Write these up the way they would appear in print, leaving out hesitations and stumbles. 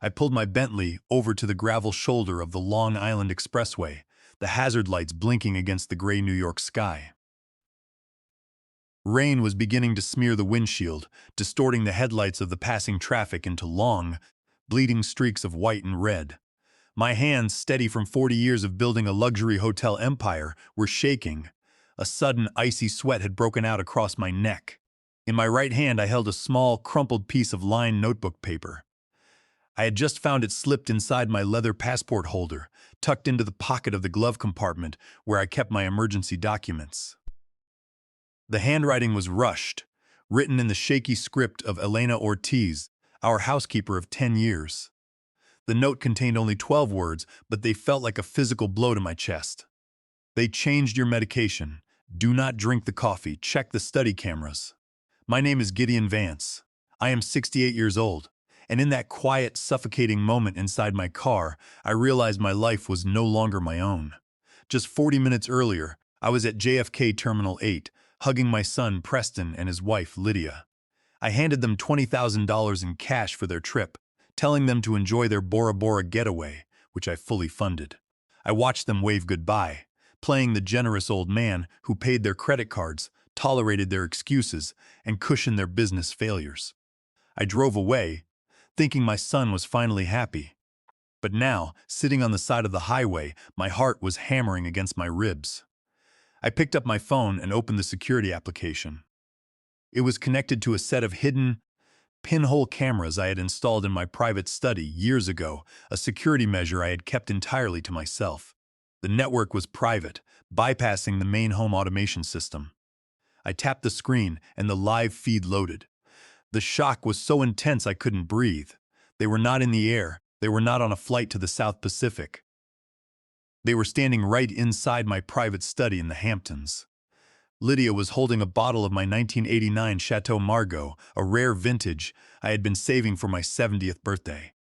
I pulled my Bentley over to the gravel shoulder of the Long Island Expressway, the hazard lights blinking against the gray New York sky. Rain was beginning to smear the windshield, distorting the headlights of the passing traffic into long, bleeding streaks of white and red. My hands, steady from 40 years of building a luxury hotel empire, were shaking. A sudden, icy sweat had broken out across my neck. In my right hand, I held a small, crumpled piece of lined notebook paper. I had just found it slipped inside my leather passport holder, tucked into the pocket of the glove compartment where I kept my emergency documents. The handwriting was rushed, written in the shaky script of Elena Ortiz, our housekeeper of 10 years. The note contained only 12 words, but they felt like a physical blow to my chest. They changed your medication. Do not drink the coffee. Check the study cameras. My name is Gideon Vance. I am 68 years old. And in that quiet, suffocating moment inside my car, I realized my life was no longer my own. Just 40 minutes earlier, I was at JFK Terminal 8, hugging my son Preston and his wife Lydia. I handed them $20,000 in cash for their trip, telling them to enjoy their Bora Bora getaway, which I fully funded. I watched them wave goodbye, playing the generous old man who paid their credit cards, tolerated their excuses, and cushioned their business failures. I drove away, thinking my son was finally happy. But now, sitting on the side of the highway, my heart was hammering against my ribs. I picked up my phone and opened the security application. It was connected to a set of hidden, pinhole cameras I had installed in my private study years ago, a security measure I had kept entirely to myself. The network was private, bypassing the main home automation system. I tapped the screen and the live feed loaded. The shock was so intense I couldn't breathe. They were not in the air. They were not on a flight to the South Pacific. They were standing right inside my private study in the Hamptons. Lydia was holding a bottle of my 1989 Chateau Margaux, a rare vintage I had been saving for my 70th birthday.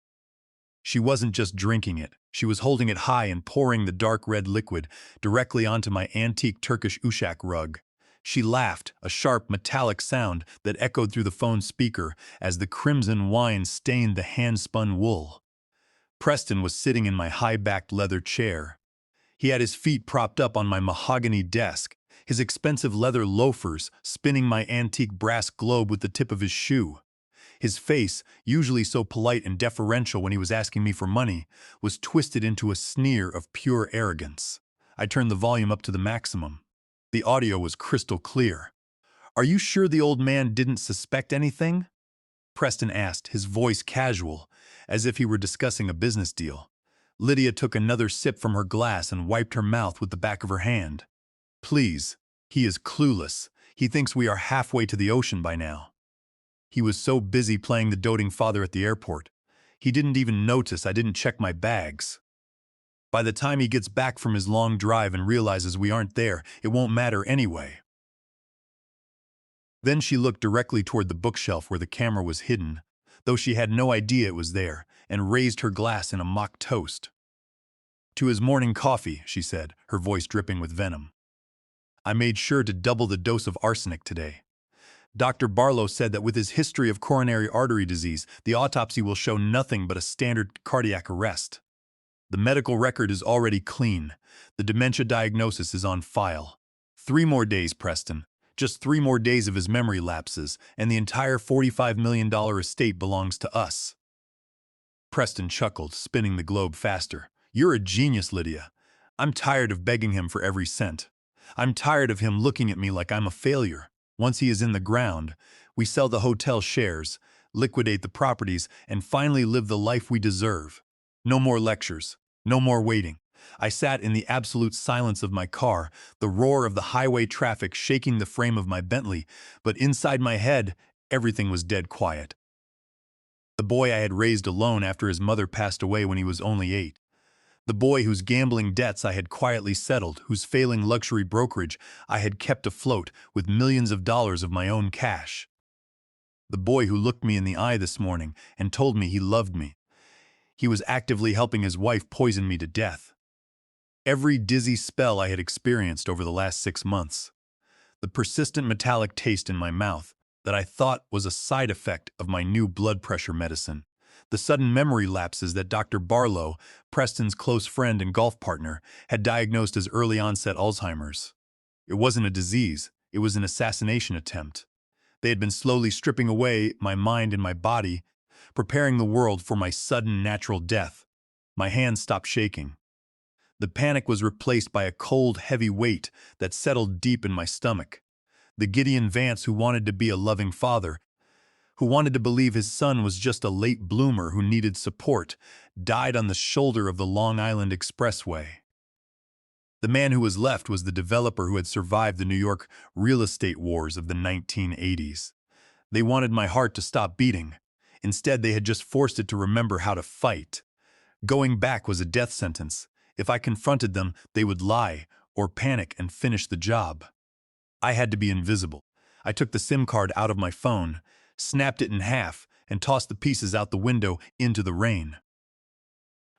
She wasn't just drinking it. She was holding it high and pouring the dark red liquid directly onto my antique Turkish Uşak rug. She laughed, a sharp, metallic sound that echoed through the phone speaker as the crimson wine stained the hand-spun wool. Preston was sitting in my high-backed leather chair. He had his feet propped up on my mahogany desk, his expensive leather loafers spinning my antique brass globe with the tip of his shoe. His face, usually so polite and deferential when he was asking me for money, was twisted into a sneer of pure arrogance. I turned the volume up to the maximum. The audio was crystal clear. "Are you sure the old man didn't suspect anything?" Preston asked, his voice casual, as if he were discussing a business deal. Lydia took another sip from her glass and wiped her mouth with the back of her hand. "Please, he is clueless. He thinks we are halfway to the ocean by now. He was so busy playing the doting father at the airport. He didn't even notice I didn't check my bags. By the time he gets back from his long drive and realizes we aren't there, it won't matter anyway." Then she looked directly toward the bookshelf where the camera was hidden, though she had no idea it was there, and raised her glass in a mock toast. "To his morning coffee," she said, her voice dripping with venom. "I made sure to double the dose of arsenic today. Dr. Barlow said that with his history of coronary artery disease, the autopsy will show nothing but a standard cardiac arrest. The medical record is already clean. The dementia diagnosis is on file. 3 more days, Preston. Just 3 more days of his memory lapses, and the entire $45 million estate belongs to us." Preston chuckled, spinning the globe faster. "You're a genius, Lydia. I'm tired of begging him for every cent. I'm tired of him looking at me like I'm a failure. Once he is in the ground, we sell the hotel shares, liquidate the properties, and finally live the life we deserve. No more lectures. No more waiting." I sat in the absolute silence of my car, the roar of the highway traffic shaking the frame of my Bentley, but inside my head, everything was dead quiet. The boy I had raised alone after his mother passed away when he was only 8. The boy whose gambling debts I had quietly settled, whose failing luxury brokerage I had kept afloat with millions of dollars of my own cash. The boy who looked me in the eye this morning and told me he loved me. He was actively helping his wife poison me to death. Every dizzy spell I had experienced over the last 6 months. The persistent metallic taste in my mouth that I thought was a side effect of my new blood pressure medicine. The sudden memory lapses that Dr. Barlow, Preston's close friend and golf partner, had diagnosed as early onset Alzheimer's. It wasn't a disease, it was an assassination attempt. They had been slowly stripping away my mind and my body, preparing the world for my sudden natural death. My hands stopped shaking. The panic was replaced by a cold, heavy weight that settled deep in my stomach. The Gideon Vance who wanted to be a loving father, who wanted to believe his son was just a late bloomer who needed support, died on the shoulder of the Long Island Expressway. The man who was left was the developer who had survived the New York real estate wars of the 1980s. They wanted my heart to stop beating. Instead, they had just forced it to remember how to fight. Going back was a death sentence. If I confronted them, they would lie or panic and finish the job. I had to be invisible. I took the SIM card out of my phone, snapped it in half, and tossed the pieces out the window into the rain.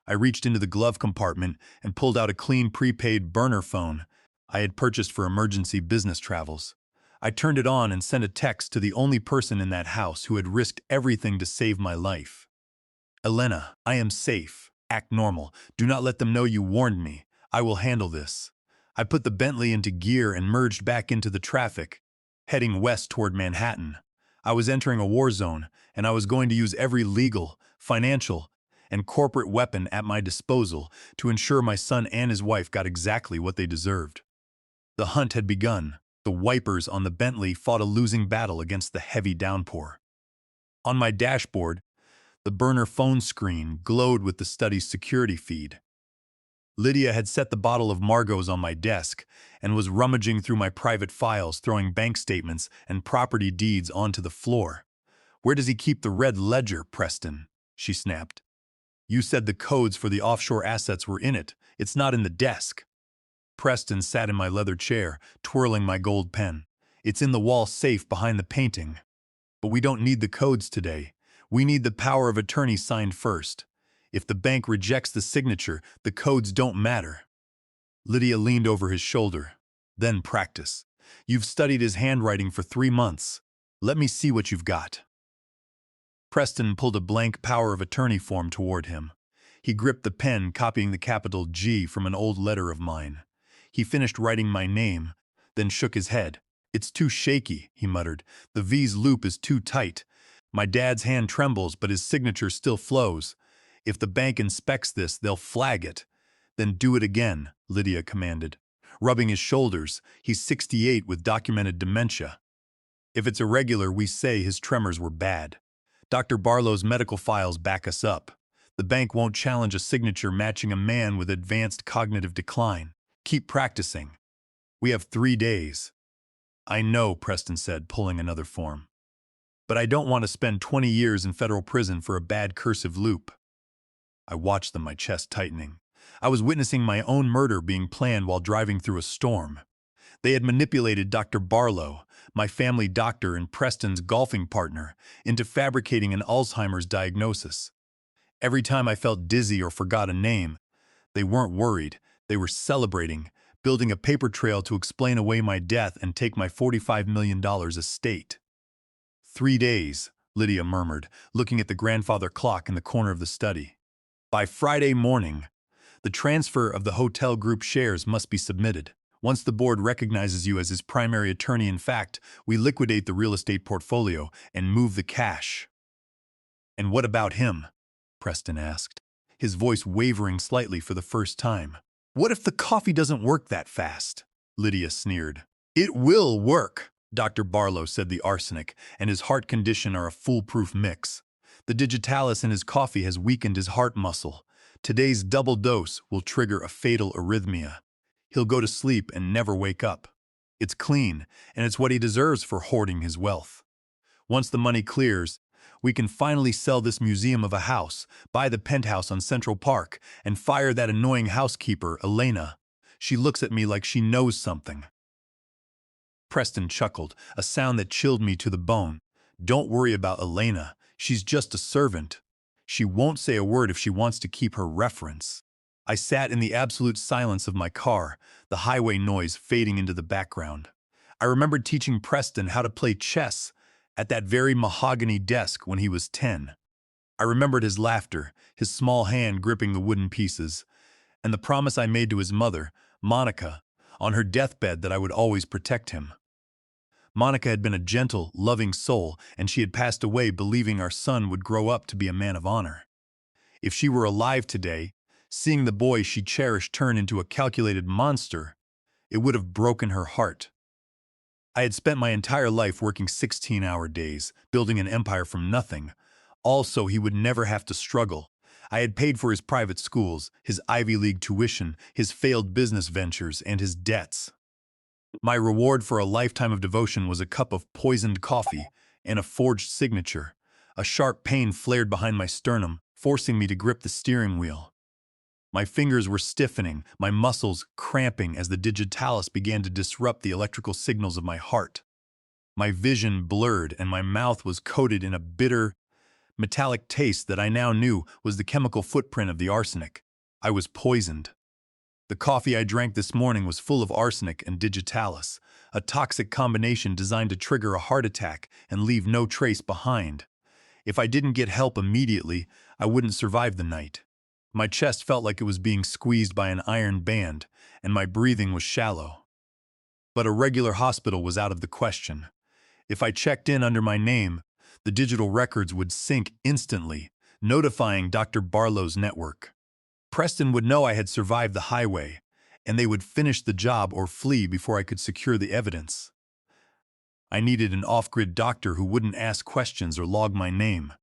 I reached into the glove compartment and pulled out a clean prepaid burner phone I had purchased for emergency business travels. I turned it on and sent a text to the only person in that house who had risked everything to save my life. Elena, I am safe. Act normal. Do not let them know you warned me. I will handle this. I put the Bentley into gear and merged back into the traffic, heading west toward Manhattan. I was entering a war zone, and I was going to use every legal, financial, and corporate weapon at my disposal to ensure my son and his wife got exactly what they deserved. The hunt had begun. The wipers on the Bentley fought a losing battle against the heavy downpour. On my dashboard, the burner phone screen glowed with the study's security feed. Lydia had set the bottle of Margot's on my desk and was rummaging through my private files, throwing bank statements and property deeds onto the floor. "Where does he keep the red ledger, Preston?" she snapped. "You said the codes for the offshore assets were in it. It's not in the desk." Preston sat in my leather chair, twirling my gold pen. "It's in the wall safe behind the painting. But we don't need the codes today. We need the power of attorney signed first. If the bank rejects the signature, the codes don't matter." Lydia leaned over his shoulder. "Then practice. You've studied his handwriting for 3 months. Let me see what you've got." Preston pulled a blank power of attorney form toward him. He gripped the pen, copying the capital G from an old letter of mine. He finished writing my name, then shook his head. "It's too shaky," he muttered. "The V's loop is too tight. My dad's hand trembles, but his signature still flows. If the bank inspects this, they'll flag it." "Then do it again," Lydia commanded, rubbing his shoulders. "He's 68 with documented dementia. If it's irregular, we say his tremors were bad. Dr. Barlow's medical files back us up. The bank won't challenge a signature matching a man with advanced cognitive decline. Keep practicing. We have 3 days." "I know," Preston said, pulling another form. "But I don't want to spend 20 years in federal prison for a bad cursive loop." I watched them, my chest tightening. I was witnessing my own murder being planned while driving through a storm. They had manipulated Dr. Barlow, my family doctor and Preston's golfing partner, into fabricating an Alzheimer's diagnosis. Every time I felt dizzy or forgot a name, they weren't worried. They were celebrating, building a paper trail to explain away my death and take my $45 million estate. 3 days, Lydia murmured, looking at the grandfather clock in the corner of the study. "By Friday morning, the transfer of the hotel group shares must be submitted. Once the board recognizes you as his primary attorney in fact, we liquidate the real estate portfolio and move the cash." "And what about him?" Preston asked, his voice wavering slightly for the first time. "What if the coffee doesn't work that fast?" Lydia sneered. "It will work," Dr. Barlow said. "The arsenic and his heart condition are a foolproof mix. The digitalis in his coffee has weakened his heart muscle. Today's double dose will trigger a fatal arrhythmia. He'll go to sleep and never wake up. It's clean, and it's what he deserves for hoarding his wealth. Once the money clears, we can finally sell this museum of a house, buy the penthouse on Central Park, and fire that annoying housekeeper, Elena. She looks at me like she knows something." Preston chuckled, a sound that chilled me to the bone. "Don't worry about Elena. She's just a servant. She won't say a word if she wants to keep her reference." I sat in the absolute silence of my car, the highway noise fading into the background. I remembered teaching Preston how to play chess at that very mahogany desk when he was 10. I remembered his laughter, his small hand gripping the wooden pieces, and the promise I made to his mother, Monica, on her deathbed that I would always protect him. Monica had been a gentle, loving soul, and she had passed away believing our son would grow up to be a man of honor. If she were alive today, seeing the boy she cherished turn into a calculated monster, it would have broken her heart. I had spent my entire life working 16-hour days, building an empire from nothing, all so he would never have to struggle. I had paid for his private schools, his Ivy League tuition, his failed business ventures, and his debts. My reward for a lifetime of devotion was a cup of poisoned coffee and a forged signature. A sharp pain flared behind my sternum, forcing me to grip the steering wheel. My fingers were stiffening, my muscles cramping as the digitalis began to disrupt the electrical signals of my heart. My vision blurred and my mouth was coated in a bitter, metallic taste that I now knew was the chemical footprint of the arsenic. I was poisoned. The coffee I drank this morning was full of arsenic and digitalis, a toxic combination designed to trigger a heart attack and leave no trace behind. If I didn't get help immediately, I wouldn't survive the night. My chest felt like it was being squeezed by an iron band, and my breathing was shallow. But a regular hospital was out of the question. If I checked in under my name, the digital records would sync instantly, notifying Dr. Barlow's network. Preston would know I had survived the highway, and they would finish the job or flee before I could secure the evidence. I needed an off-grid doctor who wouldn't ask questions or log my name.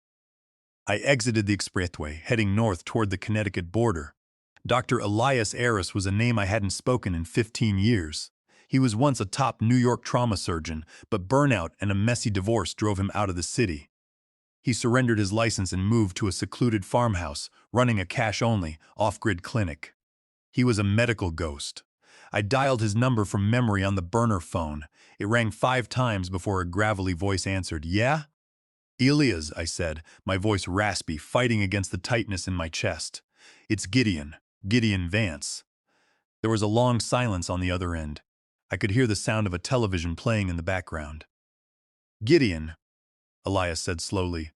I exited the expressway, heading north toward the Connecticut border. Dr. Elias Aris was a name I hadn't spoken in 15 years. He was once a top New York trauma surgeon, but burnout and a messy divorce drove him out of the city. He surrendered his license and moved to a secluded farmhouse, running a cash-only, off-grid clinic. He was a medical ghost. I dialed his number from memory on the burner phone. It rang 5 times before a gravelly voice answered. "Yeah?" "Elias," I said, my voice raspy, fighting against the tightness in my chest. "It's Gideon Vance." There was a long silence on the other end. I could hear the sound of a television playing in the background. "Gideon," Elias said slowly,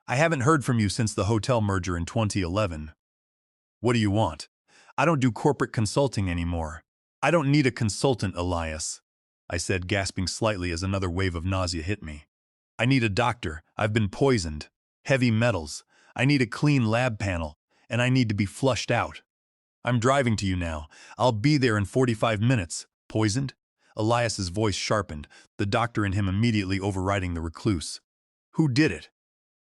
"I haven't heard from you since the hotel merger in 2011. What do you want?" "I don't do corporate consulting anymore." "I don't need a consultant, Elias," I said, gasping slightly as another wave of nausea hit me. "I need a doctor. I've been poisoned. Heavy metals. I need a clean lab panel, and I need to be flushed out. I'm driving to you now. I'll be there in 45 minutes. Poisoned?" Elias's voice sharpened, the doctor in him immediately overriding the recluse. "Who did it?"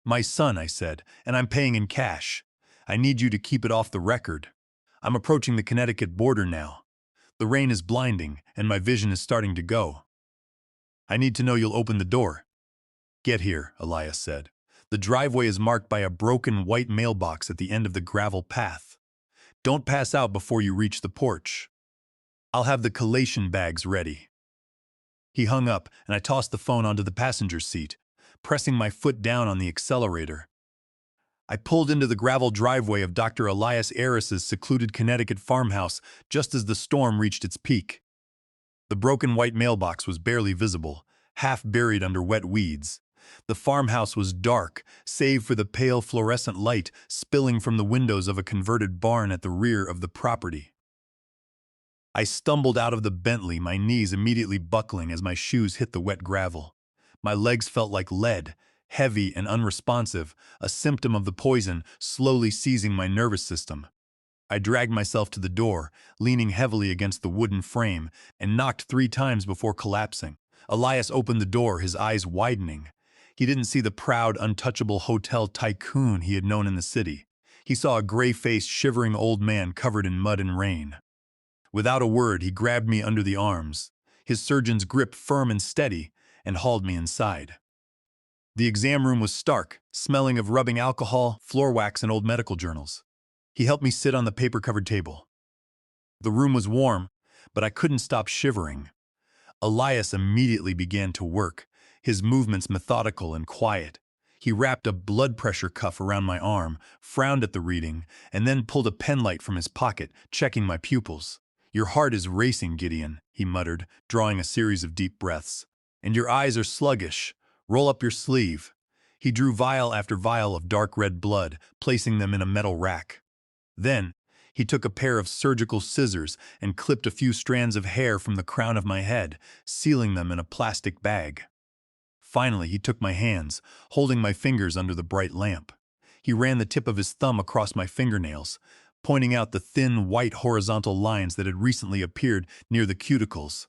"My son," I said, "and I'm paying in cash. I need you to keep it off the record. I'm approaching the Connecticut border now. The rain is blinding, and my vision is starting to go. I need to know you'll open the door." "Get here," Elias said. "The driveway is marked by a broken white mailbox at the end of the gravel path. Don't pass out before you reach the porch. I'll have the collation bags ready." He hung up, and I tossed the phone onto the passenger seat, pressing my foot down on the accelerator. I pulled into the gravel driveway of Dr. Elias Aris's secluded Connecticut farmhouse just as the storm reached its peak. The broken white mailbox was barely visible, half buried under wet weeds. The farmhouse was dark, save for the pale fluorescent light spilling from the windows of a converted barn at the rear of the property. I stumbled out of the Bentley, my knees immediately buckling as my shoes hit the wet gravel. My legs felt like lead, heavy and unresponsive, a symptom of the poison slowly seizing my nervous system. I dragged myself to the door, leaning heavily against the wooden frame, and knocked 3 times before collapsing. Elias opened the door, his eyes widening. He didn't see the proud, untouchable hotel tycoon he had known in the city. He saw a gray-faced, shivering old man covered in mud and rain. Without a word, he grabbed me under the arms, his surgeon's grip firm and steady, and hauled me inside. The exam room was stark, smelling of rubbing alcohol, floor wax, and old medical journals. He helped me sit on the paper-covered table. The room was warm, but I couldn't stop shivering. Elias immediately began to work, his movements methodical and quiet. He wrapped a blood pressure cuff around my arm, frowned at the reading, and then pulled a penlight from his pocket, checking my pupils. "Your heart is racing, Gideon," he muttered, drawing a series of deep breaths. "And your eyes are sluggish. Roll up your sleeve." He drew vial after vial of dark red blood, placing them in a metal rack. Then, he took a pair of surgical scissors and clipped a few strands of hair from the crown of my head, sealing them in a plastic bag. Finally, he took my hands, holding my fingers under the bright lamp. He ran the tip of his thumb across my fingernails, pointing out the thin, white horizontal lines that had recently appeared near the cuticles.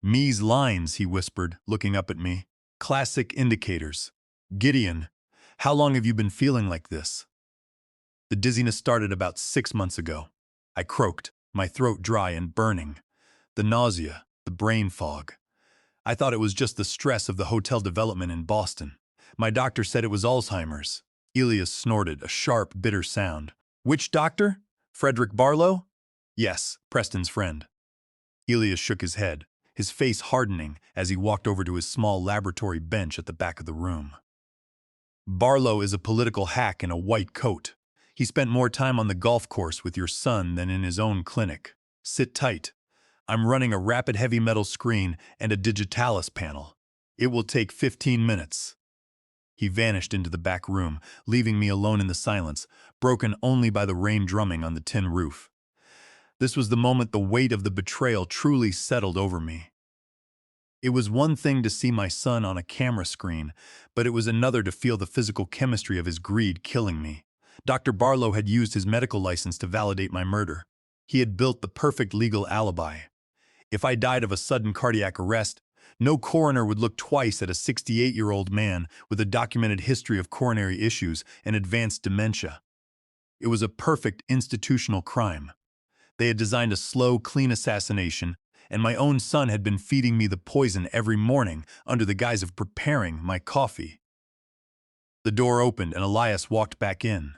"Me's lines," he whispered, looking up at me. "Classic indicators. Gideon, how long have you been feeling like this?" The dizziness started about 6 months ago. I croaked, my throat dry and burning. The nausea, the brain fog. I thought it was just the stress of the hotel development in Boston. My doctor said it was Alzheimer's. Elias snorted, a sharp, bitter sound. "Which doctor? Frederick Barlow?" "Yes, Preston's friend." Elias shook his head, his face hardening as he walked over to his small laboratory bench at the back of the room. "Barlow is a political hack in a white coat. He spent more time on the golf course with your son than in his own clinic. Sit tight. I'm running a rapid heavy metal screen and a digitalis panel. It will take 15 minutes. He vanished into the back room, leaving me alone in the silence, broken only by the rain drumming on the tin roof. This was the moment the weight of the betrayal truly settled over me. It was one thing to see my son on a camera screen, but it was another to feel the physical chemistry of his greed killing me. Dr. Barlow had used his medical license to validate my murder. He had built the perfect legal alibi. If I died of a sudden cardiac arrest, no coroner would look twice at a 68-year-old man with a documented history of coronary issues and advanced dementia. It was a perfect institutional crime. They had designed a slow, clean assassination, and my own son had been feeding me the poison every morning under the guise of preparing my coffee. The door opened and Elias walked back in.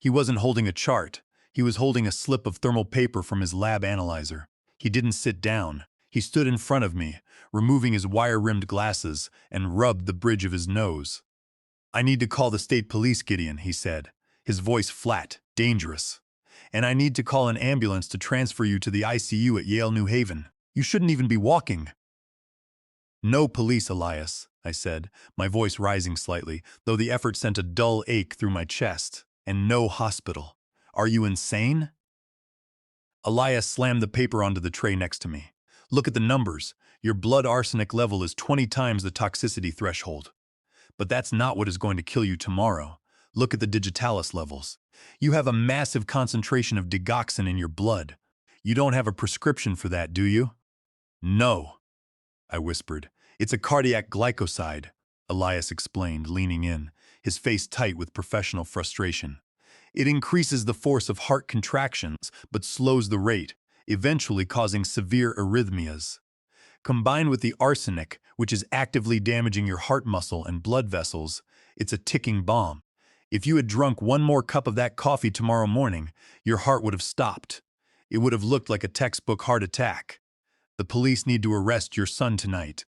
He wasn't holding a chart. He was holding a slip of thermal paper from his lab analyzer. He didn't sit down. He stood in front of me, removing his wire-rimmed glasses, and rubbed the bridge of his nose. "I need to call the state police, Gideon," he said, his voice flat, dangerous. "And I need to call an ambulance to transfer you to the ICU at Yale New Haven. You shouldn't even be walking." "No police, Elias," I said, my voice rising slightly, though the effort sent a dull ache through my chest. "And no hospital. Are you insane?" Elias slammed the paper onto the tray next to me. "Look at the numbers. Your blood arsenic level is 20 times the toxicity threshold. But that's not what is going to kill you tomorrow. Look at the digitalis levels. You have a massive concentration of digoxin in your blood. You don't have a prescription for that, do you?" "No," I whispered. "It's a cardiac glycoside," Elias explained, leaning in, his face tight with professional frustration. "It increases the force of heart contractions, but slows the rate, eventually causing severe arrhythmias. Combined with the arsenic, which is actively damaging your heart muscle and blood vessels, it's a ticking bomb. If you had drunk one more cup of that coffee tomorrow morning, your heart would have stopped. It would have looked like a textbook heart attack. The police need to arrest your son tonight."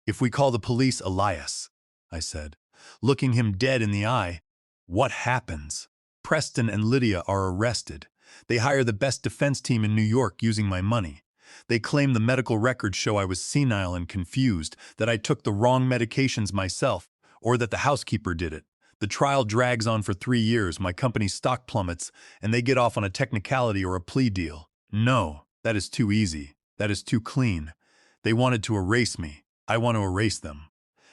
"If we call the police, Elias," I said, looking him dead in the eye, "what happens? Preston and Lydia are arrested. They hire the best defense team in New York using my money. They claim the medical records show I was senile and confused, that I took the wrong medications myself, or that the housekeeper did it. The trial drags on for 3 years, my company's stock plummets, and they get off on a technicality or a plea deal. No, that is too easy. That is too clean. They wanted to erase me. I want to erase them."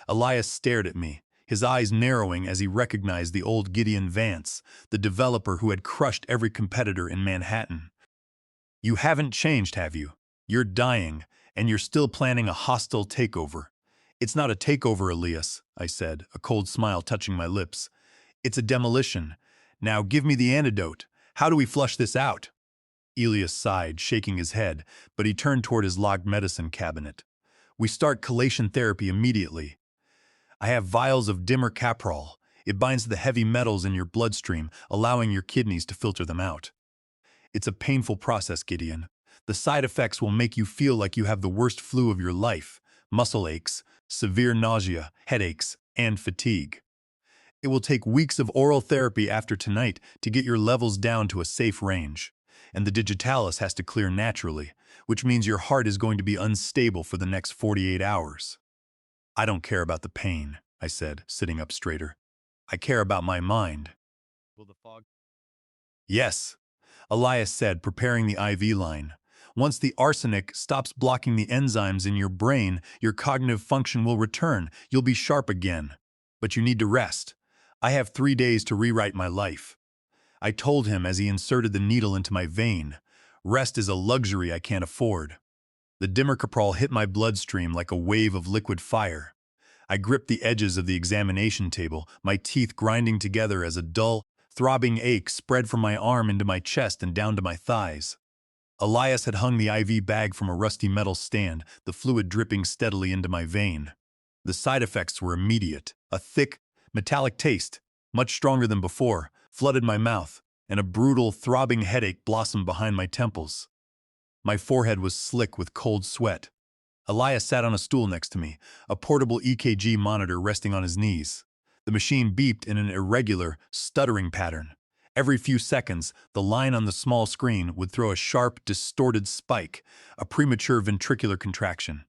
Elias stared at me, his eyes narrowing as he recognized the old Gideon Vance, the developer who had crushed every competitor in Manhattan. "You haven't changed, have you? You're dying, and you're still planning a hostile takeover." "It's not a takeover, Elias," I said, a cold smile touching my lips. "It's a demolition. Now give me the antidote. How do we flush this out?" Elias sighed, shaking his head, but he turned toward his locked medicine cabinet. "We start chelation therapy immediately. I have vials of dimercaprol. It binds to the heavy metals in your bloodstream, allowing your kidneys to filter them out. It's a painful process, Gideon. The side effects will make you feel like you have the worst flu of your life: muscle aches, severe nausea, headaches, and fatigue. It will take weeks of oral therapy after tonight to get your levels down to a safe range. And the digitalis has to clear naturally, which means your heart is going to be unstable for the next 48 hours. "I don't care about the pain," I said, sitting up straighter. I care about my mind. Will the fog? Yes, Elias said, preparing the IV line. Once the arsenic stops blocking the enzymes in your brain, your cognitive function will return. You'll be sharp again. But you need to rest. I have 3 days to rewrite my life. I told him as he inserted the needle into my vein. Rest is a luxury I can't afford. The Dimercaprol hit my bloodstream like a wave of liquid fire. I gripped the edges of the examination table, my teeth grinding together as a dull, throbbing ache spread from my arm into my chest and down to my thighs. Elias had hung the IV bag from a rusty metal stand, the fluid dripping steadily into my vein. The side effects were immediate. A thick, metallic taste, much stronger than before, flooded my mouth, and a brutal, throbbing headache blossomed behind my temples. My forehead was slick with cold sweat. Elias sat on a stool next to me, a portable EKG monitor resting on his knees. The machine beeped in an irregular, stuttering pattern. Every few seconds, the line on the small screen would throw a sharp, distorted spike, a premature ventricular contraction.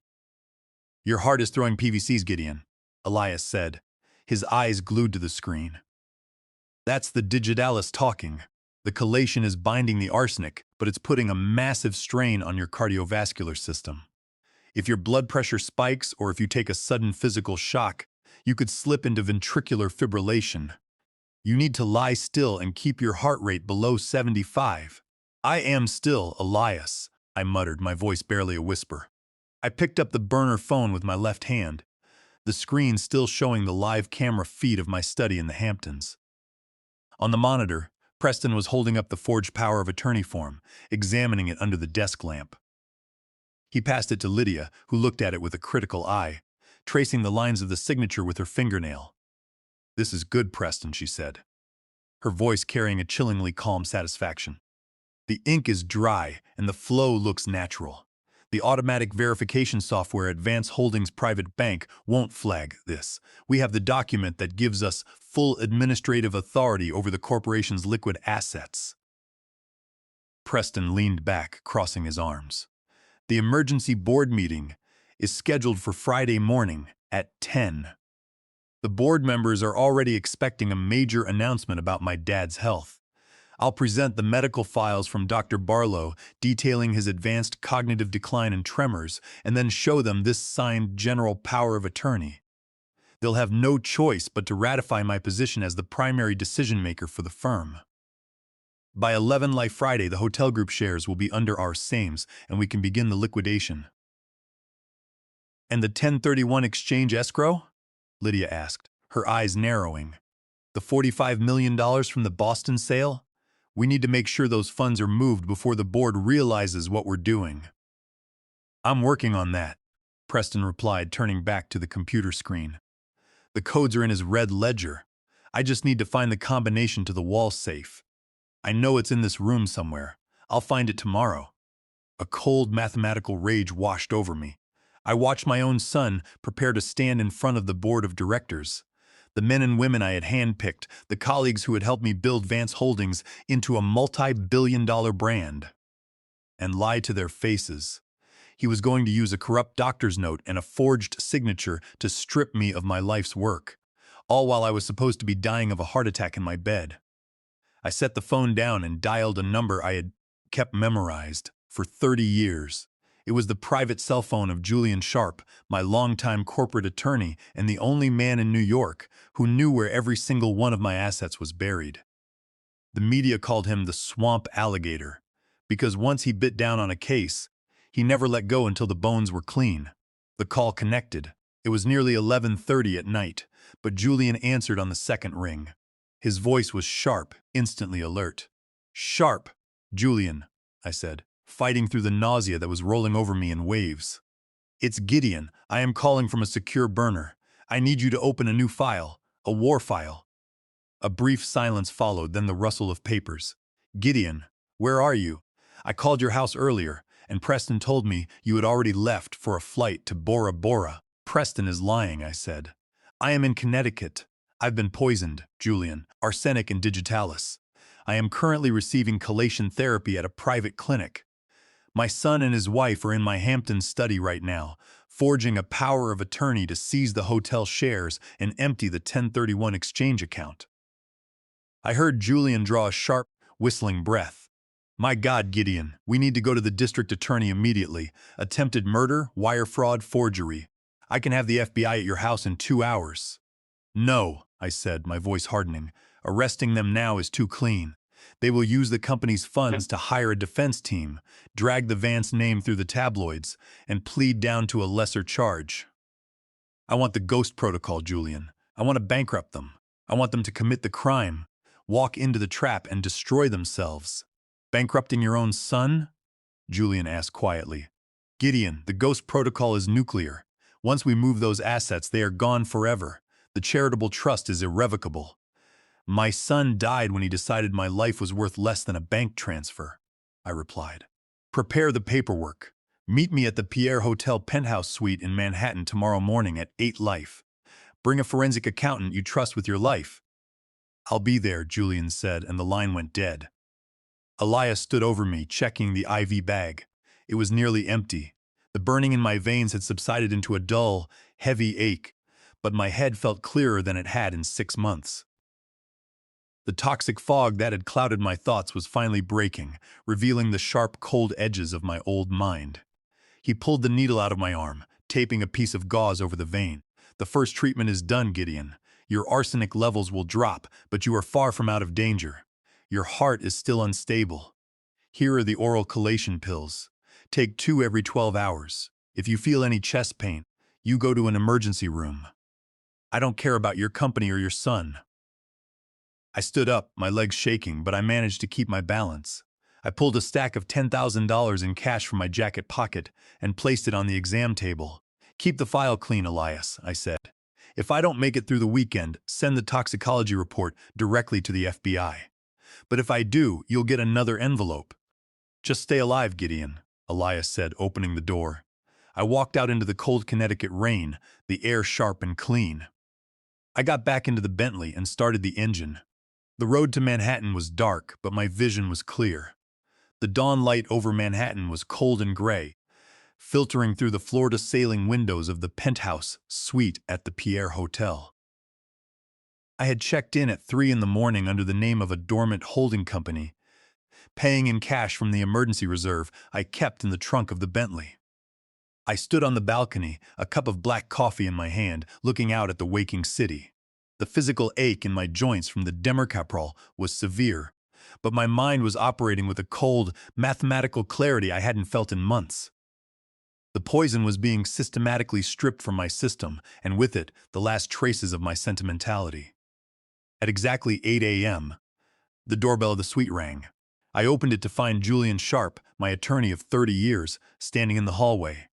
"Your heart is throwing PVCs, Gideon," Elias said, his eyes glued to the screen. "That's the digitalis talking. The chelation is binding the arsenic, but it's putting a massive strain on your cardiovascular system. If your blood pressure spikes or if you take a sudden physical shock, you could slip into ventricular fibrillation. You need to lie still and keep your heart rate below 75. "I am still, Elias," I muttered, my voice barely a whisper. I picked up the burner phone with my left hand, the screen still showing the live camera feed of my study in the Hamptons. On the monitor, Preston was holding up the forged power of attorney form, examining it under the desk lamp. He passed it to Lydia, who looked at it with a critical eye, tracing the lines of the signature with her fingernail. "This is good, Preston," she said, her voice carrying a chillingly calm satisfaction. "The ink is dry and the flow looks natural. The automatic verification software at Vance Holdings Private Bank won't flag this. We have the document that gives us full administrative authority over the corporation's liquid assets." Preston leaned back, crossing his arms. "The emergency board meeting is scheduled for Friday morning at 10. The board members are already expecting a major announcement about my dad's health. I'll present the medical files from Dr. Barlow detailing his advanced cognitive decline and tremors, and then show them this signed general power of attorney. They'll have no choice but to ratify my position as the primary decision-maker for the firm. By 11 Life Friday, the hotel group shares will be under our SAMES, and we can begin the liquidation." "And the 1031 exchange escrow?" Lydia asked, her eyes narrowing. "The $45 million from the Boston sale? We need to make sure those funds are moved before the board realizes what we're doing." "I'm working on that," Preston replied, turning back to the computer screen. "The codes are in his red ledger. I just need to find the combination to the wall safe. I know it's in this room somewhere. I'll find it tomorrow." A cold mathematical rage washed over me. I watched my own son prepare to stand in front of the board of directors. The men and women I had handpicked, the colleagues who had helped me build Vance Holdings into a multi-billion-dollar brand. And lie to their faces. He was going to use a corrupt doctor's note and a forged signature to strip me of my life's work, all while I was supposed to be dying of a heart attack in my bed. I set the phone down and dialed a number I had kept memorized for 30 years. It was the private cell phone of Julian Sharp, my longtime corporate attorney and the only man in New York who knew where every single one of my assets was buried. The media called him the swamp alligator, because once he bit down on a case, he never let go until the bones were clean. The call connected. It was nearly 11:30 at night, but Julian answered on the second ring. His voice was sharp, instantly alert. "Sharp, Julian," I said, fighting through the nausea that was rolling over me in waves. "It's Gideon. I am calling from a secure burner. I need you to open a new file, a war file." A brief silence followed, then the rustle of papers. "Gideon, where are you? I called your house earlier, and Preston told me you had already left for a flight to Bora Bora." "Preston is lying," I said. "I am in Connecticut. I've been poisoned, Julian, arsenic and digitalis. I am currently receiving chelation therapy at a private clinic. My son and his wife are in my Hampton study right now, forging a power of attorney to seize the hotel shares and empty the 1031 exchange account. I heard Julian draw a sharp, whistling breath. My God, Gideon, we need to go to the district attorney immediately. Attempted murder, wire fraud, forgery. I can have the FBI at your house in 2 hours. No, I said, my voice hardening. Arresting them now is too clean. They will use the company's funds to hire a defense team, drag the Vance name through the tabloids, and plead down to a lesser charge. I want the ghost protocol, Julian. I want to bankrupt them. I want them to commit the crime, walk into the trap, and destroy themselves. Bankrupting your own son? Julian asked quietly. Gideon, the ghost protocol is nuclear. Once we move those assets, they are gone forever. The charitable trust is irrevocable. My son died when he decided my life was worth less than a bank transfer, I replied. Prepare the paperwork. Meet me at the Pierre Hotel penthouse suite in Manhattan tomorrow morning at 8 Life. Bring a forensic accountant you trust with your life. I'll be there, Julian said, and the line went dead. Elias stood over me, checking the IV bag. It was nearly empty. The burning in my veins had subsided into a dull, heavy ache, but my head felt clearer than it had in 6 months. The toxic fog that had clouded my thoughts was finally breaking, revealing the sharp, cold edges of my old mind. He pulled the needle out of my arm, taping a piece of gauze over the vein. The first treatment is done, Gideon. Your arsenic levels will drop, but you are far from out of danger. Your heart is still unstable. Here are the oral chelation pills. Take 2 every 12 hours. If you feel any chest pain, you go to an emergency room. I don't care about your company or your son. I stood up, my legs shaking, but I managed to keep my balance. I pulled a stack of $10,000 in cash from my jacket pocket and placed it on the exam table. Keep the file clean, Elias, I said. If I don't make it through the weekend, send the toxicology report directly to the FBI. But if I do, you'll get another envelope. Just stay alive, Gideon, Elias said, opening the door. I walked out into the cold Connecticut rain, the air sharp and clean. I got back into the Bentley and started the engine. The road to Manhattan was dark, but my vision was clear. The dawn light over Manhattan was cold and gray, filtering through the floor-to-ceiling windows of the penthouse suite at the Pierre Hotel. I had checked in at 3 in the morning under the name of a dormant holding company, paying in cash from the emergency reserve I kept in the trunk of the Bentley. I stood on the balcony, a cup of black coffee in my hand, looking out at the waking city. The physical ache in my joints from the Demercaprol was severe, but my mind was operating with a cold, mathematical clarity I hadn't felt in months. The poison was being systematically stripped from my system, and with it, the last traces of my sentimentality. At exactly 8 a.m., the doorbell of the suite rang. I opened it to find Julian Sharp, my attorney of 30 years, standing in the hallway.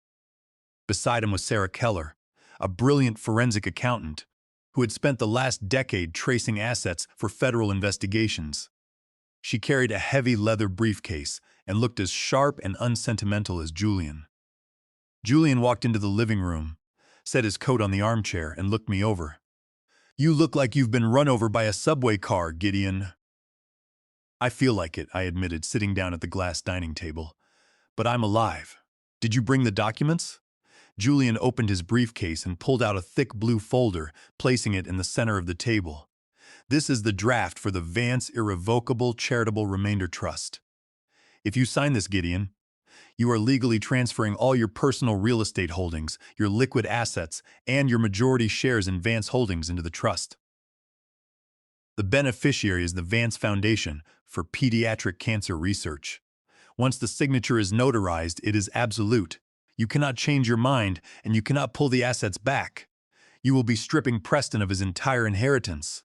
Beside him was Sarah Keller, a brilliant forensic accountant who had spent the last decade tracing assets for federal investigations. She carried a heavy leather briefcase and looked as sharp and unsentimental as Julian. Julian walked into the living room, set his coat on the armchair, and looked me over. You look like you've been run over by a subway car, Gideon. I feel like it, I admitted, sitting down at the glass dining table. But I'm alive. Did you bring the documents? Julian opened his briefcase and pulled out a thick blue folder, placing it in the center of the table. This is the draft for the Vance Irrevocable Charitable Remainder Trust. If you sign this, Gideon, you are legally transferring all your personal real estate holdings, your liquid assets, and your majority shares in Vance Holdings into the trust. The beneficiary is the Vance Foundation for Pediatric Cancer Research. Once the signature is notarized, it is absolute. You cannot change your mind, and you cannot pull the assets back. You will be stripping Preston of his entire inheritance.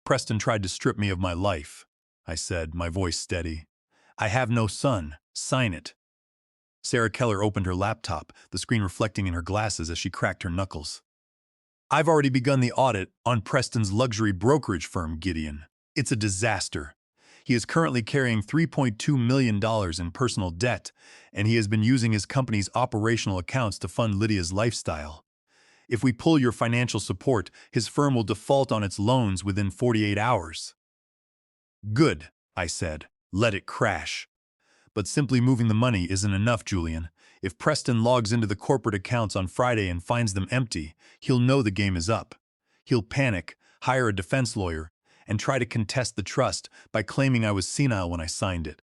Preston tried to strip me of my life, I said, my voice steady. I have no son. Sign it. Sarah Keller opened her laptop, the screen reflecting in her glasses as she cracked her knuckles. I've already begun the audit on Preston's luxury brokerage firm, Gideon. It's a disaster. He is currently carrying $3.2 million in personal debt, and he has been using his company's operational accounts to fund Lydia's lifestyle. If we pull your financial support, his firm will default on its loans within 48 hours. Good, I said. Let it crash. But simply moving the money isn't enough, Julian. If Preston logs into the corporate accounts on Friday and finds them empty, he'll know the game is up. He'll panic, hire a defense lawyer, and try to contest the trust by claiming I was senile when I signed it.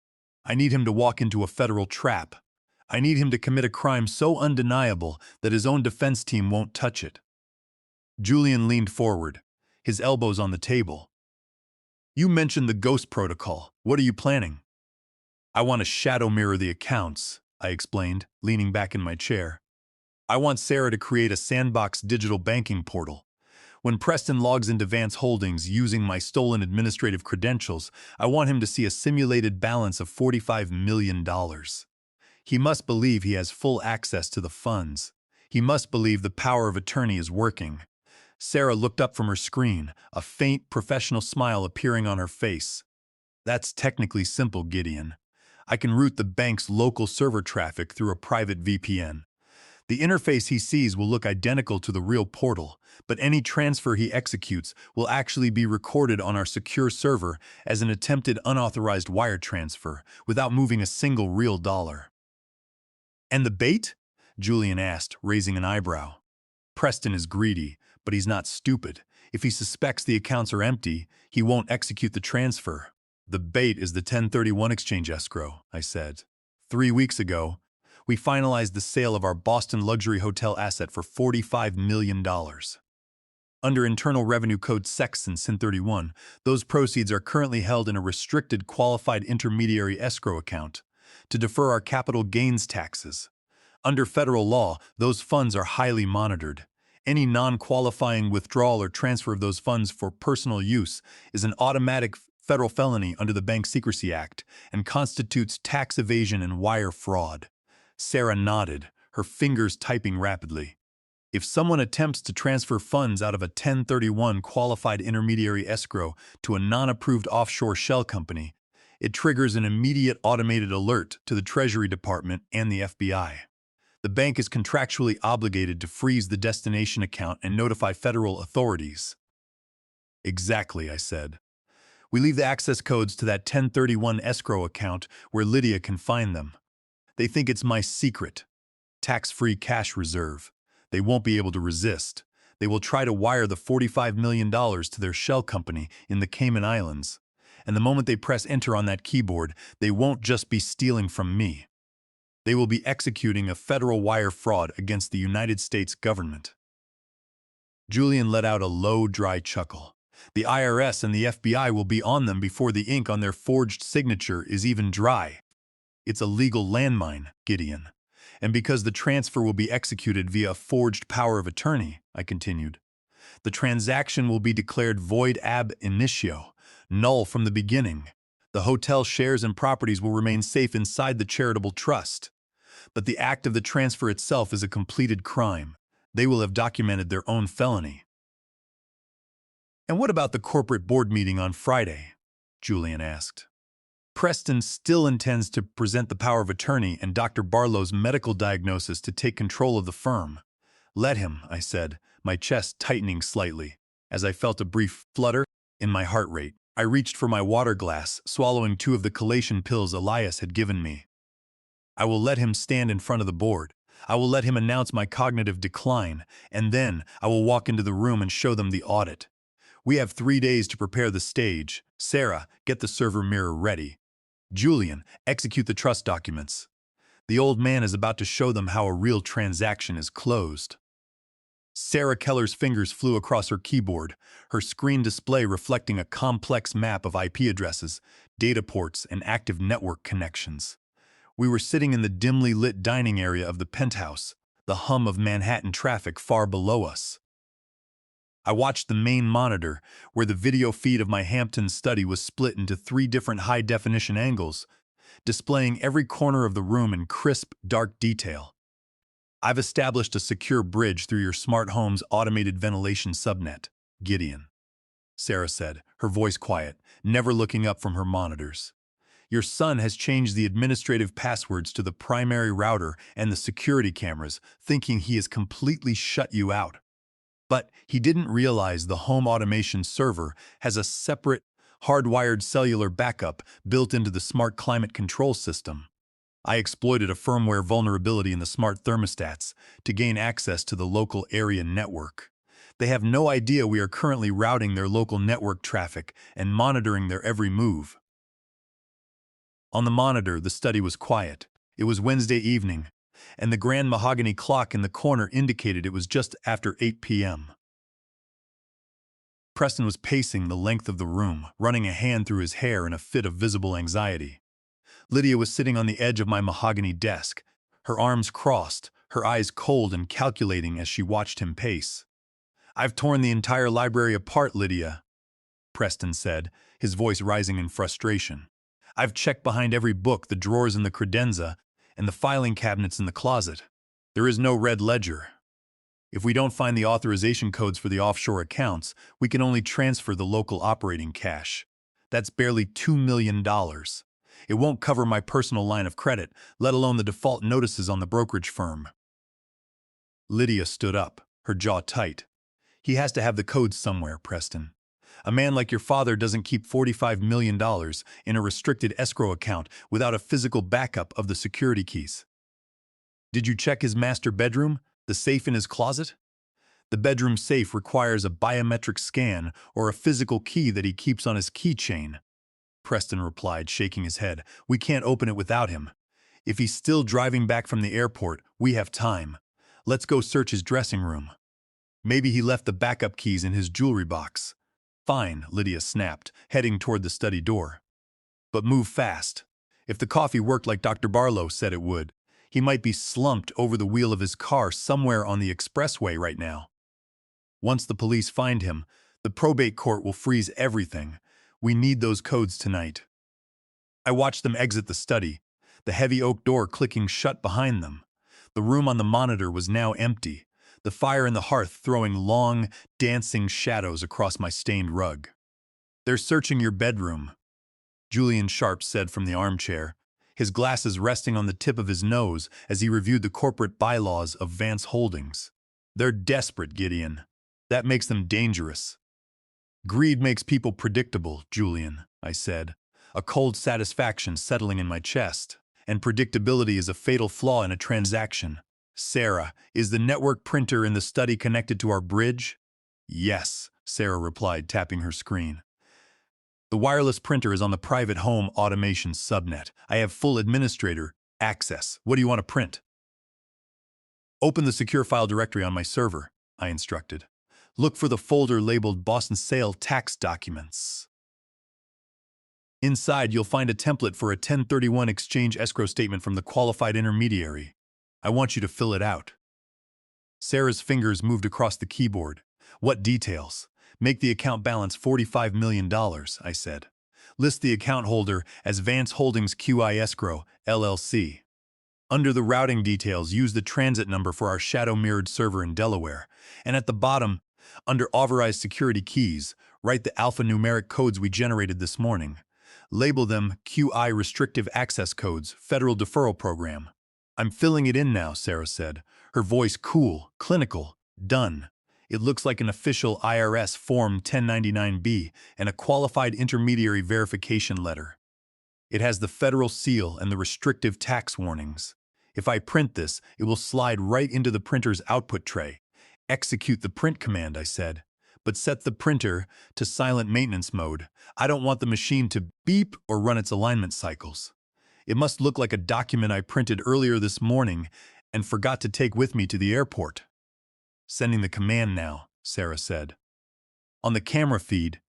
I need him to walk into a federal trap. I need him to commit a crime so undeniable that his own defense team won't touch it. Julian leaned forward, his elbows on the table. You mentioned the ghost protocol. What are you planning? I want to shadow mirror the accounts, I explained, leaning back in my chair. I want Sarah to create a sandbox digital banking portal. When Preston logs into Vance Holdings using my stolen administrative credentials, I want him to see a simulated balance of $45 million. He must believe he has full access to the funds. He must believe the power of attorney is working. Sarah looked up from her screen, a faint, professional smile appearing on her face. That's technically simple, Gideon. I can route the bank's local server traffic through a private VPN. The interface he sees will look identical to the real portal, but any transfer he executes will actually be recorded on our secure server as an attempted unauthorized wire transfer without moving a single real dollar. And the bait? Julian asked, raising an eyebrow. Preston is greedy, but he's not stupid. If he suspects the accounts are empty, he won't execute the transfer. The bait is the 1031 exchange escrow, I said. 3 weeks ago, we finalized the sale of our Boston luxury hotel asset for $45 million. Under Internal Revenue Code Section 31, those proceeds are currently held in a restricted qualified intermediary escrow account to defer our capital gains taxes. Under federal law, those funds are highly monitored. Any non-qualifying withdrawal or transfer of those funds for personal use is an automatic federal felony under the Bank Secrecy Act and constitutes tax evasion and wire fraud. Sarah nodded, her fingers typing rapidly. If someone attempts to transfer funds out of a 1031 qualified intermediary escrow to a non-approved offshore shell company, it triggers an immediate automated alert to the Treasury Department and the FBI. The bank is contractually obligated to freeze the destination account and notify federal authorities. Exactly, I said. We leave the access codes to that 1031 escrow account where Lydia can find them. They think it's my secret, tax-free cash reserve. They won't be able to resist. They will try to wire the $45 million to their shell company in the Cayman Islands. And the moment they press enter on that keyboard, they won't just be stealing from me. They will be executing a federal wire fraud against the United States government. Julian let out a low, dry chuckle. The IRS and the FBI will be on them before the ink on their forged signature is even dry. It's a legal landmine, Gideon. And because the transfer will be executed via a forged power of attorney, I continued, the transaction will be declared void ab initio, null from the beginning. The hotel shares and properties will remain safe inside the charitable trust. But the act of the transfer itself is a completed crime. They will have documented their own felony. And what about the corporate board meeting on Friday? Julian asked. Preston still intends to present the power of attorney and Dr. Barlow's medical diagnosis to take control of the firm. Let him, I said, my chest tightening slightly. As I felt a brief flutter in my heart rate, I reached for my water glass, swallowing 2 of the chelation pills Elias had given me. I will let him stand in front of the board. I will let him announce my cognitive decline, and then I will walk into the room and show them the audit. We have 3 days to prepare the stage. Sarah, get the server mirror ready. Julian, execute the trust documents. The old man is about to show them how a real transaction is closed. Sarah Keller's fingers flew across her keyboard, her screen display reflecting a complex map of IP addresses, data ports, and active network connections. We were sitting in the dimly lit dining area of the penthouse, the hum of Manhattan traffic far below us. I watched the main monitor, where the video feed of my Hampton study was split into 3 different high-definition angles, displaying every corner of the room in crisp, dark detail. I've established a secure bridge through your smart home's automated ventilation subnet, Gideon, Sarah said, her voice quiet, never looking up from her monitors. Your son has changed the administrative passwords to the primary router and the security cameras, thinking he has completely shut you out. But he didn't realize the home automation server has a separate, hardwired cellular backup built into the smart climate control system. I exploited a firmware vulnerability in the smart thermostats to gain access to the local area network. They have no idea we are currently routing their local network traffic and monitoring their every move. On the monitor, the study was quiet. It was Wednesday evening, and the grand mahogany clock in the corner indicated it was just after 8 p.m. Preston was pacing the length of the room, running a hand through his hair in a fit of visible anxiety. Lydia was sitting on the edge of my mahogany desk, her arms crossed, her eyes cold and calculating as she watched him pace. "I've torn the entire library apart, Lydia," Preston said, his voice rising in frustration. "I've checked behind every book, the drawers in the credenza, and the filing cabinets in the closet. There is no red ledger. If we don't find the authorization codes for the offshore accounts, we can only transfer the local operating cash. That's barely $2 million. It won't cover my personal line of credit, let alone the default notices on the brokerage firm." Lydia stood up, her jaw tight. "He has to have the codes somewhere, Preston. A man like your father doesn't keep $45 million in a restricted escrow account without a physical backup of the security keys. Did you check his master bedroom, the safe in his closet? The bedroom safe requires a biometric scan or a physical key that he keeps on his keychain," Preston replied, shaking his head. "We can't open it without him. If he's still driving back from the airport, we have time. Let's go search his dressing room. Maybe he left the backup keys in his jewelry box." "Fine," Lydia snapped, heading toward the study door. "But move fast. If the coffee worked like Dr. Barlow said it would, he might be slumped over the wheel of his car somewhere on the expressway right now. Once the police find him, the probate court will freeze everything. We need those codes tonight." I watched them exit the study, the heavy oak door clicking shut behind them. The room on the monitor was now empty, the fire in the hearth throwing long, dancing shadows across my stained rug. "They're searching your bedroom," Julian Sharp said from the armchair, his glasses resting on the tip of his nose as he reviewed the corporate bylaws of Vance Holdings. "They're desperate, Gideon. That makes them dangerous." "Greed makes people predictable, Julian," I said, a cold satisfaction settling in my chest. "And predictability is a fatal flaw in a transaction. Sarah, is the network printer in the study connected to our bridge?" "Yes," Sarah replied, tapping her screen. "The wireless printer is on the private home automation subnet. I have full administrator access. What do you want to print?" "Open the secure file directory on my server," I instructed. "Look for the folder labeled Boston Sale Tax Documents. Inside, you'll find a template for a 1031 exchange escrow statement from the qualified intermediary. I want you to fill it out." Sarah's fingers moved across the keyboard. "What details?" "Make the account balance $45 million, I said. "List the account holder as Vance Holdings QI Escrow, LLC. Under the routing details, use the transit number for our shadow-mirrored server in Delaware. And at the bottom, under authorized security keys, write the alphanumeric codes we generated this morning. Label them QI Restrictive Access Codes, Federal Deferral Program." "I'm filling it in now," Sarah said, her voice cool, clinical. "Done. It looks like an official IRS Form 1099-B and a qualified intermediary verification letter. It has the federal seal and the restrictive tax warnings. If I print this, it will slide right into the printer's output tray." "Execute the print command," I said, "but set the printer to silent maintenance mode. I don't want the machine to beep or run its alignment cycles. It must look like a document I printed earlier this morning and forgot to take with me to the airport." "Sending the command now," Sarah said. On the camera feed,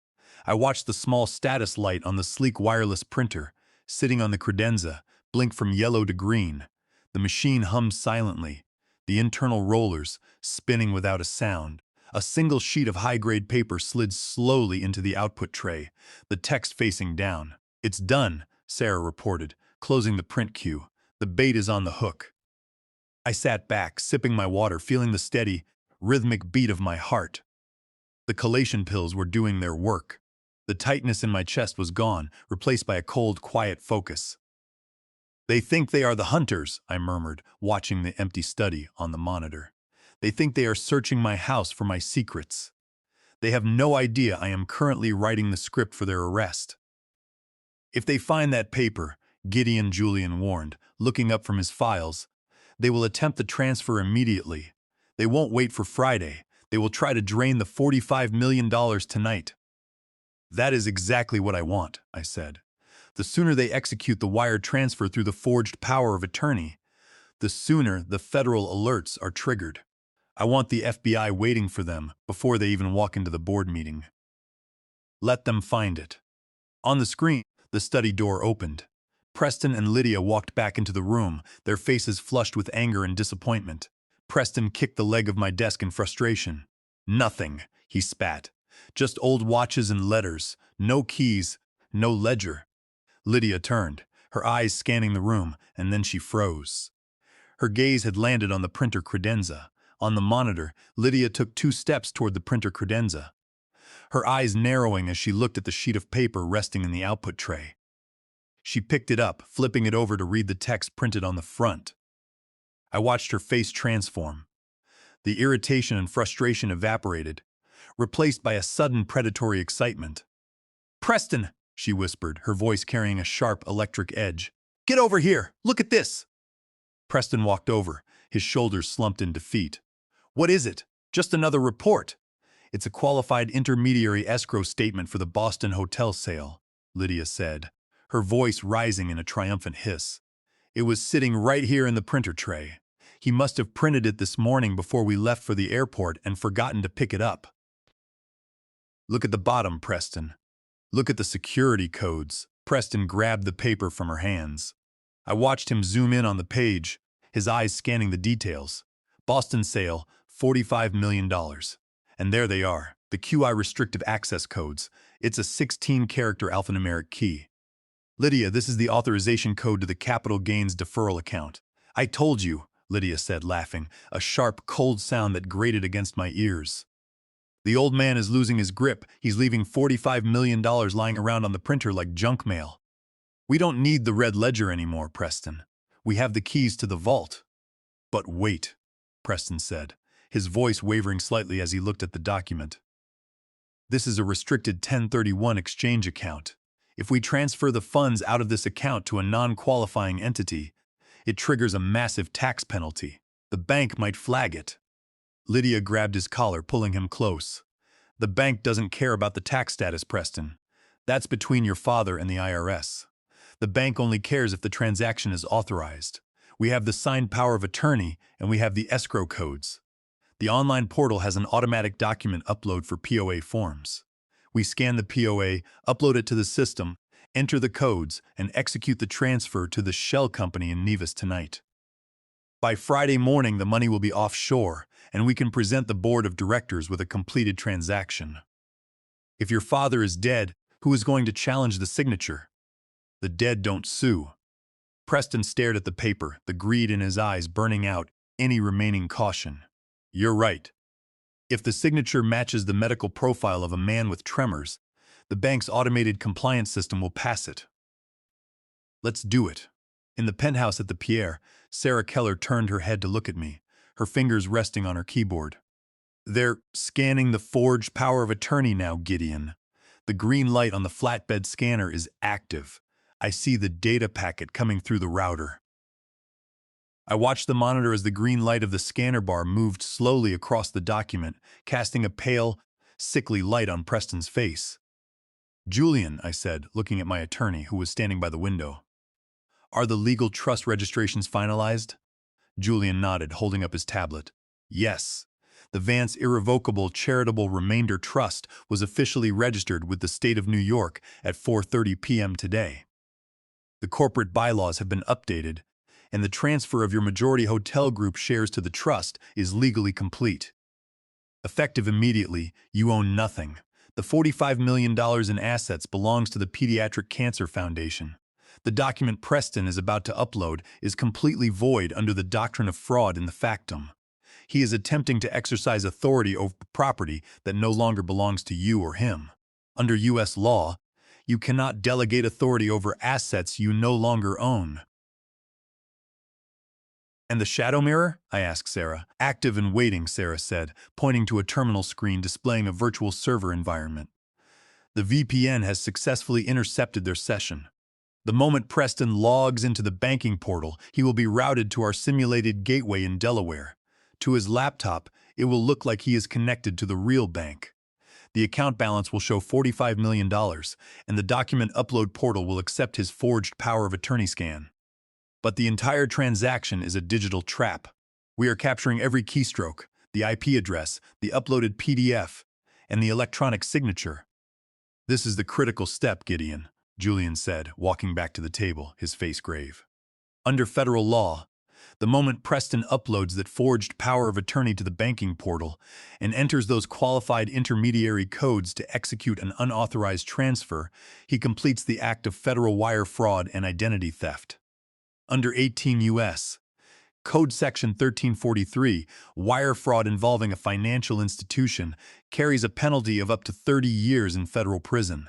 I watched the small status light on the sleek wireless printer, sitting on the credenza, blink from yellow to green. The machine hummed silently, the internal rollers spinning without a sound. A single sheet of high-grade paper slid slowly into the output tray, the text facing down. "It's done," Sarah reported, closing the print queue. "The bait is on the hook." I sat back, sipping my water, feeling the steady, rhythmic beat of my heart. The collation pills were doing their work. The tightness in my chest was gone, replaced by a cold, quiet focus. "They think they are the hunters," I murmured, watching the empty study on the monitor. "They think they are searching my house for my secrets. They have no idea I am currently writing the script for their arrest. If they find that paper, Gideon Julian warned, looking up from his files. They will attempt the transfer immediately. They won't wait for Friday. They will try to drain the $45 million tonight. That is exactly what I want, I said. The sooner they execute the wire transfer through the forged power of attorney, the sooner the federal alerts are triggered. I want the FBI waiting for them before they even walk into the board meeting. Let them find it. On the screen, the study door opened. Preston and Lydia walked back into the room, their faces flushed with anger and disappointment. Preston kicked the leg of my desk in frustration. Nothing, he spat. Just old watches and letters, no keys, no ledger. Lydia turned, her eyes scanning the room, and then she froze. Her gaze had landed on the printer credenza. On the monitor, Lydia took 2 steps toward the printer credenza, her eyes narrowing as she looked at the sheet of paper resting in the output tray. She picked it up, flipping it over to read the text printed on the front. I watched her face transform. The irritation and frustration evaporated, replaced by a sudden predatory excitement. "Preston," she whispered, her voice carrying a sharp electric edge. "Get over here! Look at this!" Preston walked over, his shoulders slumped in defeat. "What is it? Just another report." "It's a qualified intermediary escrow statement for the Boston hotel sale," Lydia said, her voice rising in a triumphant hiss. "It was sitting right here in the printer tray. He must have printed it this morning before we left for the airport and forgotten to pick it up." "Look at the bottom, Preston. Look at the security codes." Preston grabbed the paper from her hands. I watched him zoom in on the page, his eyes scanning the details. Boston sale, $45 million. And there they are, the QI restrictive access codes. It's a 16-character alphanumeric key. "Lydia, this is the authorization code to the capital gains deferral account." "I told you," Lydia said, laughing, a sharp, cold sound that grated against my ears. "The old man is losing his grip. He's leaving $45 million lying around on the printer like junk mail." "We don't need the red ledger anymore, Preston. We have the keys to the vault." "But wait," Preston said, his voice wavering slightly as he looked at the document. "This is a restricted 1031 exchange account. If we transfer the funds out of this account to a non-qualifying entity, it triggers a massive tax penalty. The bank might flag it." Lydia grabbed his collar, pulling him close. "The bank doesn't care about the tax status, Preston. That's between your father and the IRS. The bank only cares if the transaction is authorized. We have the signed power of attorney, and we have the escrow codes. The online portal has an automatic document upload for POA forms. We scan the POA, upload it to the system, enter the codes, and execute the transfer to the shell company in Nevis tonight. By Friday morning, the money will be offshore, and we can present the board of directors with a completed transaction. If your father is dead, who is going to challenge the signature? The dead don't sue." Preston stared at the paper, the greed in his eyes burning out any remaining caution. "You're right. If the signature matches the medical profile of a man with tremors, the bank's automated compliance system will pass it." "Let's do it." In the penthouse at the Pierre, Sarah Keller turned her head to look at me, her fingers resting on her keyboard. "They're scanning the forged power of attorney now, Gideon. The green light on the flatbed scanner is active. I see the data packet coming through the router." I watched the monitor as the green light of the scanner bar moved slowly across the document, casting a pale, sickly light on Preston's face. "Julian," I said, looking at my attorney, who was standing by the window. "Are the legal trust registrations finalized?" Julian nodded, holding up his tablet. "Yes. The Vance Irrevocable Charitable Remainder Trust was officially registered with the state of New York at 4:30 p.m. today. The corporate bylaws have been updated, and the transfer of your majority hotel group shares to the trust is legally complete. Effective immediately, you own nothing. The $45 million in assets belongs to the Pediatric Cancer Foundation. The document Preston is about to upload is completely void under the doctrine of fraud in the factum. He is attempting to exercise authority over property that no longer belongs to you or him. Under U.S. law, you cannot delegate authority over assets you no longer own." "And the shadow mirror?" I asked Sarah. "Active and waiting," Sarah said, pointing to a terminal screen displaying a virtual server environment. "The VPN has successfully intercepted their session." The moment Preston logs into the banking portal, he will be routed to our simulated gateway in Delaware. To his laptop, it will look like he is connected to the real bank. The account balance will show $45 million, and the document upload portal will accept his forged power of attorney scan. But the entire transaction is a digital trap. We are capturing every keystroke, the IP address, the uploaded PDF, and the electronic signature. This is the critical step, Gideon, Julian said, walking back to the table, his face grave. Under federal law, the moment Preston uploads that forged power of attorney to the banking portal and enters those qualified intermediary codes to execute an unauthorized transfer, he completes the act of federal wire fraud and identity theft. Under 18 U.S. Code Section 1343, wire fraud involving a financial institution carries a penalty of up to 30 years in federal prison.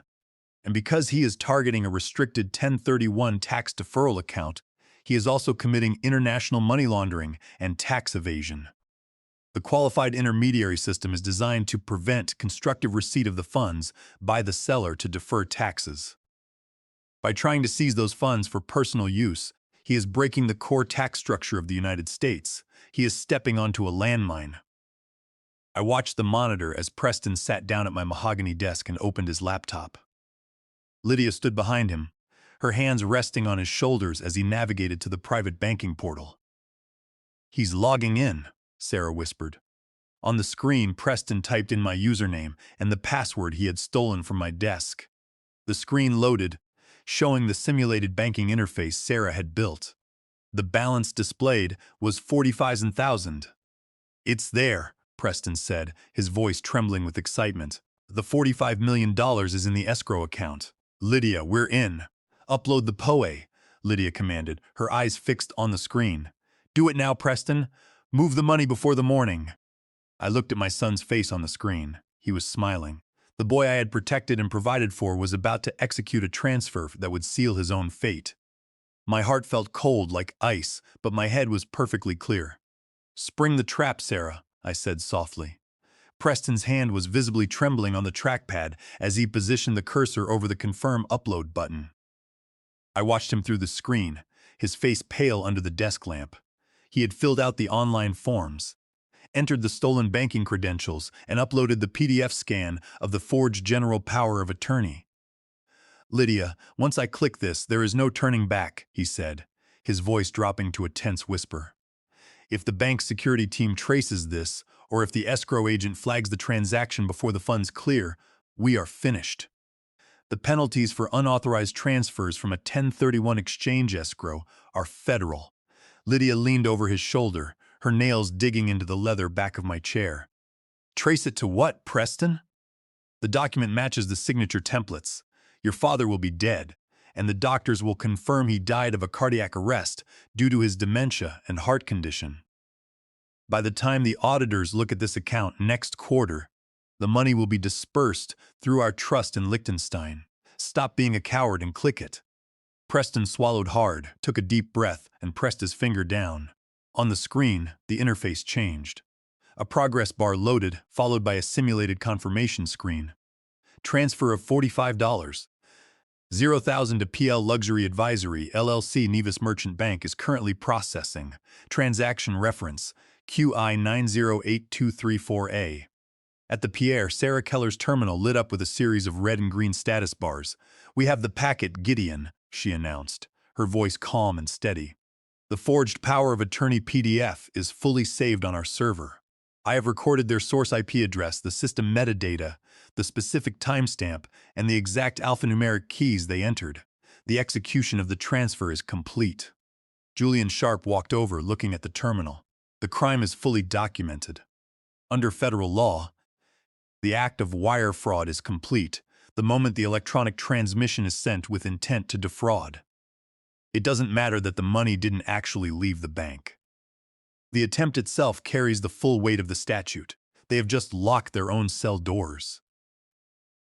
And because he is targeting a restricted 1031 tax deferral account, he is also committing international money laundering and tax evasion. The qualified intermediary system is designed to prevent constructive receipt of the funds by the seller to defer taxes. By trying to seize those funds for personal use, he is breaking the core tax structure of the United States. He is stepping onto a landmine. I watched the monitor as Preston sat down at my mahogany desk and opened his laptop. Lydia stood behind him, her hands resting on his shoulders as he navigated to the private banking portal. "He's logging in," Sarah whispered. On the screen, Preston typed in my username and the password he had stolen from my desk. The screen loaded, showing the simulated banking interface Sarah had built. The balance displayed was $45,000. "It's there," Preston said, his voice trembling with excitement. "The $45 million is in the escrow account. Lydia, we're in. Upload the POE," Lydia commanded, her eyes fixed on the screen. "Do it now, Preston. Move the money before the morning." I looked at my son's face on the screen. He was smiling. The boy I had protected and provided for was about to execute a transfer that would seal his own fate. My heart felt cold like ice, but my head was perfectly clear. "Spring the trap, Sarah," I said softly. Preston's hand was visibly trembling on the trackpad as he positioned the cursor over the confirm upload button. I watched him through the screen, his face pale under the desk lamp. He had filled out the online forms, entered the stolen banking credentials, and uploaded the PDF scan of the forged general power of attorney. "Lydia, once I click this, there is no turning back," he said, his voice dropping to a tense whisper. "If the bank's security team traces this, or if the escrow agent flags the transaction before the funds clear, we are finished. The penalties for unauthorized transfers from a 1031 exchange escrow are federal." Lydia leaned over his shoulder, her nails digging into the leather back of my chair. "Trace it to what, Preston?" "The document matches the signature templates. Your father will be dead, and the doctors will confirm he died of a cardiac arrest due to his dementia and heart condition. By the time the auditors look at this account next quarter, the money will be dispersed through our trust in Liechtenstein. Stop being a coward and click it." Preston swallowed hard, took a deep breath, and pressed his finger down. On the screen, the interface changed. A progress bar loaded, followed by a simulated confirmation screen. "Transfer of $45. 0,000 to PL Luxury Advisory, LLC Nevis Merchant Bank is currently processing. Transaction reference, QI 908234A. At the Pierre, Sarah Keller's terminal lit up with a series of red and green status bars. "We have the packet, Gideon," she announced, her voice calm and steady. "The forged power of attorney PDF is fully saved on our server. I have recorded their source IP address, the system metadata, the specific timestamp, and the exact alphanumeric keys they entered. The execution of the transfer is complete." Julian Sharp walked over, looking at the terminal. "The crime is fully documented. Under federal law, the act of wire fraud is complete the moment the electronic transmission is sent with intent to defraud. It doesn't matter that the money didn't actually leave the bank. The attempt itself carries the full weight of the statute. They have just locked their own cell doors."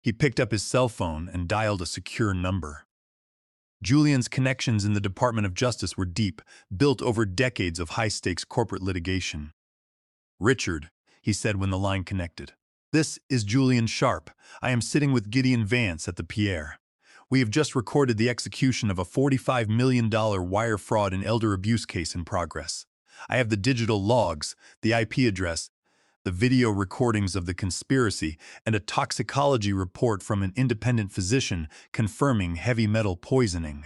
He picked up his cell phone and dialed a secure number. Julian's connections in the Department of Justice were deep, built over decades of high-stakes corporate litigation. "Richard," he said when the line connected. "This is Julian Sharp. I am sitting with Gideon Vance at the Pierre. We have just recorded the execution of a $45 million wire fraud and elder abuse case in progress. I have the digital logs, the IP address, the video recordings of the conspiracy, and a toxicology report from an independent physician confirming heavy metal poisoning.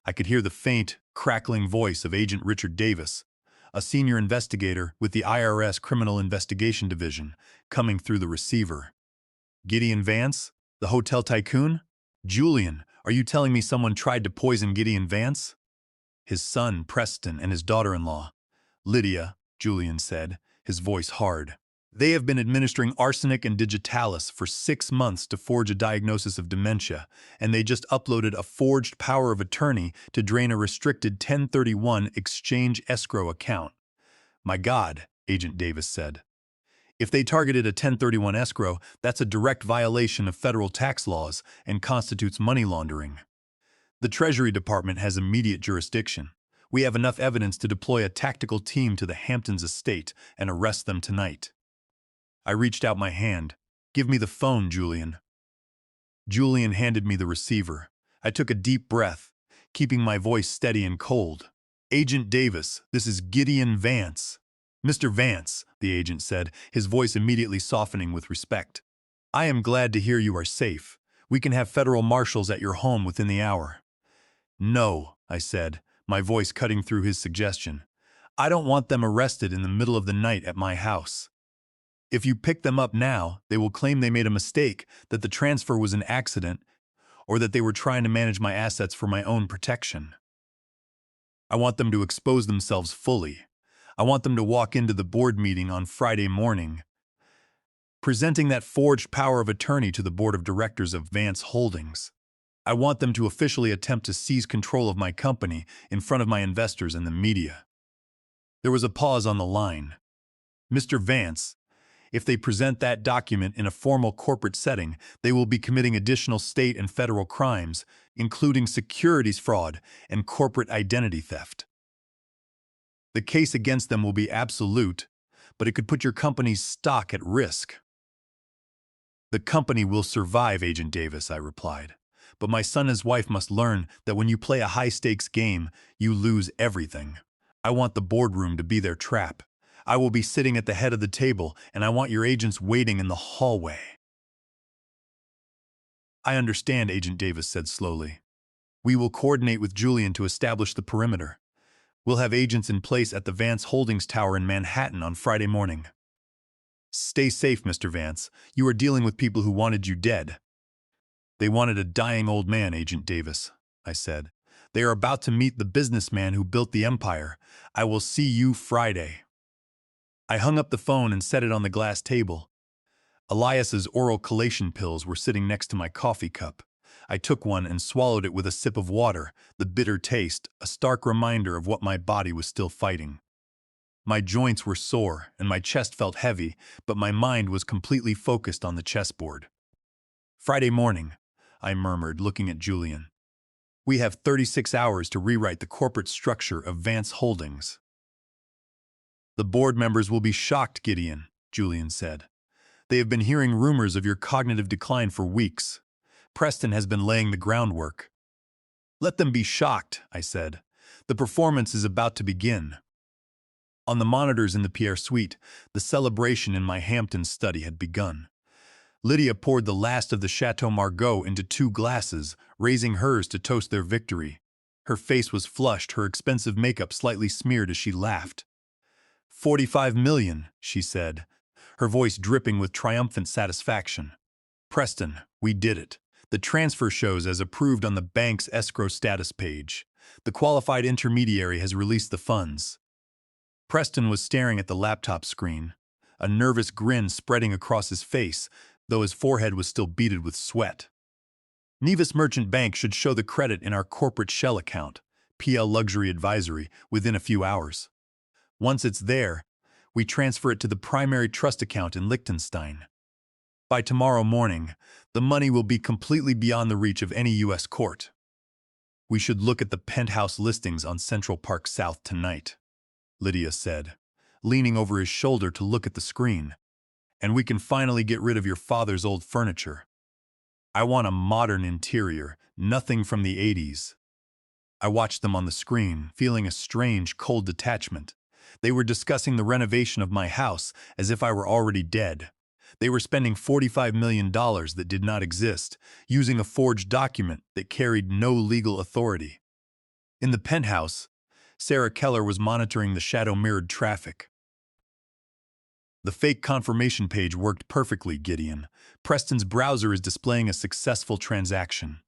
I could hear the faint, crackling voice of Agent Richard Davis, a senior investigator with the IRS Criminal Investigation Division, coming through the receiver. Gideon Vance, the hotel tycoon? Julian, are you telling me someone tried to poison Gideon Vance? His son, Preston, and his daughter-in-law. Lydia, Julian said, his voice hard. They have been administering arsenic and digitalis for 6 months to forge a diagnosis of dementia, and they just uploaded a forged power of attorney to drain a restricted 1031 exchange escrow account. My God, Agent Davis said. If they targeted a 1031 escrow, that's a direct violation of federal tax laws and constitutes money laundering. The Treasury Department has immediate jurisdiction. We have enough evidence to deploy a tactical team to the Hamptons estate and arrest them tonight. I reached out my hand. Give me the phone, Julian. Julian handed me the receiver. I took a deep breath, keeping my voice steady and cold. Agent Davis, this is Gideon Vance. Mr. Vance, the agent said, his voice immediately softening with respect. I am glad to hear you are safe. We can have federal marshals at your home within the hour. No, I said, my voice cutting through his suggestion. I don't want them arrested in the middle of the night at my house. If you pick them up now, they will claim they made a mistake, that the transfer was an accident, or that they were trying to manage my assets for my own protection. I want them to expose themselves fully. I want them to walk into the board meeting on Friday morning, presenting that forged power of attorney to the board of directors of Vance Holdings. I want them to officially attempt to seize control of my company in front of my investors and the media. There was a pause on the line. Mr. Vance, if they present that document in a formal corporate setting, they will be committing additional state and federal crimes, including securities fraud and corporate identity theft. The case against them will be absolute, but it could put your company's stock at risk. The company will survive, Agent Davis, I replied. But my son and his wife must learn that when you play a high-stakes game, you lose everything. I want the boardroom to be their trap. I will be sitting at the head of the table, and I want your agents waiting in the hallway. I understand, Agent Davis said slowly. We will coordinate with Julian to establish the perimeter. We'll have agents in place at the Vance Holdings Tower in Manhattan on Friday morning. Stay safe, Mr. Vance. You are dealing with people who wanted you dead. They wanted a dying old man, Agent Davis, I said. They are about to meet the businessman who built the empire. I will see you Friday. I hung up the phone and set it on the glass table. Elias's oral collation pills were sitting next to my coffee cup. I took one and swallowed it with a sip of water, the bitter taste, a stark reminder of what my body was still fighting. My joints were sore and my chest felt heavy, but my mind was completely focused on the chessboard. Friday morning, I murmured, looking at Julian. We have 36 hours to rewrite the corporate structure of Vance Holdings. The board members will be shocked, Gideon, Julian said. They have been hearing rumors of your cognitive decline for weeks. Preston has been laying the groundwork. Let them be shocked, I said. The performance is about to begin. On the monitors in the Pierre suite, the celebration in my Hamptons study had begun. Lydia poured the last of the Chateau Margaux into 2 glasses, raising hers to toast their victory. Her face was flushed, her expensive makeup slightly smeared as she laughed. 45 million, she said, her voice dripping with triumphant satisfaction. Preston, we did it. The transfer shows as approved on the bank's escrow status page. The qualified intermediary has released the funds. Preston was staring at the laptop screen, a nervous grin spreading across his face, though his forehead was still beaded with sweat. Nevis Merchant Bank should show the credit in our corporate shell account, PL Luxury Advisory, within a few hours. Once it's there, we transfer it to the primary trust account in Liechtenstein. By tomorrow morning, the money will be completely beyond the reach of any U.S. court. We should look at the penthouse listings on Central Park South tonight, Lydia said, leaning over his shoulder to look at the screen. And we can finally get rid of your father's old furniture. I want a modern interior, nothing from the 80s. I watched them on the screen, feeling a strange, cold detachment. They were discussing the renovation of my house as if I were already dead. They were spending $45 million that did not exist, using a forged document that carried no legal authority. In the penthouse, Sarah Keller was monitoring the shadow-mirrored traffic. The fake confirmation page worked perfectly, Gideon. Preston's browser is displaying a successful transaction.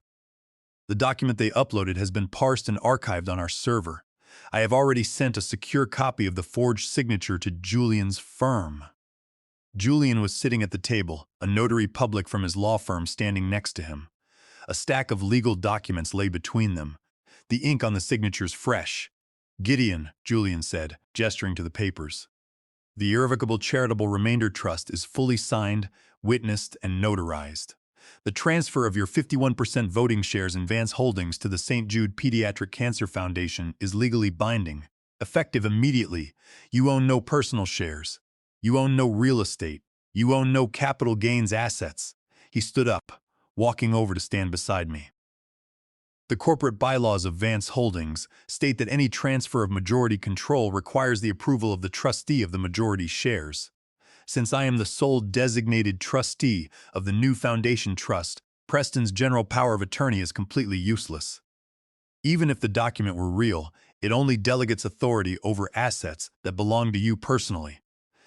The document they uploaded has been parsed and archived on our server. I have already sent a secure copy of the forged signature to Julian's firm. Julian was sitting at the table, a notary public from his law firm standing next to him. A stack of legal documents lay between them. The ink on the signatures fresh. Gideon, Julian said, gesturing to the papers. The Irrevocable Charitable Remainder Trust is fully signed, witnessed, and notarized. The transfer of your 51% voting shares in Vance Holdings to the St. Jude Pediatric Cancer Foundation is legally binding, effective immediately. You own no personal shares. You own no real estate. You own no capital gains assets. He stood up, walking over to stand beside me. The corporate bylaws of Vance Holdings state that any transfer of majority control requires the approval of the trustee of the majority shares. Since I am the sole designated trustee of the new foundation trust, Preston's general power of attorney is completely useless. Even if the document were real, it only delegates authority over assets that belong to you personally.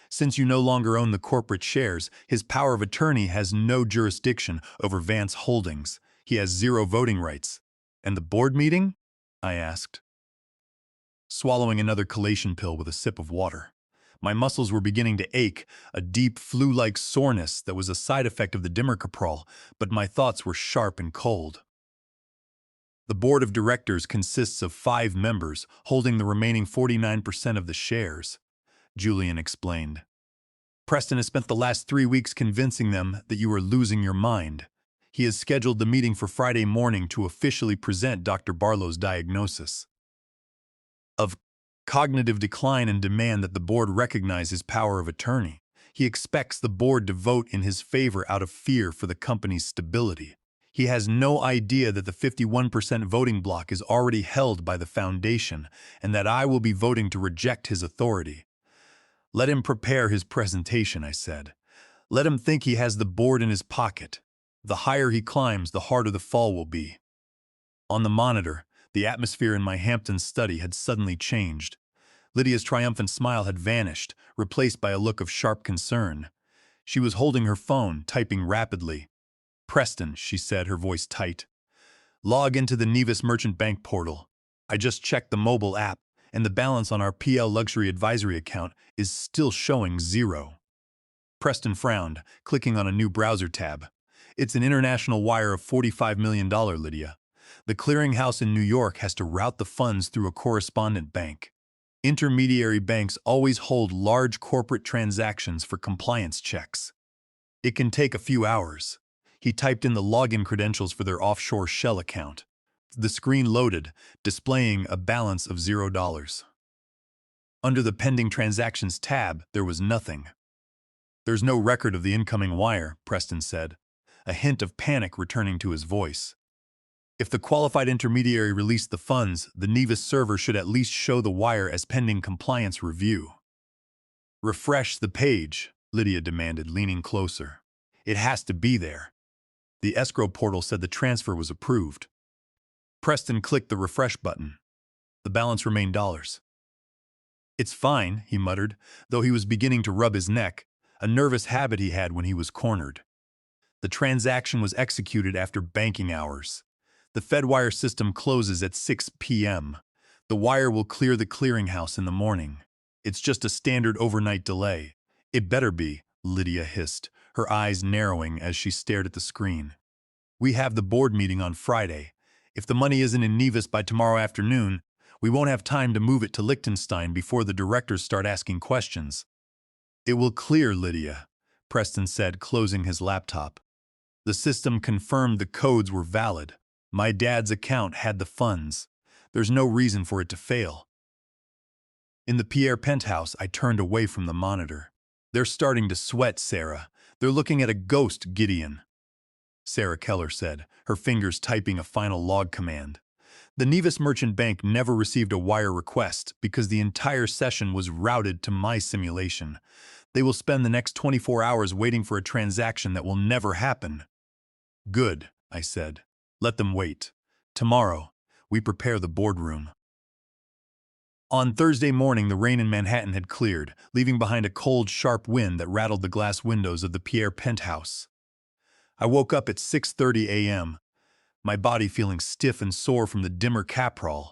Since you no longer own the corporate shares, his power of attorney has no jurisdiction over Vance Holdings. He has zero voting rights. And the board meeting? I asked, swallowing another collation pill with a sip of water. My muscles were beginning to ache, a deep flu-like soreness that was a side effect of the Dimercaprol, but my thoughts were sharp and cold. The board of directors consists of 5 members, holding the remaining 49% of the shares, Julian explained. Preston has spent the last 3 weeks convincing them that you are losing your mind. He has scheduled the meeting for Friday morning to officially present Dr. Barlow's diagnosis of cognitive decline and demand that the board recognize his power of attorney. He expects the board to vote in his favor out of fear for the company's stability. He has no idea that the 51% voting block is already held by the foundation and that I will be voting to reject his authority. Let him prepare his presentation, I said. Let him think he has the board in his pocket. The higher he climbs, the harder the fall will be. On the monitor, the atmosphere in my Hampton study had suddenly changed. Lydia's triumphant smile had vanished, replaced by a look of sharp concern. She was holding her phone, typing rapidly. "Preston," she said, her voice tight. "Log into the Nevis Merchant Bank portal. I just checked the mobile app, and the balance on our PL Luxury Advisory account is still showing 0. Preston frowned, clicking on a new browser tab. "It's an international wire of $45 million, Lydia. The clearinghouse in New York has to route the funds through a correspondent bank. Intermediary banks always hold large corporate transactions for compliance checks. It can take a few hours." He typed in the login credentials for their offshore shell account. The screen loaded, displaying a balance of $0. Under the Pending Transactions tab, there was nothing. "There's no record of the incoming wire," Preston said, a hint of panic returning to his voice. "If the qualified intermediary released the funds, the Nevis server should at least show the wire as pending compliance review." "Refresh the page," Lydia demanded, leaning closer. "It has to be there." The escrow portal said the transfer was approved. Preston clicked the refresh button. The balance remained dollars. "It's fine," he muttered, though he was beginning to rub his neck, a nervous habit he had when he was cornered. The transaction was executed after banking hours. The Fedwire system closes at 6 p.m. The wire will clear the clearinghouse in the morning. It's just a standard overnight delay. "It better be," Lydia hissed, her eyes narrowing as she stared at the screen. "We have the board meeting on Friday. If the money isn't in Nevis by tomorrow afternoon, we won't have time to move it to Liechtenstein before the directors start asking questions." "It will clear, Lydia," Preston said, closing his laptop. "The system confirmed the codes were valid. My dad's account had the funds. There's no reason for it to fail." In the Pierre penthouse, I turned away from the monitor. "They're starting to sweat, Sarah. They're looking at a ghost, Gideon." Sarah Keller said, her fingers typing a final log command. The Nevis Merchant Bank never received a wire request because the entire session was routed to my simulation. They will spend the next 24 hours waiting for a transaction that will never happen. Good, I said. Let them wait. Tomorrow, we prepare the boardroom. On Thursday morning, the rain in Manhattan had cleared, leaving behind a cold, sharp wind that rattled the glass windows of the Pierre penthouse. I woke up at 6:30 a.m., my body feeling stiff and sore from the dimmer caprol,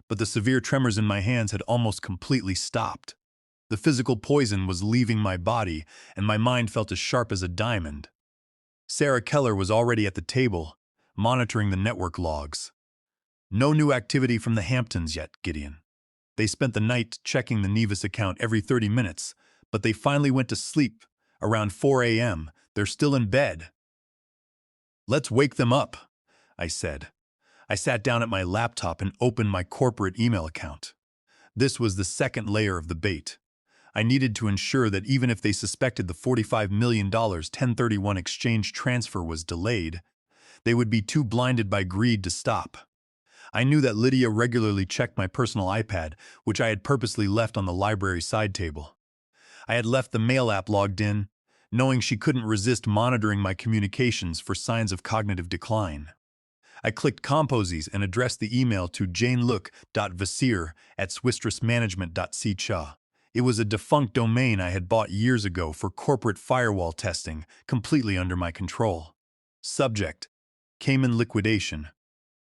but the severe tremors in my hands had almost completely stopped. The physical poison was leaving my body, and my mind felt as sharp as a diamond. Sarah Keller was already at the table, monitoring the network logs. No new activity from the Hamptons yet, Gideon. They spent the night checking the Nevis account every 30 minutes, but they finally went to sleep. Around 4 a.m., they're still in bed. Let's wake them up, I said. I sat down at my laptop and opened my corporate email account. This was the second layer of the bait. I needed to ensure that even if they suspected the $45 million 1031 exchange transfer was delayed, they would be too blinded by greed to stop. I knew that Lydia regularly checked my personal iPad, which I had purposely left on the library side table. I had left the mail app logged in, knowing she couldn't resist monitoring my communications for signs of cognitive decline. I clicked Composies and addressed the email to janelook.vassir@swistressmanagement.ca. It was a defunct domain I had bought years ago for corporate firewall testing, completely under my control. Subject: Cayman liquidation.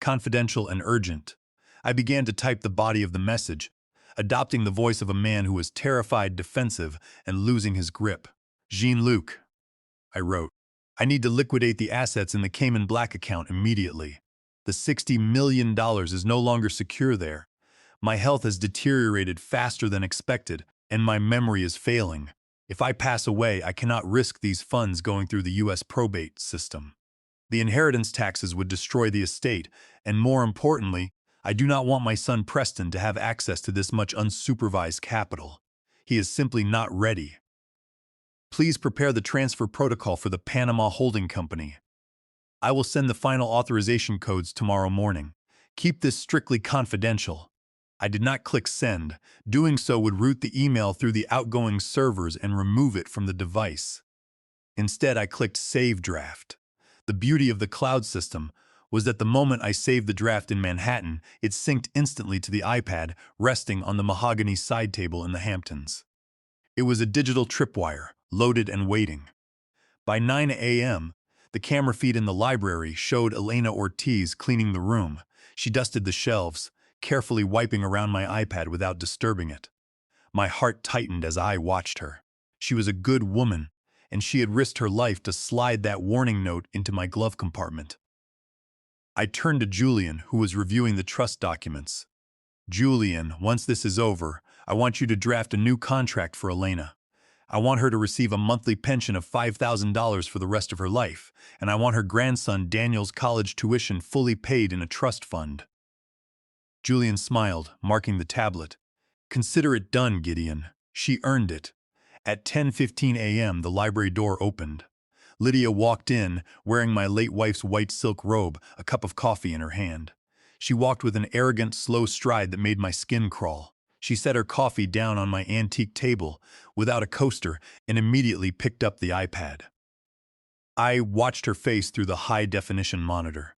Confidential and urgent. I began to type the body of the message, adopting the voice of a man who was terrified, defensive, and losing his grip. Jean-Luc, I wrote, I need to liquidate the assets in the Cayman Black account immediately. The $60 million is no longer secure there. My health has deteriorated faster than expected, and my memory is failing. If I pass away, I cannot risk these funds going through the U.S. probate system. The inheritance taxes would destroy the estate, and more importantly, I do not want my son Preston to have access to this much unsupervised capital. He is simply not ready. Please prepare the transfer protocol for the Panama Holding Company. I will send the final authorization codes tomorrow morning. Keep this strictly confidential. I did not click send. Doing so would route the email through the outgoing servers and remove it from the device. Instead, I clicked save draft. The beauty of the cloud system was that the moment I saved the draft in Manhattan, it synced instantly to the iPad resting on the mahogany side table in the Hamptons. It was a digital tripwire, loaded and waiting. By 9 a.m., the camera feed in the library showed Elena Ortiz cleaning the room. She dusted the shelves, carefully wiping around my iPad without disturbing it. My heart tightened as I watched her. She was a good woman, and she had risked her life to slide that warning note into my glove compartment. I turned to Julian, who was reviewing the trust documents. Julian, once this is over, I want you to draft a new contract for Elena. I want her to receive a monthly pension of $5,000 for the rest of her life, and I want her grandson Daniel's college tuition fully paid in a trust fund. Julian smiled, marking the tablet. Consider it done, Gideon. She earned it. At 10:15 a.m., the library door opened. Lydia walked in, wearing my late wife's white silk robe, a cup of coffee in her hand. She walked with an arrogant, slow stride that made my skin crawl. She set her coffee down on my antique table, without a coaster, and immediately picked up the iPad. I watched her face through the high-definition monitor.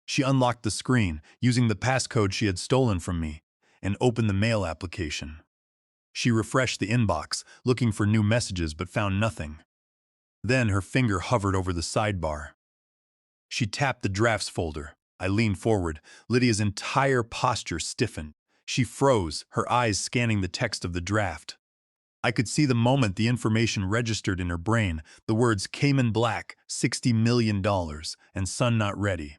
She unlocked the screen, using the passcode she had stolen from me, and opened the mail application. She refreshed the inbox, looking for new messages but found nothing. Then her finger hovered over the sidebar. She tapped the drafts folder. I leaned forward. Lydia's entire posture stiffened. She froze, her eyes scanning the text of the draft. I could see the moment the information registered in her brain, the words Cayman Black, $60 million, and son not ready.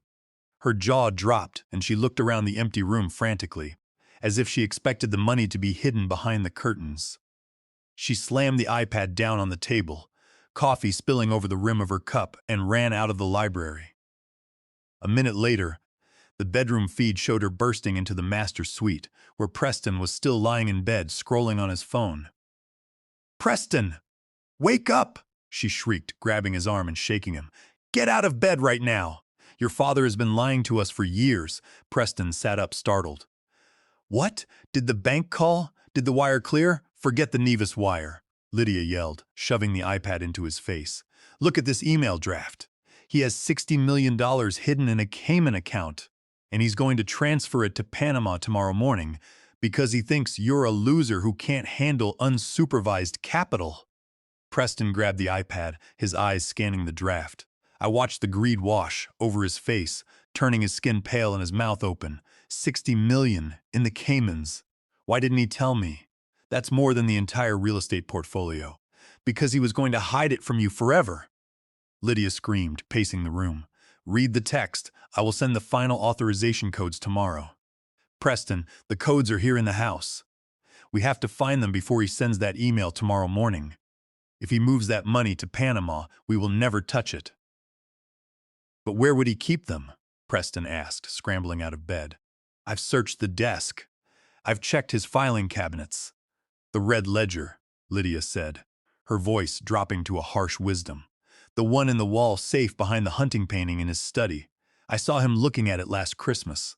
Her jaw dropped, and she looked around the empty room frantically, as if she expected the money to be hidden behind the curtains. She slammed the iPad down on the table, coffee spilling over the rim of her cup, and ran out of the library. A minute later, the bedroom feed showed her bursting into the master suite, where Preston was still lying in bed, scrolling on his phone. "Preston! Wake up!" she shrieked, grabbing his arm and shaking him. Get out of bed right now. Your father has been lying to us for years. Preston sat up startled. What? Did the bank call? Did the wire clear? Forget the Nevis wire, Lydia yelled, shoving the iPad into his face. Look at this email draft. He has $60 million hidden in a Cayman account, and he's going to transfer it to Panama tomorrow morning because he thinks you're a loser who can't handle unsupervised capital. Preston grabbed the iPad, his eyes scanning the draft. I watched the greed wash over his face, turning his skin pale and his mouth open. 60 million in the Caymans. Why didn't he tell me? That's more than the entire real estate portfolio. Because he was going to hide it from you forever. Lydia screamed, pacing the room. Read the text. I will send the final authorization codes tomorrow. Preston, the codes are here in the house. We have to find them before he sends that email tomorrow morning. If he moves that money to Panama, we will never touch it. But where would he keep them? Preston asked, scrambling out of bed. I've searched the desk. I've checked his filing cabinets. The red ledger, Lydia said, her voice dropping to a harsh wisdom. The one in the wall safe behind the hunting painting in his study. I saw him looking at it last Christmas.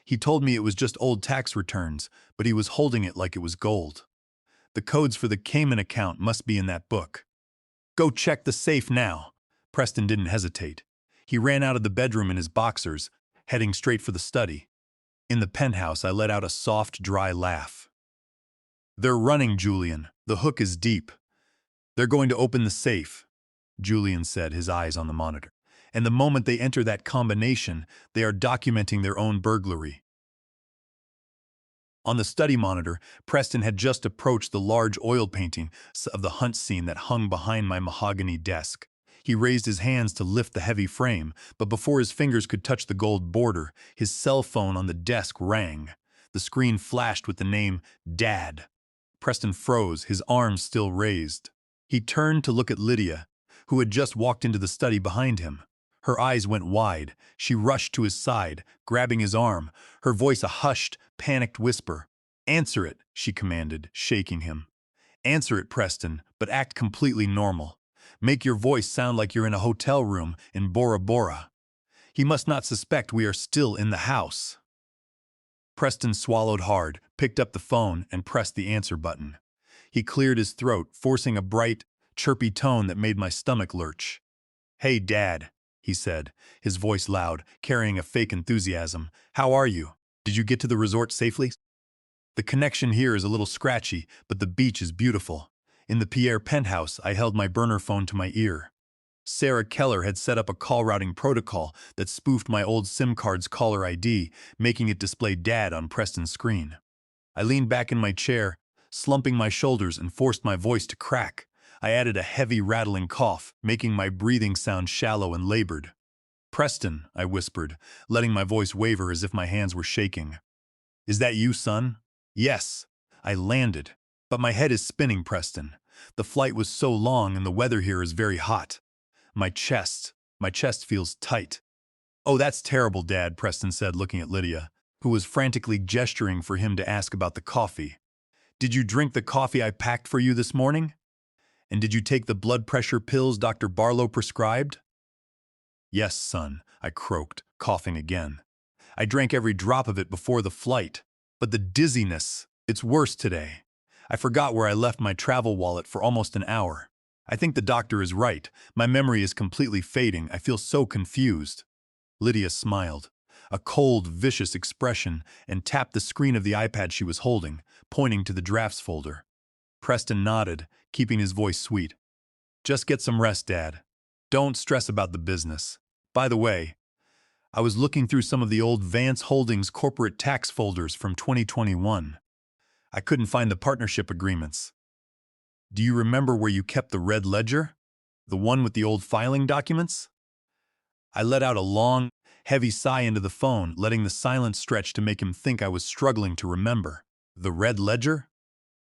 He told me it was just old tax returns, but he was holding it like it was gold. The codes for the Cayman account must be in that book. Go check the safe now. Preston didn't hesitate. He ran out of the bedroom in his boxers, heading straight for the study. In the penthouse, I let out a soft, dry laugh. They're running, Julian. The hook is deep. They're going to open the safe, Julian said, his eyes on the monitor. And the moment they enter that combination, they are documenting their own burglary. On the study monitor, Preston had just approached the large oil painting of the hunt scene that hung behind my mahogany desk. He raised his hands to lift the heavy frame, but before his fingers could touch the gold border, his cell phone on the desk rang. The screen flashed with the name Dad. Preston froze, his arms still raised. He turned to look at Lydia, who had just walked into the study behind him. Her eyes went wide. She rushed to his side, grabbing his arm, her voice a hushed, panicked whisper. Answer it, she commanded, shaking him. Answer it, Preston, but act completely normal. Make your voice sound like you're in a hotel room in Bora Bora. He must not suspect we are still in the house. Preston swallowed hard, picked up the phone, and pressed the answer button. He cleared his throat, forcing a bright, chirpy tone that made my stomach lurch. Hey, Dad, he said, his voice loud, carrying a fake enthusiasm. How are you? Did you get to the resort safely? The connection here is a little scratchy, but the beach is beautiful. In the Pierre penthouse, I held my burner phone to my ear. Sarah Keller had set up a call routing protocol that spoofed my old SIM card's caller ID, making it display Dad on Preston's screen. I leaned back in my chair, slumping my shoulders, and forced my voice to crack. I added a heavy, rattling cough, making my breathing sound shallow and labored. Preston, I whispered, letting my voice waver as if my hands were shaking. Is that you, son? Yes. I landed. But my head is spinning, Preston. The flight was so long and the weather here is very hot. My chest feels tight. Oh, that's terrible, Dad, Preston said, looking at Lydia, who was frantically gesturing for him to ask about the coffee. Did you drink the coffee I packed for you this morning? And did you take the blood pressure pills Dr. Barlow prescribed? Yes, son, I croaked, coughing again. I drank every drop of it before the flight. But the dizziness, it's worse today. I forgot where I left my travel wallet for almost an hour. I think the doctor is right. My memory is completely fading. I feel so confused. Lydia smiled, a cold, vicious expression, and tapped the screen of the iPad she was holding, pointing to the drafts folder. Preston nodded, keeping his voice sweet. Just get some rest, Dad. Don't stress about the business. By the way, I was looking through some of the old Vance Holdings corporate tax folders from 2021. I couldn't find the partnership agreements. Do you remember where you kept the red ledger? The one with the old filing documents? I let out a long, heavy sigh into the phone, letting the silence stretch to make him think I was struggling to remember. The red ledger?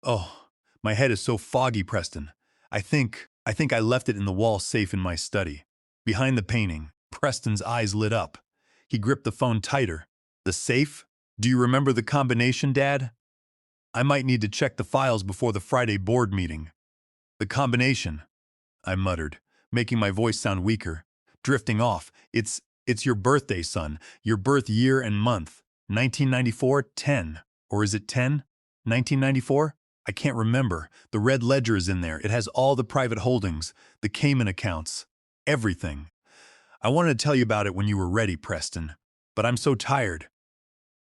Oh, my head is so foggy, Preston. I think I left it in the wall safe in my study. Behind the painting, Preston's eyes lit up. He gripped the phone tighter. The safe? Do you remember the combination, Dad? I might need to check the files before the Friday board meeting. The combination, I muttered, making my voice sound weaker. drifting off. It's your birthday, son. Your birth year and month. 1994, 10. Or is it 10? 1994? I can't remember. The red ledger is in there. It has all the private holdings, the Cayman accounts, everything. I wanted to tell you about it when you were ready, Preston. But I'm so tired.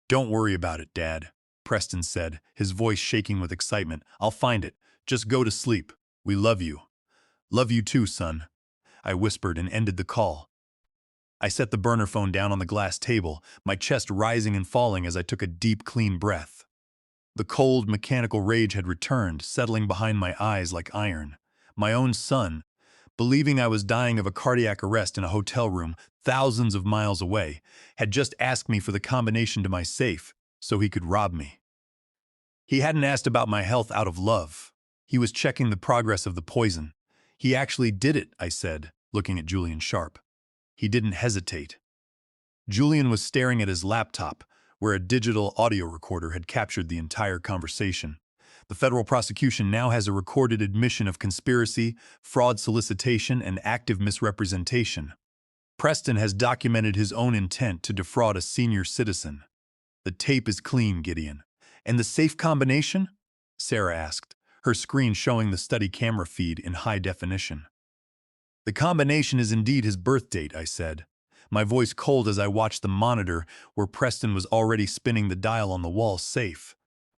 Don't worry about it, Dad, Preston said, his voice shaking with excitement. I'll find it. Just go to sleep. We love you. Love you too, son. I whispered and ended the call. I set the burner phone down on the glass table, my chest rising and falling as I took a deep, clean breath. The cold, mechanical rage had returned, settling behind my eyes like iron. My own son, believing I was dying of a cardiac arrest in a hotel room thousands of miles away, had just asked me for the combination to my safe so he could rob me. He hadn't asked about my health out of love. He was checking the progress of the poison. He actually did it, I said, looking at Julian sharp. He didn't hesitate. Julian was staring at his laptop, where a digital audio recorder had captured the entire conversation. The federal prosecution now has a recorded admission of conspiracy, fraud solicitation, and active misrepresentation. Preston has documented his own intent to defraud a senior citizen. The tape is clean, Gideon. And the safe combination? Sarah asked, her screen showing the study camera feed in high definition. The combination is indeed his birth date, I said, my voice cold as I watched the monitor where Preston was already spinning the dial on the wall safe.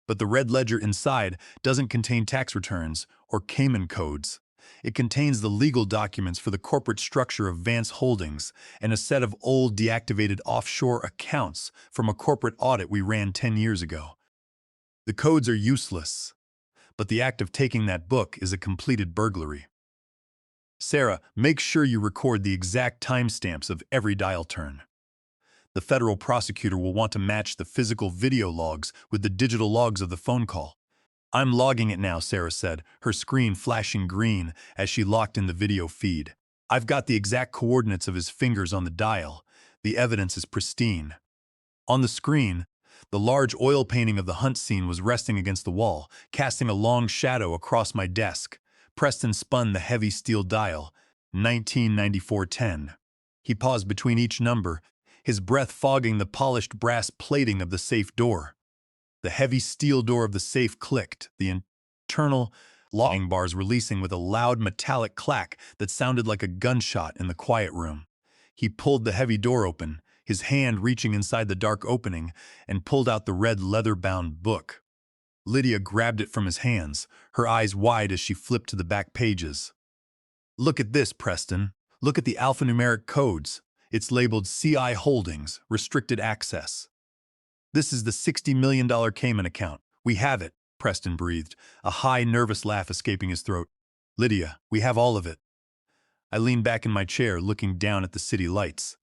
But the red ledger inside doesn't contain tax returns or Cayman codes. It contains the legal documents for the corporate structure of Vance Holdings and a set of old deactivated offshore accounts from a corporate audit we ran 10 years ago. The codes are useless, but the act of taking that book is a completed burglary. Sarah, make sure you record the exact timestamps of every dial turn. The federal prosecutor will want to match the physical video logs with the digital logs of the phone call. I'm logging it now, Sarah said, her screen flashing green as she locked in the video feed. I've got the exact coordinates of his fingers on the dial. The evidence is pristine. On the screen, the large oil painting of the hunt scene was resting against the wall, casting a long shadow across my desk. Preston spun the heavy steel dial, 1994-10. He paused between each number, his breath fogging the polished brass plating of the safe door. The heavy steel door of the safe clicked, the internal locking bars releasing with a loud metallic clack that sounded like a gunshot in the quiet room. He pulled the heavy door open, his hand reaching inside the dark opening, and pulled out the red leather-bound book. Lydia grabbed it from his hands, her eyes wide as she flipped to the back pages. Look at this, Preston. Look at the alphanumeric codes. It's labeled CI Holdings, Restricted Access. This is the $60 million Cayman account. We have it, Preston breathed, a high, nervous laugh escaping his throat. Lydia, we have all of it. I leaned back in my chair, looking down at the city lights.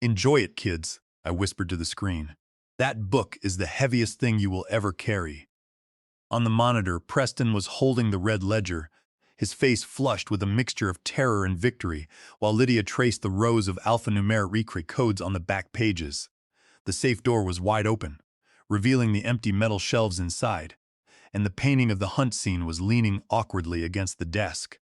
Enjoy it, kids, I whispered to the screen. That book is the heaviest thing you will ever carry. On the monitor, Preston was holding the red ledger, his face flushed with a mixture of terror and victory, while Lydia traced the rows of alphanumeric codes on the back pages. The safe door was wide open, revealing the empty metal shelves inside, and the painting of the hunt scene was leaning awkwardly against the desk.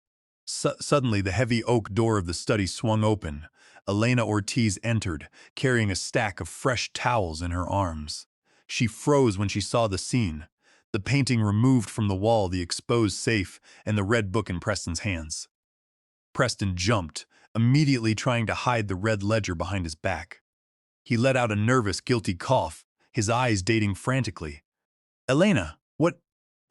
Suddenly, the heavy oak door of the study swung open. Elena Ortiz entered, carrying a stack of fresh towels in her arms. She froze when she saw the scene, the painting removed from the wall, the exposed safe, and the red book in Preston's hands. Preston jumped, immediately trying to hide the red ledger behind his back. He let out a nervous, guilty cough, his eyes dating frantically. Elena, what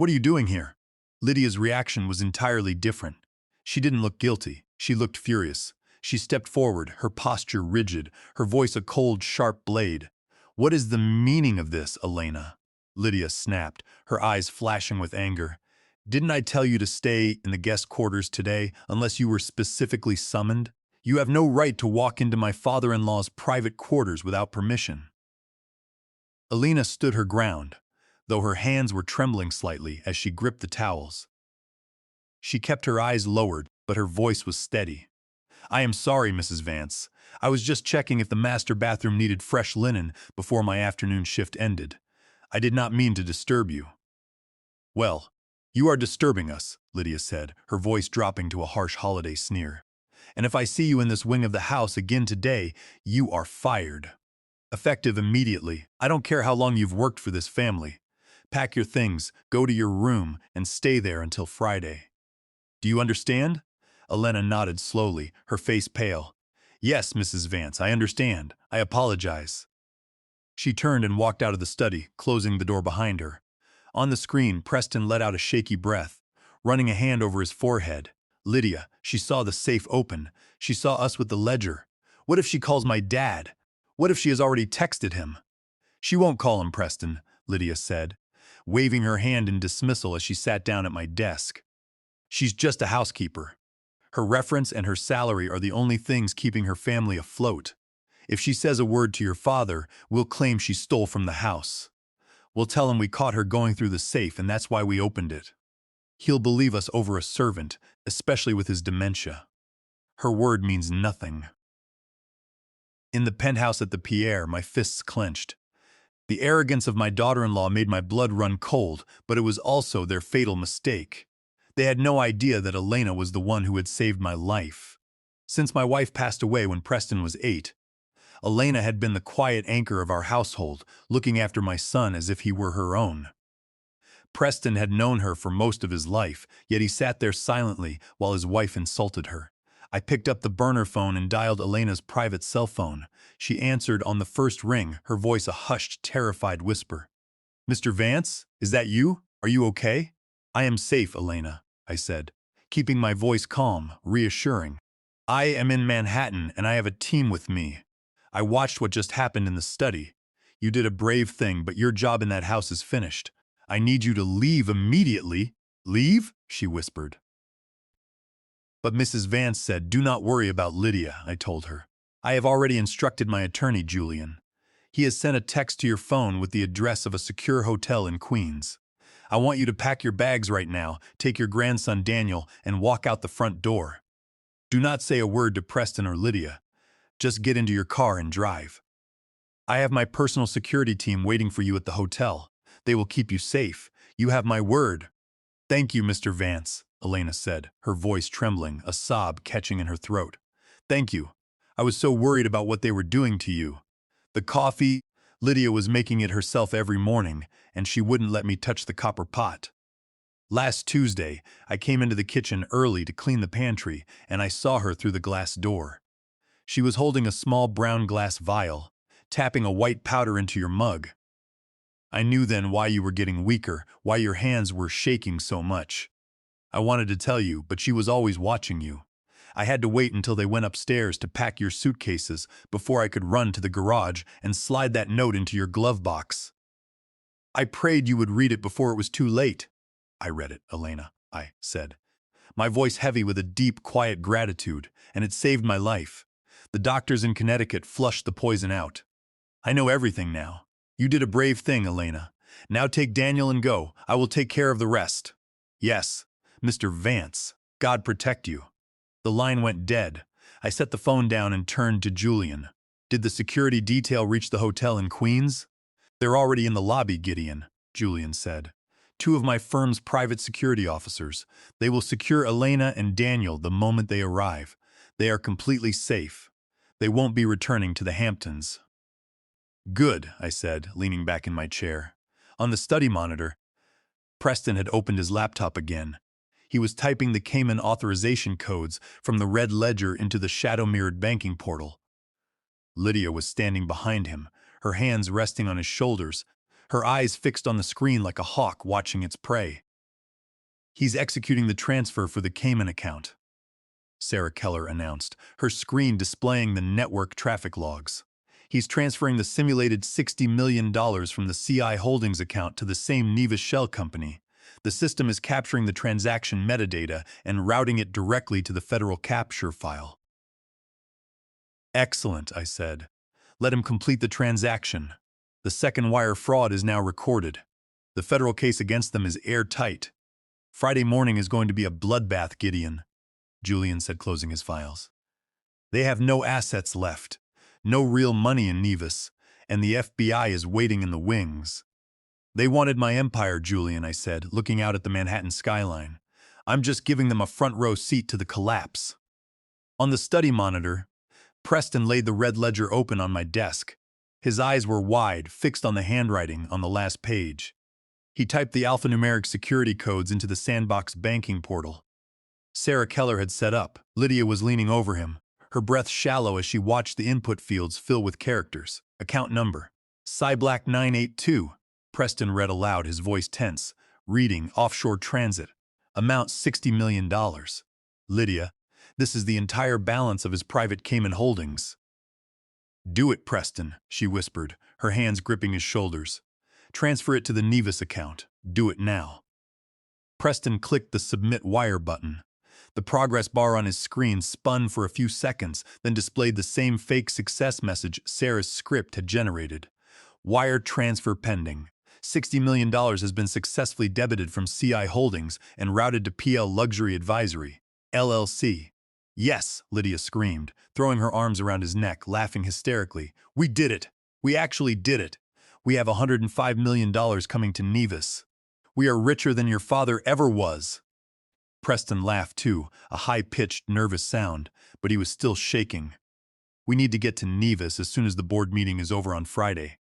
are you doing here? Lydia's reaction was entirely different. She didn't look guilty. She looked furious. She stepped forward, her posture rigid, her voice a cold, sharp blade. What is the meaning of this, Elena? Lydia snapped, her eyes flashing with anger. Didn't I tell you to stay in the guest quarters today unless you were specifically summoned? You have no right to walk into my father-in-law's private quarters without permission. Elena stood her ground, though her hands were trembling slightly as she gripped the towels. She kept her eyes lowered, but her voice was steady. I am sorry, Mrs. Vance. I was just checking if the master bathroom needed fresh linen before my afternoon shift ended. I did not mean to disturb you. Well, you are disturbing us, Lydia said, her voice dropping to a harsh holiday sneer. And if I see you in this wing of the house again today, you are fired. Effective immediately. I don't care how long you've worked for this family. Pack your things, go to your room, and stay there until Friday. Do you understand? Elena nodded slowly, her face pale. Yes, Mrs. Vance, I understand. I apologize. She turned and walked out of the study, closing the door behind her. On the screen, Preston let out a shaky breath, running a hand over his forehead. Lydia, she saw the safe open. She saw us with the ledger. What if she calls my dad? What if she has already texted him? She won't call him, Preston, Lydia said, waving her hand in dismissal as she sat down at my desk. She's just a housekeeper. Her reference and her salary are the only things keeping her family afloat. If she says a word to your father, we'll claim she stole from the house. We'll tell him we caught her going through the safe and that's why we opened it. He'll believe us over a servant, especially with his dementia. Her word means nothing. In the penthouse at the Pierre, my fists clenched. The arrogance of my daughter-in-law made my blood run cold, but it was also their fatal mistake. They had no idea that Elena was the one who had saved my life. Since my wife passed away when Preston was 8, Elena had been the quiet anchor of our household, looking after my son as if he were her own. Preston had known her for most of his life, yet he sat there silently while his wife insulted her. I picked up the burner phone and dialed Elena's private cell phone. She answered on the first ring, her voice a hushed, terrified whisper. "Mr. Vance, is that you? Are you okay?" "I am safe, Elena," I said, keeping my voice calm, reassuring. "I am in Manhattan and I have a team with me. I watched what just happened in the study. You did a brave thing, but your job in that house is finished. I need you to leave immediately." "Leave?" she whispered. But Mrs. Vance said, "Do not worry about Lydia," I told her. "I have already instructed my attorney, Julian. He has sent a text to your phone with the address of a secure hotel in Queens. I want you to pack your bags right now, take your grandson Daniel, and walk out the front door. Do not say a word to Preston or Lydia. Just get into your car and drive. I have my personal security team waiting for you at the hotel. They will keep you safe. You have my word." "Thank you, Mr. Vance," Elena said, her voice trembling, a sob catching in her throat. "Thank you. I was so worried about what they were doing to you. The coffee, Lydia was making it herself every morning, and she wouldn't let me touch the copper pot. Last Tuesday, I came into the kitchen early to clean the pantry, and I saw her through the glass door. She was holding a small brown glass vial, tapping a white powder into your mug. I knew then why you were getting weaker, why your hands were shaking so much. I wanted to tell you, but she was always watching you. I had to wait until they went upstairs to pack your suitcases before I could run to the garage and slide that note into your glove box. I prayed you would read it before it was too late." "I read it, Elena," I said, my voice heavy with a deep, quiet gratitude, "and it saved my life. The doctors in Connecticut flushed the poison out. I know everything now. You did a brave thing, Elena. Now take Daniel and go. I will take care of the rest." "Yes, Mr. Vance. God protect you." The line went dead. I set the phone down and turned to Julian. "Did the security detail reach the hotel in Queens?" "They're already in the lobby, Gideon," Julian said. "Two of my firm's private security officers. They will secure Elena and Daniel the moment they arrive. They are completely safe. They won't be returning to the Hamptons." "Good," I said, leaning back in my chair. On the study monitor, Preston had opened his laptop again. He was typing the Cayman authorization codes from the red ledger into the shadow-mirrored banking portal. Lydia was standing behind him, her hands resting on his shoulders, her eyes fixed on the screen like a hawk watching its prey. "He's executing the transfer for the Cayman account," Sarah Keller announced, her screen displaying the network traffic logs. "He's transferring the simulated $60 million from the CI Holdings account to the same Nevis shell company. The system is capturing the transaction metadata and routing it directly to the federal capture file." "Excellent," I said. "Let him complete the transaction. The second wire fraud is now recorded. The federal case against them is airtight. Friday morning is going to be a bloodbath, Gideon," Julian said, closing his files. "They have no assets left, no real money in Nevis, and the FBI is waiting in the wings." "They wanted my empire, Julian," I said, looking out at the Manhattan skyline. "I'm just giving them a front row seat to the collapse." On the study monitor, Preston laid the red ledger open on my desk. His eyes were wide, fixed on the handwriting on the last page. He typed the alphanumeric security codes into the sandbox banking portal Sarah Keller had set up. Lydia was leaning over him, her breath shallow as she watched the input fields fill with characters. Account number, Black 982. Preston read aloud, his voice tense. Reading, offshore transit. Amount $60 million. Lydia, this is the entire balance of his private Cayman holdings. Do it, Preston, she whispered, her hands gripping his shoulders. Transfer it to the Nevis account. Do it now. Preston clicked the Submit Wire button. The progress bar on his screen spun for a few seconds, then displayed the same fake success message Sarah's script had generated. Wire transfer pending. $60 million has been successfully debited from CI Holdings and routed to PL Luxury Advisory, LLC. Yes, Lydia screamed, throwing her arms around his neck, laughing hysterically. We did it! We actually did it! We have $105 million coming to Nevis. We are richer than your father ever was. Preston laughed too, a high-pitched, nervous sound, but he was still shaking. We need to get to Nevis as soon as the board meeting is over on Friday.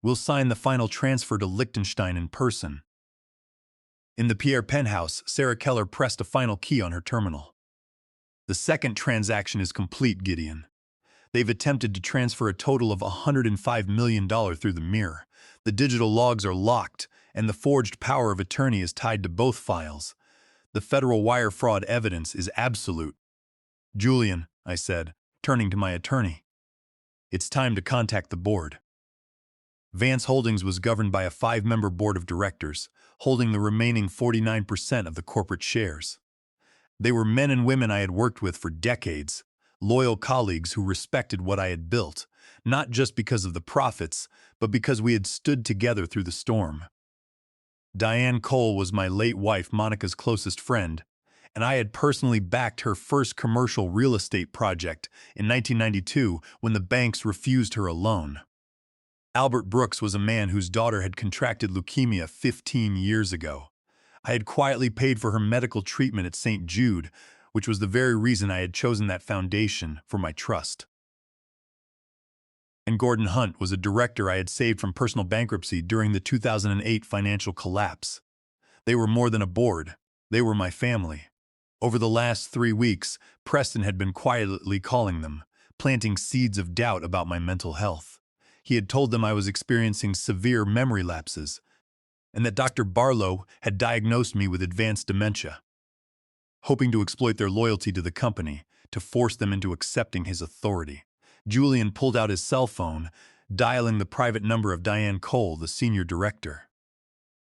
We'll sign the final transfer to Liechtenstein in person. In the Pierre penthouse, Sarah Keller pressed a final key on her terminal. The second transaction is complete, Gideon. They've attempted to transfer a total of $105 million through the mirror. The digital logs are locked, and the forged power of attorney is tied to both files. The federal wire fraud evidence is absolute. Julian, I said, turning to my attorney. It's time to contact the board. Vance Holdings was governed by a 5-member board of directors, holding the remaining 49% of the corporate shares. They were men and women I had worked with for decades, loyal colleagues who respected what I had built, not just because of the profits, but because we had stood together through the storm. Diane Cole was my late wife Monica's closest friend, and I had personally backed her first commercial real estate project in 1992 when the banks refused her a loan. Albert Brooks was a man whose daughter had contracted leukemia 15 years ago. I had quietly paid for her medical treatment at St. Jude, which was the very reason I had chosen that foundation for my trust. And Gordon Hunt was a director I had saved from personal bankruptcy during the 2008 financial collapse. They were more than a board. They were my family. Over the last 3 weeks, Preston had been quietly calling them, planting seeds of doubt about my mental health. He had told them I was experiencing severe memory lapses, and that Dr. Barlow had diagnosed me with advanced dementia. Hoping to exploit their loyalty to the company, to force them into accepting his authority, Julian pulled out his cell phone, dialing the private number of Diane Cole, the senior director.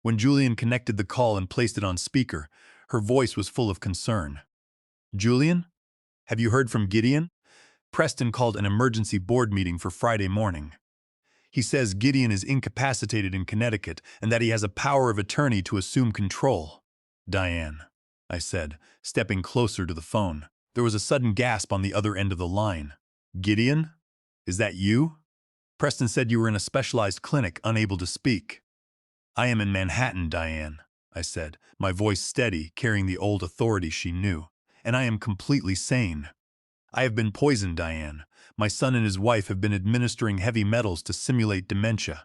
When Julian connected the call and placed it on speaker, her voice was full of concern. Julian? Have you heard from Gideon? Preston called an emergency board meeting for Friday morning. He says Gideon is incapacitated in Connecticut and that he has a power of attorney to assume control. Diane, I said, stepping closer to the phone. There was a sudden gasp on the other end of the line. Gideon? Is that you? Preston said you were in a specialized clinic, unable to speak. I am in Manhattan, Diane, I said, my voice steady, carrying the old authority she knew. And I am completely sane. I have been poisoned, Diane. My son and his wife have been administering heavy metals to simulate dementia.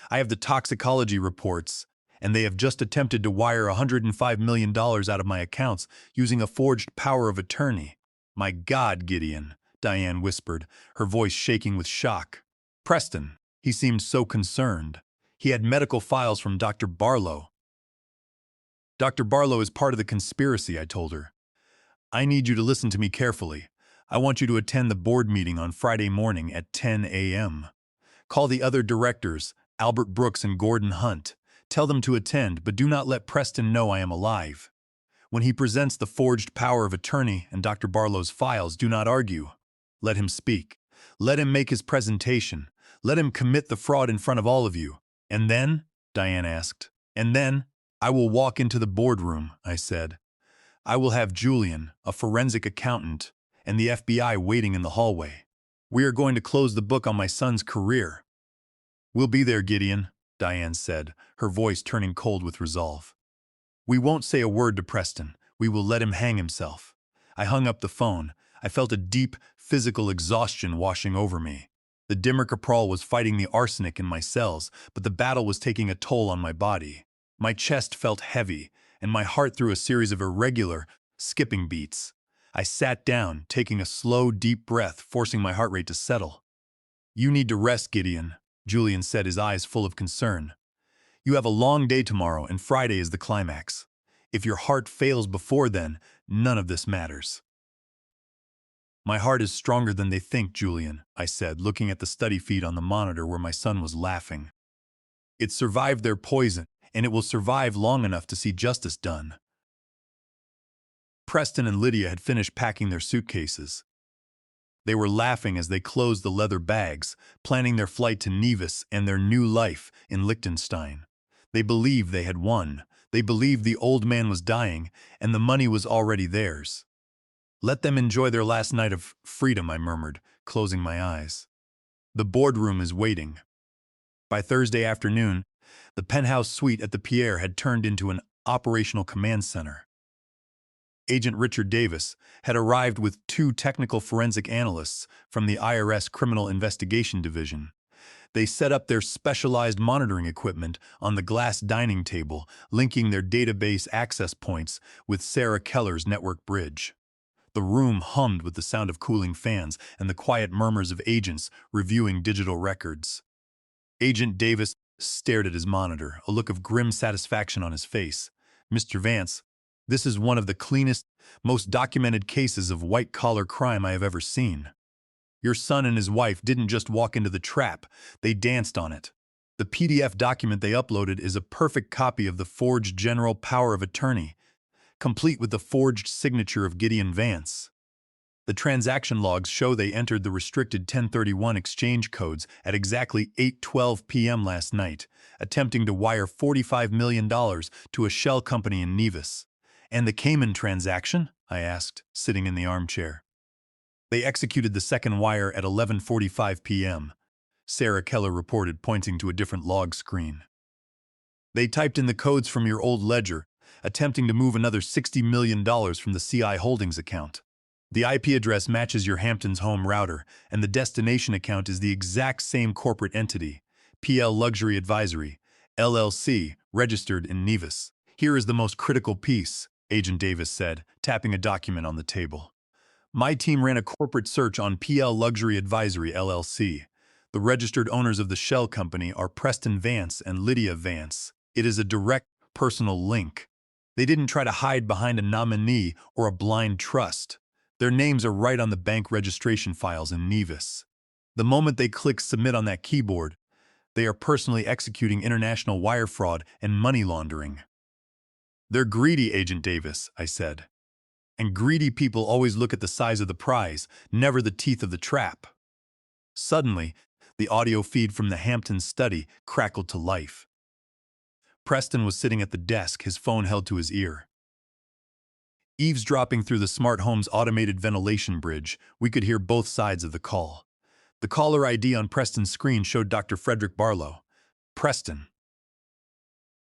I have the toxicology reports, and they have just attempted to wire $105 million out of my accounts using a forged power of attorney. My God, Gideon, Diane whispered, her voice shaking with shock. Preston, he seemed so concerned. He had medical files from Dr. Barlow. Dr. Barlow is part of the conspiracy, I told her. I need you to listen to me carefully. I want you to attend the board meeting on Friday morning at 10 a.m. Call the other directors, Albert Brooks and Gordon Hunt. Tell them to attend, but do not let Preston know I am alive. When he presents the forged power of attorney and Dr. Barlow's files, do not argue. Let him speak. Let him make his presentation. Let him commit the fraud in front of all of you. And then, Diane asked, and then, I will walk into the boardroom, I said. I will have Julian, a forensic accountant, and the FBI waiting in the hallway. We are going to close the book on my son's career. We'll be there, Gideon, Diane said, her voice turning cold with resolve. We won't say a word to Preston. We will let him hang himself. I hung up the phone. I felt a deep, physical exhaustion washing over me. The dimercaprol was fighting the arsenic in my cells, but the battle was taking a toll on my body. My chest felt heavy, and my heart threw a series of irregular, skipping beats. I sat down, taking a slow, deep breath, forcing my heart rate to settle. "You need to rest, Gideon," Julian said, his eyes full of concern. "You have a long day tomorrow, and Friday is the climax. If your heart fails before then, none of this matters." "My heart is stronger than they think, Julian," I said, looking at the study feed on the monitor where my son was laughing. "It survived their poison, and it will survive long enough to see justice done." Preston and Lydia had finished packing their suitcases. They were laughing as they closed the leather bags, planning their flight to Nevis and their new life in Liechtenstein. They believed they had won. They believed the old man was dying, and the money was already theirs. "Let them enjoy their last night of freedom," I murmured, closing my eyes. "The boardroom is waiting." By Thursday afternoon, the penthouse suite at the Pierre had turned into an operational command center. Agent Richard Davis had arrived with 2 technical forensic analysts from the IRS Criminal Investigation Division. They set up their specialized monitoring equipment on the glass dining table, linking their database access points with Sarah Keller's network bridge. The room hummed with the sound of cooling fans and the quiet murmurs of agents reviewing digital records. Agent Davis stared at his monitor, a look of grim satisfaction on his face. "Mr. Vance, this is one of the cleanest, most documented cases of white-collar crime I have ever seen. Your son and his wife didn't just walk into the trap, they danced on it. The PDF document they uploaded is a perfect copy of the forged general power of attorney, complete with the forged signature of Gideon Vance. The transaction logs show they entered the restricted 1031 exchange codes at exactly 8:12 p.m. last night, attempting to wire $45 million to a shell company in Nevis." "And the Cayman transaction?" I asked, sitting in the armchair. "They executed the second wire at 11:45 p.m., Sarah Keller reported, pointing to a different log screen. "They typed in the codes from your old ledger, attempting to move another $60 million from the CI Holdings account. The IP address matches your Hamptons home router, and the destination account is the exact same corporate entity, PL Luxury Advisory, LLC, registered in Nevis." "Here is the most critical piece," Agent Davis said, tapping a document on the table. "My team ran a corporate search on PL Luxury Advisory, LLC. The registered owners of the shell company are Preston Vance and Lydia Vance. It is a direct personal link. They didn't try to hide behind a nominee or a blind trust. Their names are right on the bank registration files in Nevis. The moment they click submit on that keyboard, they are personally executing international wire fraud and money laundering." "They're greedy, Agent Davis," I said. "And greedy people always look at the size of the prize, never the teeth of the trap." Suddenly, the audio feed from the Hamptons study crackled to life. Preston was sitting at the desk, his phone held to his ear. Eavesdropping through the smart home's automated ventilation bridge, we could hear both sides of the call. The caller ID on Preston's screen showed Dr. Frederick Barlow. "Preston."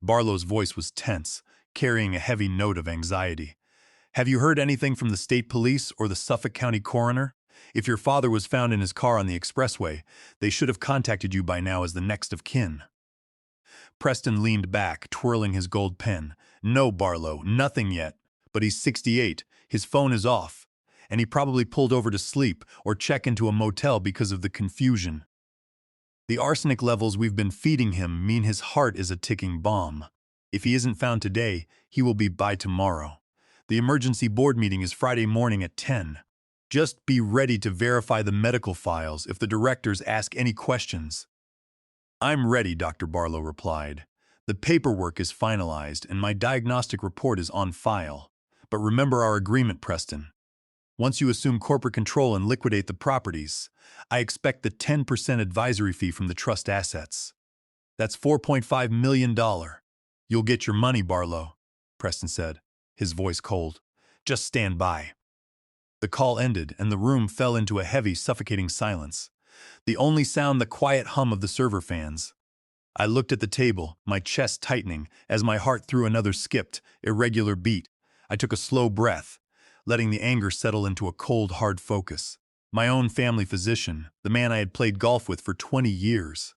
Barlow's voice was tense, carrying a heavy note of anxiety. "Have you heard anything from the state police or the Suffolk County coroner? If your father was found in his car on the expressway, they should have contacted you by now as the next of kin." Preston leaned back, twirling his gold pen. "No, Barlow, nothing yet. But he's 68, his phone is off, and he probably pulled over to sleep or check into a motel because of the confusion. The arsenic levels we've been feeding him mean his heart is a ticking bomb. If he isn't found today, he will be by tomorrow. The emergency board meeting is Friday morning at 10. Just be ready to verify the medical files if the directors ask any questions." "I'm ready," Dr. Barlow replied. "The paperwork is finalized and my diagnostic report is on file. But remember our agreement, Preston. Once you assume corporate control and liquidate the properties, I expect the 10% advisory fee from the trust assets. That's $4.5 million. You'll get your money, Barlow," Preston said, his voice cold. "Just stand by." The call ended, and the room fell into a heavy, suffocating silence. The only sound the quiet hum of the server fans. I looked at the table, my chest tightening, as my heart threw another skipped, irregular beat. I took a slow breath. letting the anger settle into a cold, hard focus. My own family physician, the man I had played golf with for 20 years,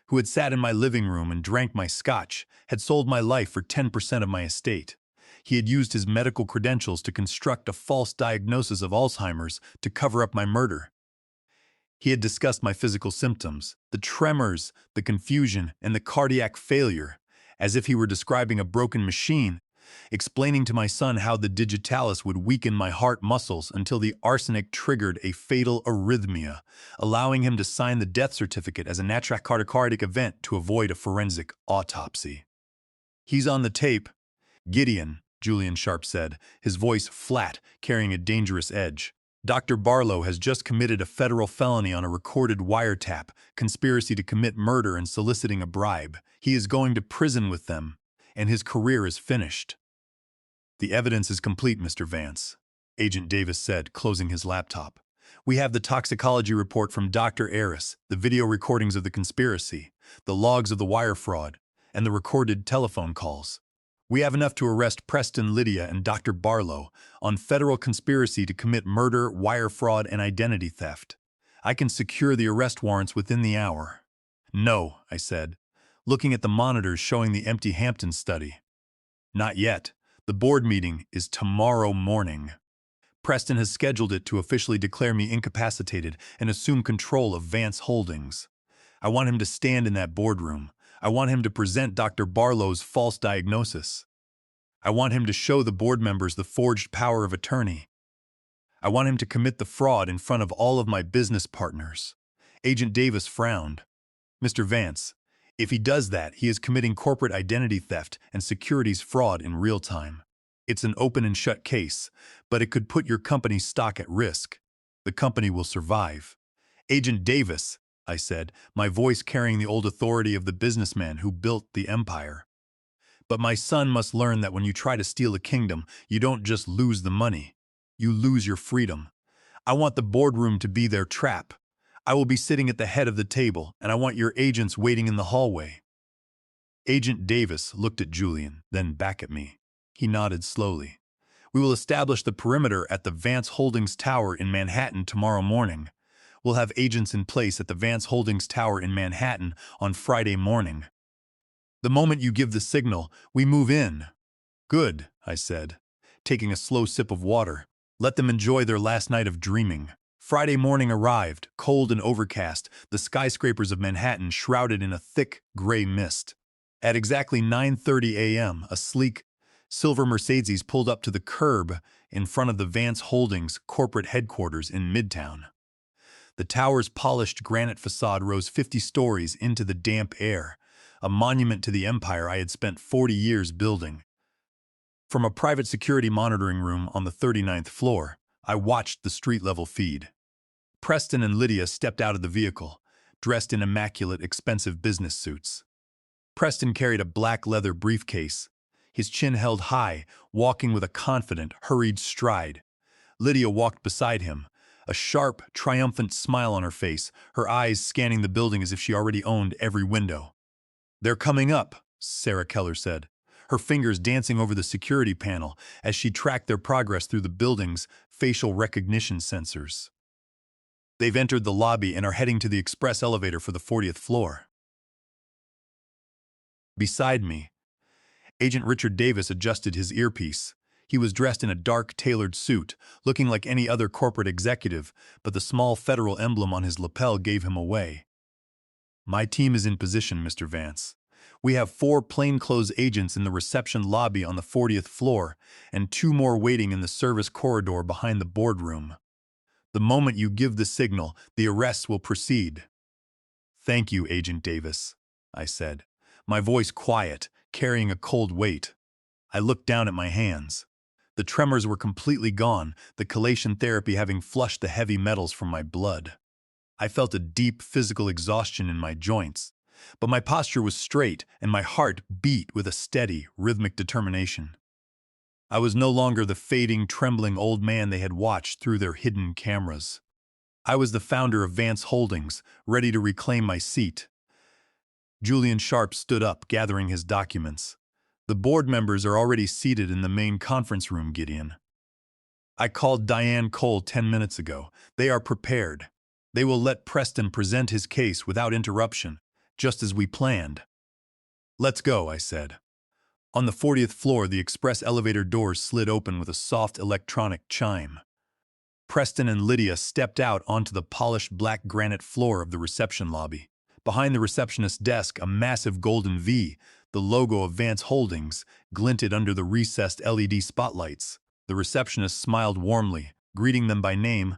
who had sat in my living room and drank my scotch, had sold my life for 10% of my estate. He had used his medical credentials to construct a false diagnosis of Alzheimer's to cover up my murder. He had discussed my physical symptoms, the tremors, the confusion, and the cardiac failure, as if he were describing a broken machine, explaining to my son how the digitalis would weaken my heart muscles until the arsenic triggered a fatal arrhythmia, allowing him to sign the death certificate as a natural cardiac event to avoid a forensic autopsy. "He's on the tape." "Gideon," Julian Sharp said, his voice flat, carrying a dangerous edge. "Dr. Barlow has just committed a federal felony on a recorded wiretap, conspiracy to commit murder and soliciting a bribe. He is going to prison with them, and his career is finished." "The evidence is complete, Mr. Vance," Agent Davis said, closing his laptop. "We have the toxicology report from Dr. Aris, the video recordings of the conspiracy, the logs of the wire fraud, and the recorded telephone calls. We have enough to arrest Preston, Lydia, and Dr. Barlow on federal conspiracy to commit murder, wire fraud, and identity theft. I can secure the arrest warrants within the hour." "No," I said, looking at the monitors showing the empty Hampton study. "Not yet. The board meeting is tomorrow morning. Preston has scheduled it to officially declare me incapacitated and assume control of Vance Holdings. I want him to stand in that boardroom. I want him to present Dr. Barlow's false diagnosis. I want him to show the board members the forged power of attorney. I want him to commit the fraud in front of all of my business partners." Agent Davis frowned. "Mr. Vance, if he does that, he is committing corporate identity theft and securities fraud in real time. It's an open and shut case, but it could put your company's stock at risk. The company will survive." "Agent Davis," I said, my voice carrying the old authority of the businessman who built the empire. "But my son must learn that when you try to steal a kingdom, you don't just lose the money. You lose your freedom. I want the boardroom to be their trap. I will be sitting at the head of the table, and I want your agents waiting in the hallway." Agent Davis looked at Julian, then back at me. He nodded slowly. "We will establish the perimeter at the Vance Holdings Tower in Manhattan tomorrow morning. We'll have agents in place at the Vance Holdings Tower in Manhattan on Friday morning. The moment you give the signal, we move in." "Good," I said, taking a slow sip of water. "Let them enjoy their last night of dreaming." Friday morning arrived, cold and overcast, the skyscrapers of Manhattan shrouded in a thick, gray mist. At exactly 9:30 a.m., a sleek, silver Mercedes pulled up to the curb in front of the Vance Holdings corporate headquarters in Midtown. The tower's polished granite facade rose 50 stories into the damp air, a monument to the empire I had spent 40 years building. From a private security monitoring room on the 39th floor, I watched the street-level feed. Preston and Lydia stepped out of the vehicle, dressed in immaculate, expensive business suits. Preston carried a black leather briefcase, his chin held high, walking with a confident, hurried stride. Lydia walked beside him, a sharp, triumphant smile on her face, her eyes scanning the building as if she already owned every window. "They're coming up," Sarah Keller said, her fingers dancing over the security panel as she tracked their progress through the building's facial recognition sensors. "They've entered the lobby and are heading to the express elevator for the 40th floor." Beside me, Agent Richard Davis adjusted his earpiece. He was dressed in a dark, tailored suit, looking like any other corporate executive, but the small federal emblem on his lapel gave him away. "My team is in position, Mr. Vance. We have 4 plainclothes agents in the reception lobby on the 40th floor and 2 more waiting in the service corridor behind the boardroom. The moment you give the signal, the arrests will proceed." "Thank you, Agent Davis," I said, my voice quiet, carrying a cold weight. I looked down at my hands. The tremors were completely gone, the chelation therapy having flushed the heavy metals from my blood. I felt a deep physical exhaustion in my joints, but my posture was straight and my heart beat with a steady, rhythmic determination. I was no longer the fading, trembling old man they had watched through their hidden cameras. I was the founder of Vance Holdings, ready to reclaim my seat. Julian Sharp stood up, gathering his documents. "The board members are already seated in the main conference room, Gideon." I called Diane Cole 10 minutes ago. They are prepared. They will let Preston present his case without interruption, just as we planned. Let's go, I said. On the 40th floor, the express elevator doors slid open with a soft electronic chime. Preston and Lydia stepped out onto the polished black granite floor of the reception lobby. Behind the receptionist's desk, a massive golden V, the logo of Vance Holdings, glinted under the recessed LED spotlights. The receptionist smiled warmly, greeting them by name,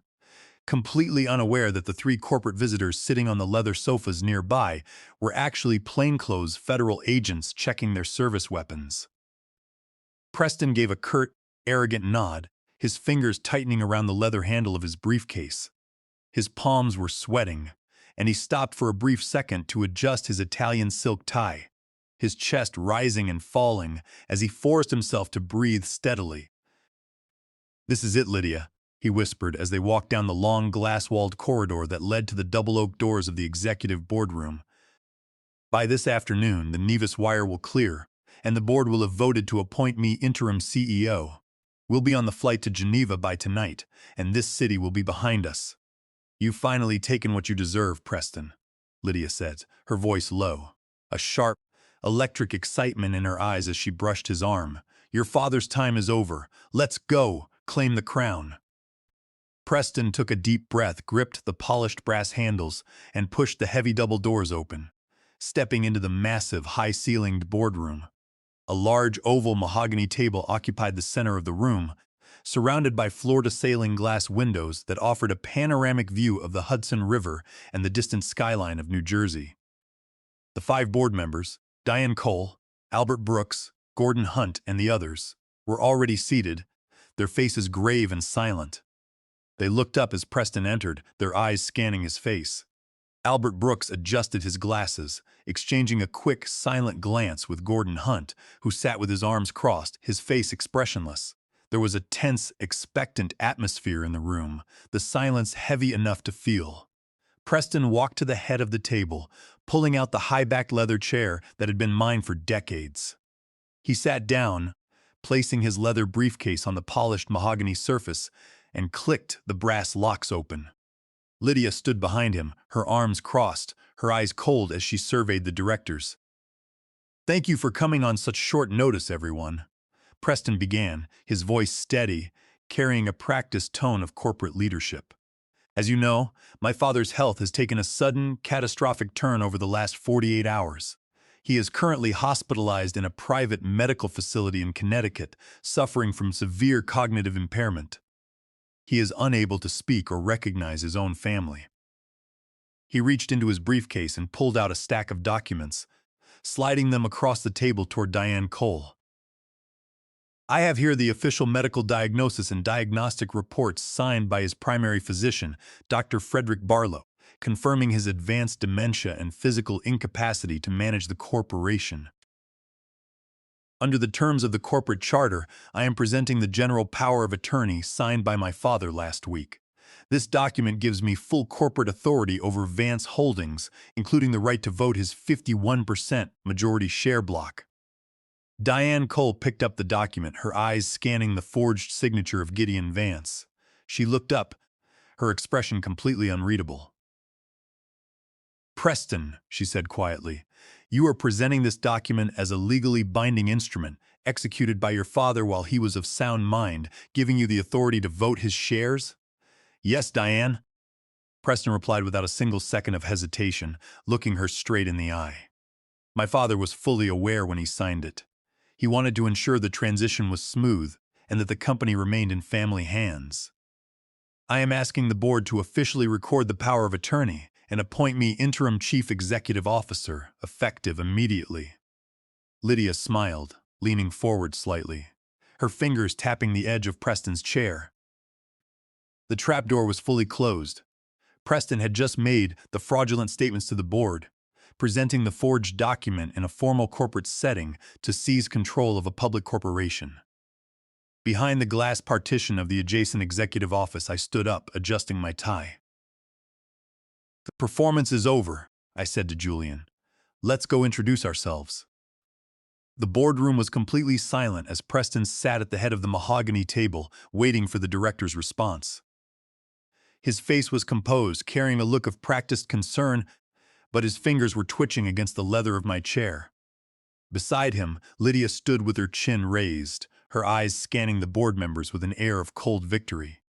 completely unaware that the three corporate visitors sitting on the leather sofas nearby were actually plainclothes federal agents checking their service weapons. Preston gave a curt, arrogant nod, his fingers tightening around the leather handle of his briefcase. His palms were sweating, and he stopped for a brief second to adjust his Italian silk tie, his chest rising and falling as he forced himself to breathe steadily. "This is it, Lydia," he whispered as they walked down the long glass-walled corridor that led to the double oak doors of the executive boardroom. "By this afternoon, the Nevis wire will clear, and the board will have voted to appoint me interim CEO. We'll be on the flight to Geneva by tonight, and this city will be behind us." "You've finally taken what you deserve, Preston," Lydia said, her voice low, a sharp, electric excitement in her eyes as she brushed his arm. "Your father's time is over. Let's go, claim the crown." Preston took a deep breath, gripped the polished brass handles, and pushed the heavy double doors open, stepping into the massive, high-ceilinged boardroom. A large oval mahogany table occupied the center of the room, surrounded by floor-to-ceiling glass windows that offered a panoramic view of the Hudson River and the distant skyline of New Jersey. The 5 board members, Diane Cole, Albert Brooks, Gordon Hunt, and the others, were already seated, their faces grave and silent. They looked up as Preston entered, their eyes scanning his face. Albert Brooks adjusted his glasses, exchanging a quick, silent glance with Gordon Hunt, who sat with his arms crossed, his face expressionless. There was a tense, expectant atmosphere in the room, the silence heavy enough to feel. Preston walked to the head of the table, pulling out the high-backed leather chair that had been mine for decades. He sat down, placing his leather briefcase on the polished mahogany surface, and clicked the brass locks open. Lydia stood behind him, her arms crossed, her eyes cold as she surveyed the directors. "Thank you for coming on such short notice, everyone," Preston began, his voice steady, carrying a practiced tone of corporate leadership. "As you know, my father's health has taken a sudden, catastrophic turn over the last 48 hours. He is currently hospitalized in a private medical facility in Connecticut, suffering from severe cognitive impairment. He is unable to speak or recognize his own family." He reached into his briefcase and pulled out a stack of documents, sliding them across the table toward Diane Cole. "I have here the official medical diagnosis and diagnostic reports signed by his primary physician, Dr. Frederick Barlow, confirming his advanced dementia and physical incapacity to manage the corporation. Under the terms of the corporate charter, I am presenting the general power of attorney signed by my father last week. This document gives me full corporate authority over Vance Holdings, including the right to vote his 51% majority share block." Diane Cole picked up the document, her eyes scanning the forged signature of Gideon Vance. She looked up, her expression completely unreadable. "Preston," she said quietly, "you are presenting this document as a legally binding instrument, executed by your father while he was of sound mind, giving you the authority to vote his shares?" "Yes, Diane," Preston replied without a single second of hesitation, looking her straight in the eye. "My father was fully aware when he signed it. He wanted to ensure the transition was smooth and that the company remained in family hands. I am asking the board to officially record the power of attorney and appoint me interim chief executive officer, effective immediately." Lydia smiled, leaning forward slightly, her fingers tapping the edge of Preston's chair. The trapdoor was fully closed. Preston had just made the fraudulent statements to the board, presenting the forged document in a formal corporate setting to seize control of a public corporation. Behind the glass partition of the adjacent executive office, I stood up, adjusting my tie. "The performance is over," I said to Julian. "Let's go introduce ourselves." The boardroom was completely silent as Preston sat at the head of the mahogany table, waiting for the director's response. His face was composed, carrying a look of practiced concern, but his fingers were twitching against the leather of my chair. Beside him, Lydia stood with her chin raised, her eyes scanning the board members with an air of cold victory.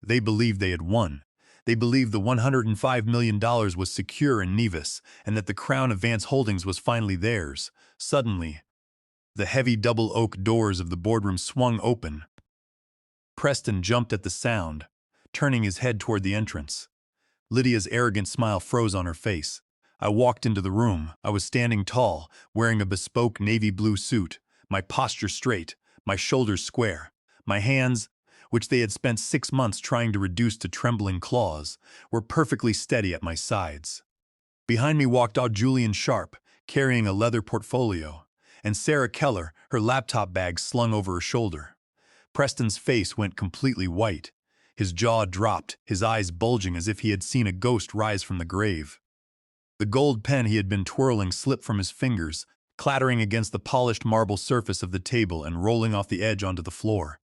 They believed they had won. They believed the $105 million was secure in Nevis and that the crown of Vance Holdings was finally theirs. Suddenly, the heavy double oak doors of the boardroom swung open. Preston jumped at the sound, turning his head toward the entrance. Lydia's arrogant smile froze on her face. I walked into the room. I was standing tall, wearing a bespoke navy blue suit, my posture straight, my shoulders square. My hands, which they had spent 6 months trying to reduce to trembling claws, were perfectly steady at my sides. Behind me walked Julian Sharp, carrying a leather portfolio, and Sarah Keller, her laptop bag slung over her shoulder. Preston's face went completely white. His jaw dropped, his eyes bulging as if he had seen a ghost rise from the grave. The gold pen he had been twirling slipped from his fingers, clattering against the polished marble surface of the table and rolling off the edge onto the floor.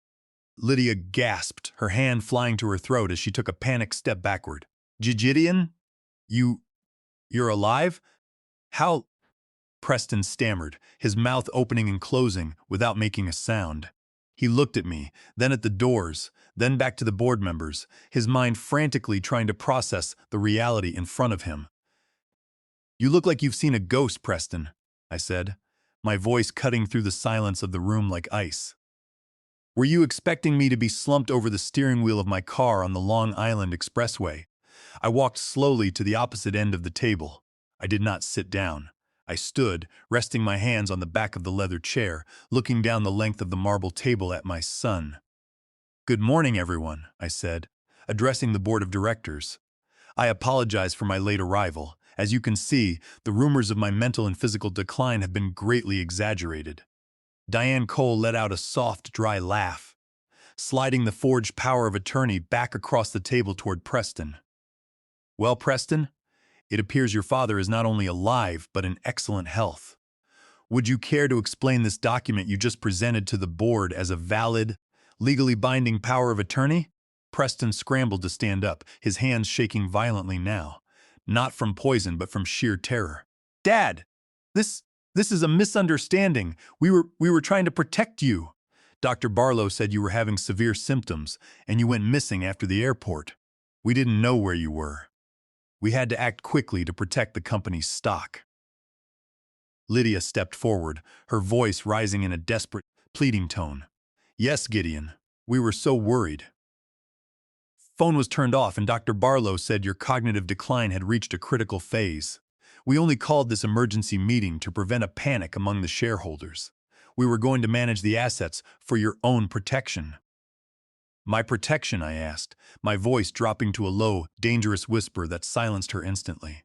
Lydia gasped, her hand flying to her throat as she took a panicked step backward. Gideon? You're alive? How? Preston stammered, his mouth opening and closing without making a sound. He looked at me, then at the doors, then back to the board members, his mind frantically trying to process the reality in front of him. You look like you've seen a ghost, Preston, I said, my voice cutting through the silence of the room like ice. Were you expecting me to be slumped over the steering wheel of my car on the Long Island Expressway? I walked slowly to the opposite end of the table. I did not sit down. I stood, resting my hands on the back of the leather chair, looking down the length of the marble table at my son. Good morning, everyone, I said, addressing the board of directors. I apologize for my late arrival. As you can see, the rumors of my mental and physical decline have been greatly exaggerated. Diane Cole let out a soft, dry laugh, sliding the forged power of attorney back across the table toward Preston. Well, Preston, it appears your father is not only alive, but in excellent health. Would you care to explain this document you just presented to the board as a valid, legally binding power of attorney? Preston scrambled to stand up, his hands shaking violently now, not from poison but from sheer terror. Dad, this is a misunderstanding. We were trying to protect you. Dr. Barlow said you were having severe symptoms and you went missing after the airport. We didn't know where you were. We had to act quickly to protect the company's stock. Lydia stepped forward, her voice rising in a desperate, pleading tone. Yes, Gideon, we were so worried. Phone was turned off and Dr. Barlow said your cognitive decline had reached a critical phase. We only called this emergency meeting to prevent a panic among the shareholders. We were going to manage the assets for your own protection. My protection, I asked, my voice dropping to a low, dangerous whisper that silenced her instantly.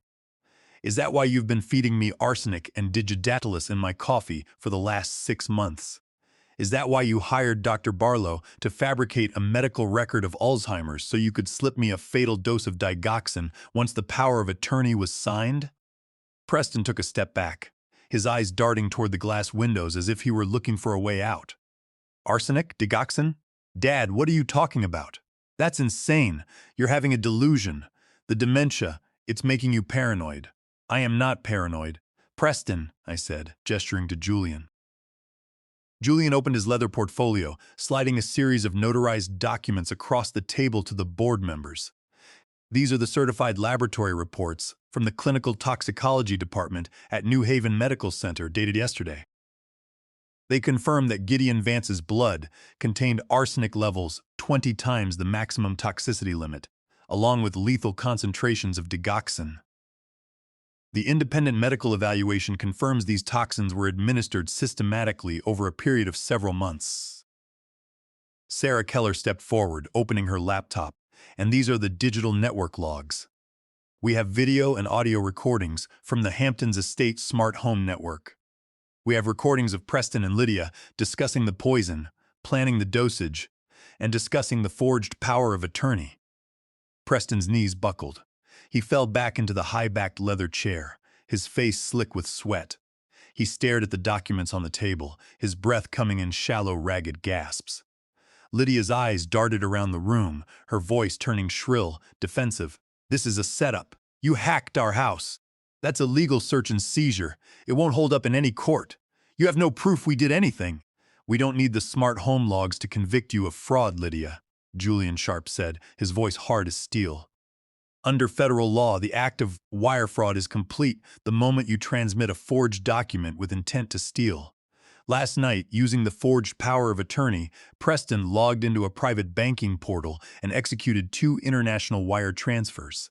Is that why you've been feeding me arsenic and digitalis in my coffee for the last 6 months? Is that why you hired Dr. Barlow to fabricate a medical record of Alzheimer's so you could slip me a fatal dose of digoxin once the power of attorney was signed? Preston took a step back, his eyes darting toward the glass windows as if he were looking for a way out. Arsenic? Digoxin? Dad, what are you talking about? That's insane. You're having a delusion. The dementia, it's making you paranoid. I am not paranoid. Preston, I said, gesturing to Julian. Julian opened his leather portfolio, sliding a series of notarized documents across the table to the board members. These are the certified laboratory reports from the Clinical Toxicology Department at New Haven Medical Center dated yesterday. They confirm that Gideon Vance's blood contained arsenic levels 20 times the maximum toxicity limit, along with lethal concentrations of digoxin. The independent medical evaluation confirms these toxins were administered systematically over a period of several months. Sarah Keller stepped forward, opening her laptop, and these are the digital network logs. We have video and audio recordings from the Hamptons Estate Smart Home Network. We have recordings of Preston and Lydia discussing the poison, planning the dosage, and discussing the forged power of attorney. Preston's knees buckled. He fell back into the high-backed leather chair, his face slick with sweat. He stared at the documents on the table, his breath coming in shallow, ragged gasps. Lydia's eyes darted around the room, her voice turning shrill, defensive. "This is a setup. You hacked our house. That's a legal search and seizure. It won't hold up in any court. You have no proof we did anything." "We don't need the smart home logs to convict you of fraud, Lydia," Julian Sharp said, his voice hard as steel. "Under federal law, the act of wire fraud is complete the moment you transmit a forged document with intent to steal. Last night, using the forged power of attorney, Preston logged into a private banking portal and executed 2 international wire transfers.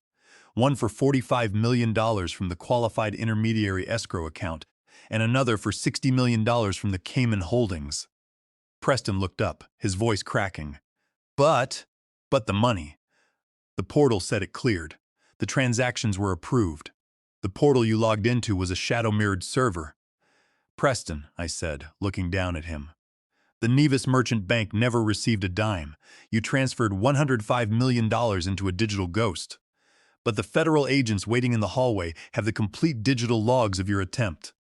One for $45 million from the qualified intermediary escrow account, and another for $60 million from the Cayman Holdings." Preston looked up, his voice cracking. But the money. The portal said it cleared. The transactions were approved. The portal you logged into was a shadow-mirrored server. "Preston," I said, looking down at him. "The Nevis Merchant Bank never received a dime. You transferred $105 million into a digital ghost. But the federal agents waiting in the hallway have the complete digital logs of your attempt."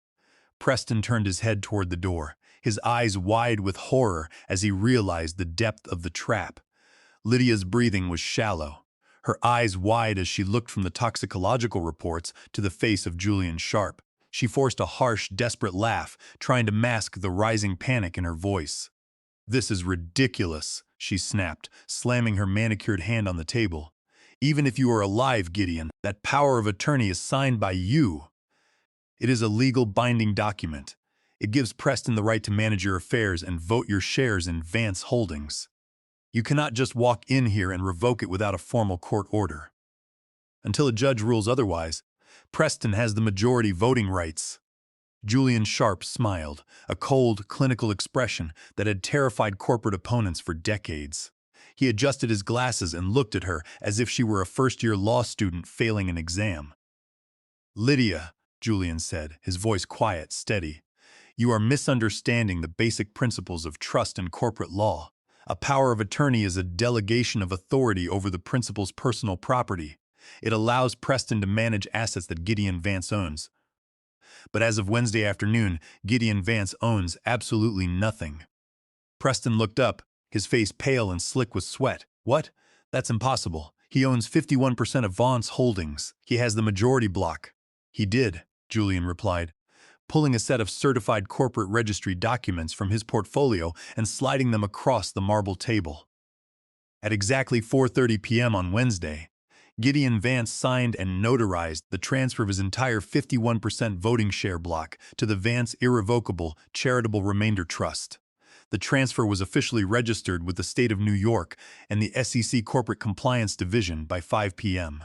Preston turned his head toward the door, his eyes wide with horror as he realized the depth of the trap. Lydia's breathing was shallow, her eyes wide as she looked from the toxicological reports to the face of Julian Sharp. She forced a harsh, desperate laugh, trying to mask the rising panic in her voice. "This is ridiculous," she snapped, slamming her manicured hand on the table. "Even if you are alive, Gideon, that power of attorney is signed by you. It is a legal binding document. It gives Preston the right to manage your affairs and vote your shares in Vance Holdings. You cannot just walk in here and revoke it without a formal court order. Until a judge rules otherwise, Preston has the majority voting rights." Julian Sharp smiled, a cold, clinical expression that had terrified corporate opponents for decades. He adjusted his glasses and looked at her as if she were a first-year law student failing an exam. "Lydia," Julian said, his voice quiet, steady, "you are misunderstanding the basic principles of trust and corporate law. A power of attorney is a delegation of authority over the principal's personal property. It allows Preston to manage assets that Gideon Vance owns. But as of Wednesday afternoon, Gideon Vance owns absolutely nothing." Preston looked up, his face pale and slick with sweat. "What? That's impossible. He owns 51% of Vance Holdings. He has the majority block." "He did," Julian replied, pulling a set of certified corporate registry documents from his portfolio and sliding them across the marble table. At exactly 4:30 p.m. on Wednesday, Gideon Vance signed and notarized the transfer of his entire 51% voting share block to the Vance Irrevocable Charitable Remainder Trust. The transfer was officially registered with the state of New York and the SEC Corporate Compliance Division by 5 p.m.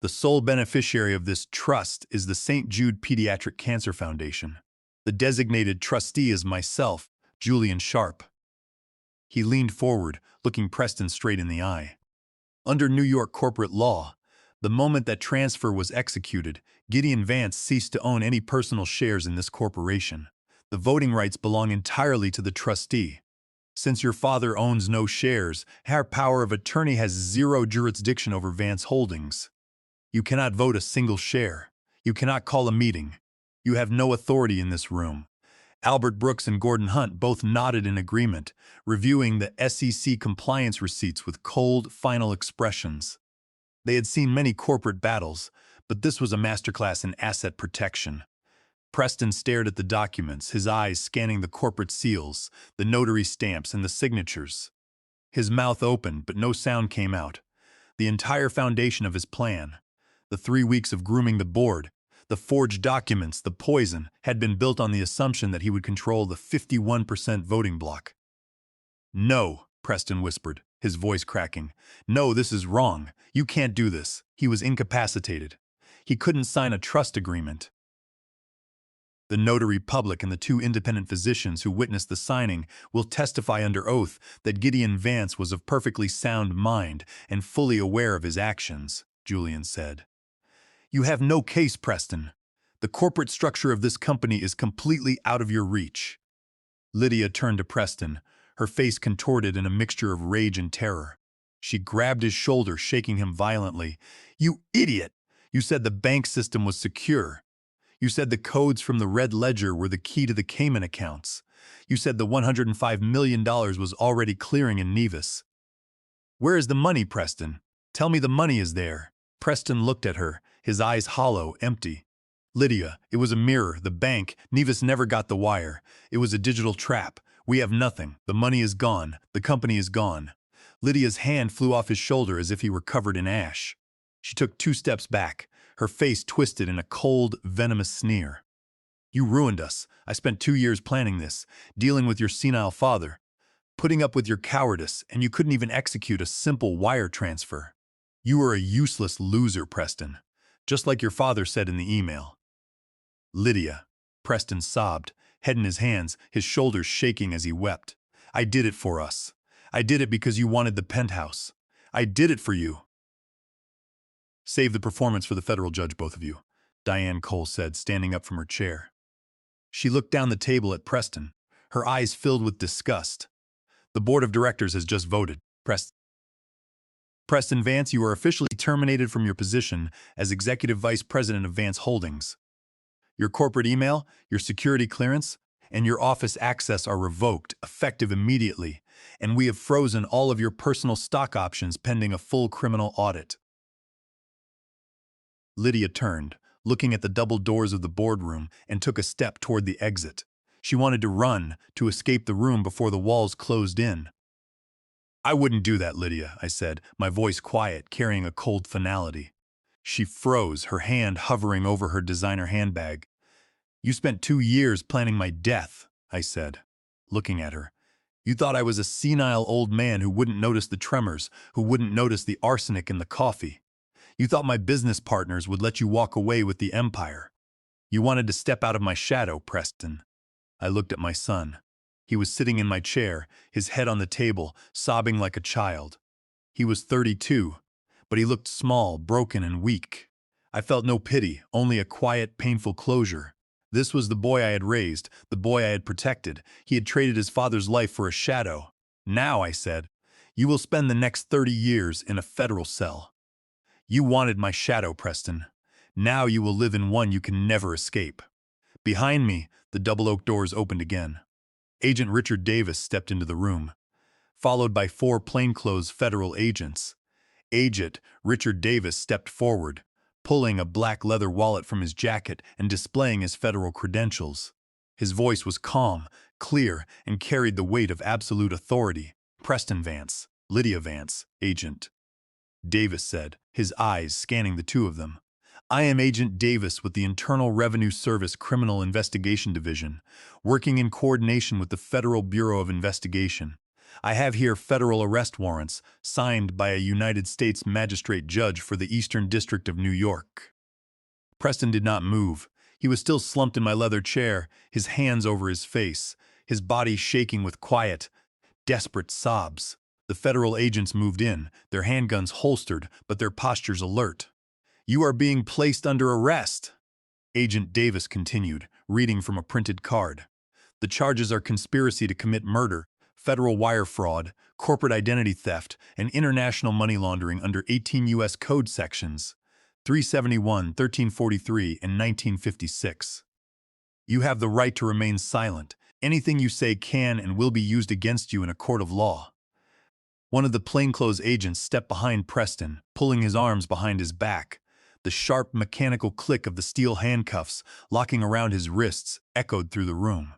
The sole beneficiary of this trust is the St. Jude Pediatric Cancer Foundation. The designated trustee is myself, Julian Sharp. He leaned forward, looking Preston straight in the eye. Under New York corporate law, the moment that transfer was executed, Gideon Vance ceased to own any personal shares in this corporation. The voting rights belong entirely to the trustee. Since your father owns no shares, our power of attorney has zero jurisdiction over Vance Holdings. You cannot vote a single share. You cannot call a meeting. You have no authority in this room." Albert Brooks and Gordon Hunt both nodded in agreement, reviewing the SEC compliance receipts with cold, final expressions. They had seen many corporate battles, but this was a masterclass in asset protection. Preston stared at the documents, his eyes scanning the corporate seals, the notary stamps, and the signatures. His mouth opened, but no sound came out. The entire foundation of his plan, the 3 weeks of grooming the board, the forged documents, the poison, had been built on the assumption that he would control the 51% voting block. "No," Preston whispered, his voice cracking. "No, this is wrong. You can't do this." He was incapacitated. He couldn't sign a trust agreement. The notary public and the 2 independent physicians who witnessed the signing will testify under oath that Gideon Vance was of perfectly sound mind and fully aware of his actions, Julian said. "You have no case, Preston. The corporate structure of this company is completely out of your reach." Lydia turned to Preston, her face contorted in a mixture of rage and terror. She grabbed his shoulder, shaking him violently. "You idiot! You said the bank system was secure. You said the codes from the red ledger were the key to the Cayman accounts. You said the $105 million was already clearing in Nevis. Where is the money, Preston? Tell me the money is there. Preston looked at her, his eyes hollow, empty. Lydia, it was a mirror, the bank. Nevis never got the wire. It was a digital trap. We have nothing. The money is gone. The company is gone. Lydia's hand flew off his shoulder as if he were covered in ash. She took 2 steps back, her face twisted in a cold, venomous sneer. You ruined us. I spent 2 years planning this, dealing with your senile father, putting up with your cowardice, and you couldn't even execute a simple wire transfer. You were a useless loser, Preston, just like your father said in the email. Lydia, Preston sobbed, head in his hands, his shoulders shaking as he wept. I did it for us. I did it because you wanted the penthouse. I did it for you. Save the performance for the federal judge, both of you, Diane Cole said, standing up from her chair. She looked down the table at Preston, her eyes filled with disgust. The board of directors has just voted. Preston Vance, you are officially terminated from your position as executive vice president of Vance Holdings. Your corporate email, your security clearance, and your office access are revoked, effective immediately, and we have frozen all of your personal stock options pending a full criminal audit. Lydia turned, looking at the double doors of the boardroom, and took a step toward the exit. She wanted to run, to escape the room before the walls closed in. I wouldn't do that, Lydia, I said, my voice quiet, carrying a cold finality. She froze, her hand hovering over her designer handbag. You spent 2 years planning my death, I said, looking at her. You thought I was a senile old man who wouldn't notice the tremors, who wouldn't notice the arsenic in the coffee. You thought my business partners would let you walk away with the empire. You wanted to step out of my shadow, Preston. I looked at my son. He was sitting in my chair, his head on the table, sobbing like a child. He was 32, but he looked small, broken, and weak. I felt no pity, only a quiet, painful closure. This was the boy I had raised, the boy I had protected. He had traded his father's life for a shadow. Now, I said, you will spend the next 30 years in a federal cell. You wanted my shadow, Preston. Now you will live in one you can never escape. Behind me, the double oak doors opened again. Agent Richard Davis stepped into the room, followed by 4 plainclothes federal agents. Agent Richard Davis stepped forward, pulling a black leather wallet from his jacket and displaying his federal credentials. His voice was calm, clear, and carried the weight of absolute authority. Preston Vance, Lydia Vance, Agent Davis said, his eyes scanning the two of them. I am Agent Davis with the Internal Revenue Service Criminal Investigation Division, working in coordination with the Federal Bureau of Investigation. I have here federal arrest warrants signed by a United States magistrate judge for the Eastern District of New York. Preston did not move. He was still slumped in my leather chair, his hands over his face, his body shaking with quiet, desperate sobs. The federal agents moved in, their handguns holstered, but their postures alert. You are being placed under arrest, Agent Davis continued, reading from a printed card. The charges are conspiracy to commit murder, federal wire fraud, corporate identity theft, and international money laundering under 18 U.S. Code sections 371, 1343, and 1956. You have the right to remain silent. Anything you say can and will be used against you in a court of law. One of the plainclothes agents stepped behind Preston, pulling his arms behind his back. The sharp, mechanical click of the steel handcuffs, locking around his wrists, echoed through the room.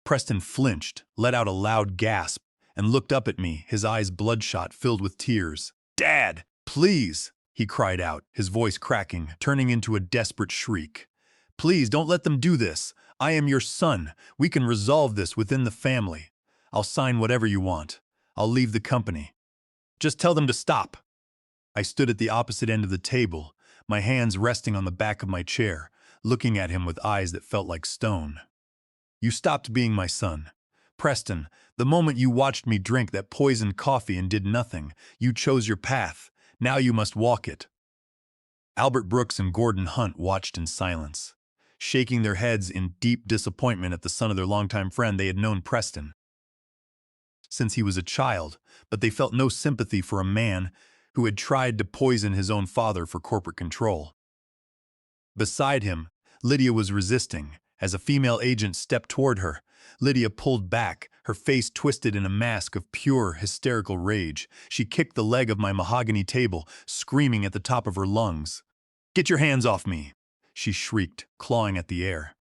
Preston flinched, let out a loud gasp, and looked up at me, his eyes bloodshot, filled with tears. Dad, please, he cried out, his voice cracking, turning into a desperate shriek. Please, don't let them do this. I am your son. We can resolve this within the family. I'll sign whatever you want. I'll leave the company. Just tell them to stop. I stood at the opposite end of the table, my hands resting on the back of my chair, looking at him with eyes that felt like stone. You stopped being my son. Preston, the moment you watched me drink that poisoned coffee and did nothing, you chose your path. Now you must walk it. Albert Brooks and Gordon Hunt watched in silence, shaking their heads in deep disappointment at the son of their longtime friend. They had known Preston since he was a child, but they felt no sympathy for a man who had tried to poison his own father for corporate control. Beside him, Lydia was resisting. As a female agent stepped toward her, Lydia pulled back, her face twisted in a mask of pure, hysterical rage. She kicked the leg of my mahogany table, screaming at the top of her lungs. "Get your hands off me!" she shrieked, clawing at the air.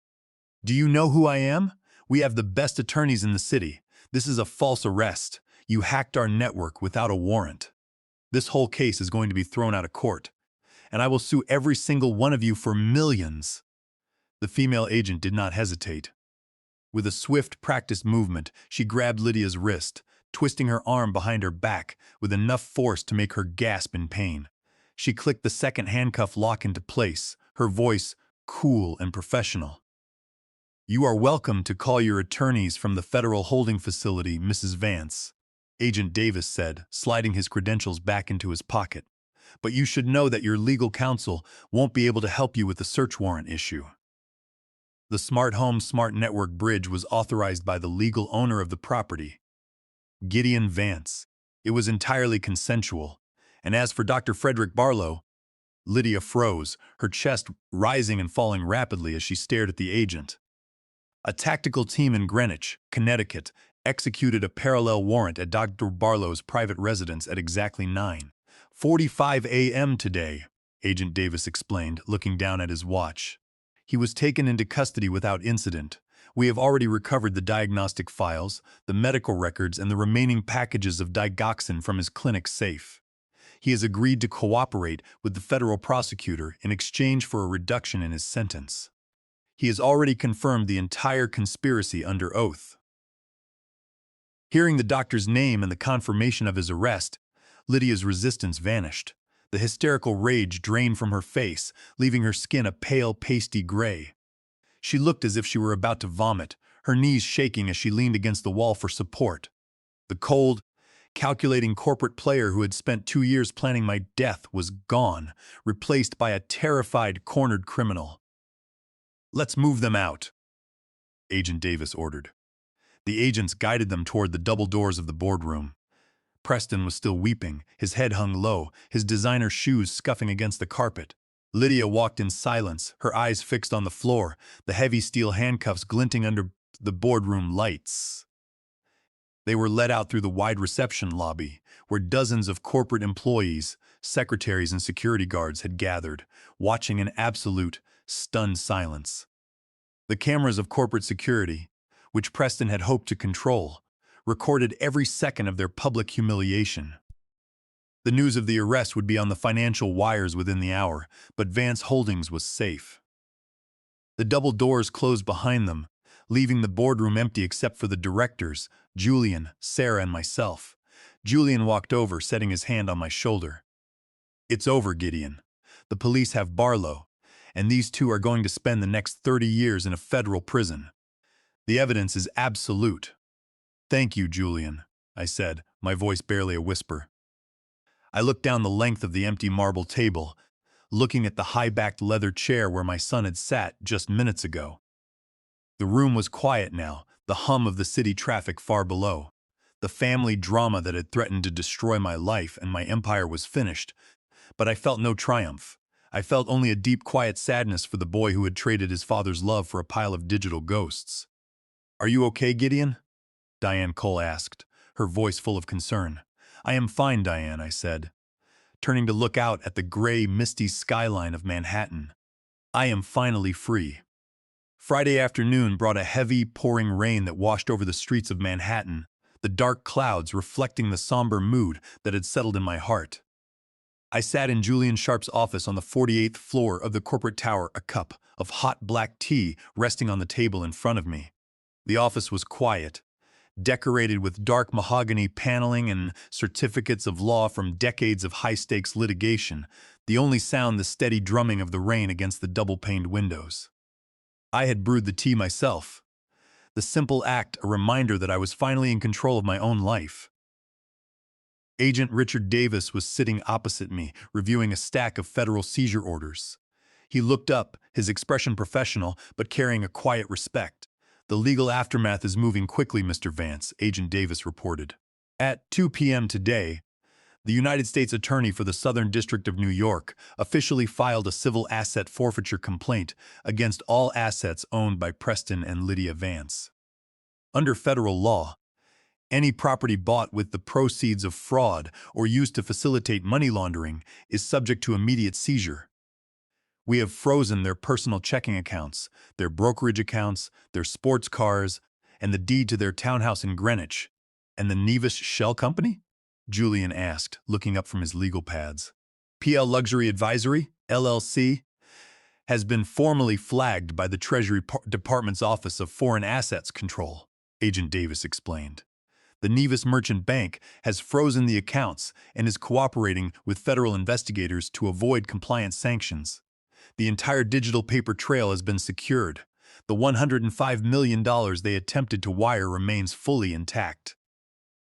"Do you know who I am? We have the best attorneys in the city. This is a false arrest. You hacked our network without a warrant. This whole case is going to be thrown out of court, and I will sue every single one of you for millions." The female agent did not hesitate. With a swift, practiced movement, she grabbed Lydia's wrist, twisting her arm behind her back with enough force to make her gasp in pain. She clicked the second handcuff lock into place, her voice cool and professional. "You are welcome to call your attorneys from the federal holding facility, Mrs. Vance," Agent Davis said, sliding his credentials back into his pocket. "But you should know that your legal counsel won't be able to help you with the search warrant issue." The Smart Home Smart Network bridge was authorized by the legal owner of the property, Gideon Vance. It was entirely consensual. And as for Dr. Frederick Barlow, Lydia froze, her chest rising and falling rapidly as she stared at the agent. A tactical team in Greenwich, Connecticut, executed a parallel warrant at Dr. Barlow's private residence at exactly 9:45 a.m. today, Agent Davis explained, looking down at his watch. "He was taken into custody without incident. We have already recovered the diagnostic files, the medical records, and the remaining packages of digoxin from his clinic safe. He has agreed to cooperate with the federal prosecutor in exchange for a reduction in his sentence. He has already confirmed the entire conspiracy under oath." Hearing the doctor's name and the confirmation of his arrest, Lydia's resistance vanished. The hysterical rage drained from her face, leaving her skin a pale, pasty gray. She looked as if she were about to vomit, her knees shaking as she leaned against the wall for support. The cold, calculating corporate player who had spent 2 years planning my death was gone, replaced by a terrified, cornered criminal. "Let's move them out," Agent Davis ordered. The agents guided them toward the double doors of the boardroom. Preston was still weeping, his head hung low, his designer shoes scuffing against the carpet. Lydia walked in silence, her eyes fixed on the floor, the heavy steel handcuffs glinting under the boardroom lights. They were led out through the wide reception lobby, where dozens of corporate employees, secretaries, and security guards had gathered, watching in absolute, stunned silence. The cameras of corporate security, which Preston had hoped to control, recorded every second of their public humiliation. The news of the arrest would be on the financial wires within the hour, but Vance Holdings was safe. The double doors closed behind them, leaving the boardroom empty except for the directors, Julian, Sarah, and myself. Julian walked over, setting his hand on my shoulder. "It's over, Gideon. The police have Barlow, and these two are going to spend the next 30 years in a federal prison. The evidence is absolute." "Thank you, Julian," I said, my voice barely a whisper. I looked down the length of the empty marble table, looking at the high-backed leather chair where my son had sat just minutes ago. The room was quiet now, the hum of the city traffic far below. The family drama that had threatened to destroy my life and my empire was finished, but I felt no triumph. I felt only a deep, quiet sadness for the boy who had traded his father's love for a pile of digital ghosts. "Are you okay, Gideon?" Diane Cole asked, her voice full of concern. "I am fine, Diane," I said, turning to look out at the gray, misty skyline of Manhattan. "I am finally free." Friday afternoon brought a heavy, pouring rain that washed over the streets of Manhattan, the dark clouds reflecting the somber mood that had settled in my heart. I sat in Julian Sharp's office on the 48th floor of the corporate tower, a cup of hot black tea resting on the table in front of me. The office was quiet, decorated with dark mahogany paneling and certificates of law from decades of high-stakes litigation, the only sound the steady drumming of the rain against the double-paned windows. I had brewed the tea myself. The simple act, a reminder that I was finally in control of my own life. Agent Richard Davis was sitting opposite me, reviewing a stack of federal seizure orders. He looked up, his expression professional, but carrying a quiet respect. "The legal aftermath is moving quickly, Mr. Vance," Agent Davis reported. "At 2 p.m. today, The United States Attorney for the Southern District of New York officially filed a civil asset forfeiture complaint against all assets owned by Preston and Lydia Vance. Under federal law, any property bought with the proceeds of fraud or used to facilitate money laundering is subject to immediate seizure. We have frozen their personal checking accounts, their brokerage accounts, their sports cars, and the deed to their townhouse in Greenwich. And the Nevis Shell Company? Julian asked, looking up from his legal pads. PL Luxury Advisory, LLC, has been formally flagged by the Treasury Department's Office of Foreign Assets Control, Agent Davis explained. The Nevis Merchant Bank has frozen the accounts and is cooperating with federal investigators to avoid compliance sanctions. The entire digital paper trail has been secured. The $105 million they attempted to wire remains fully intact.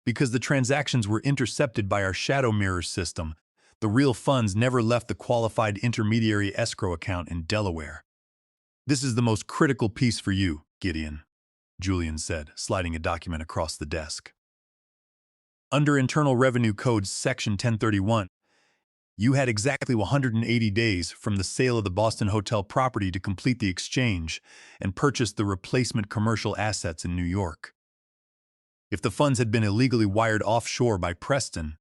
Because the transactions were intercepted by our shadow mirror system, the real funds never left the qualified intermediary escrow account in Delaware. This is the most critical piece for you, Gideon, Julian said, sliding a document across the desk. Under Internal Revenue Code Section 1031, you had exactly 180 days from the sale of the Boston Hotel property to complete the exchange and purchase the replacement commercial assets in New York. If the funds had been illegally wired offshore by Preston,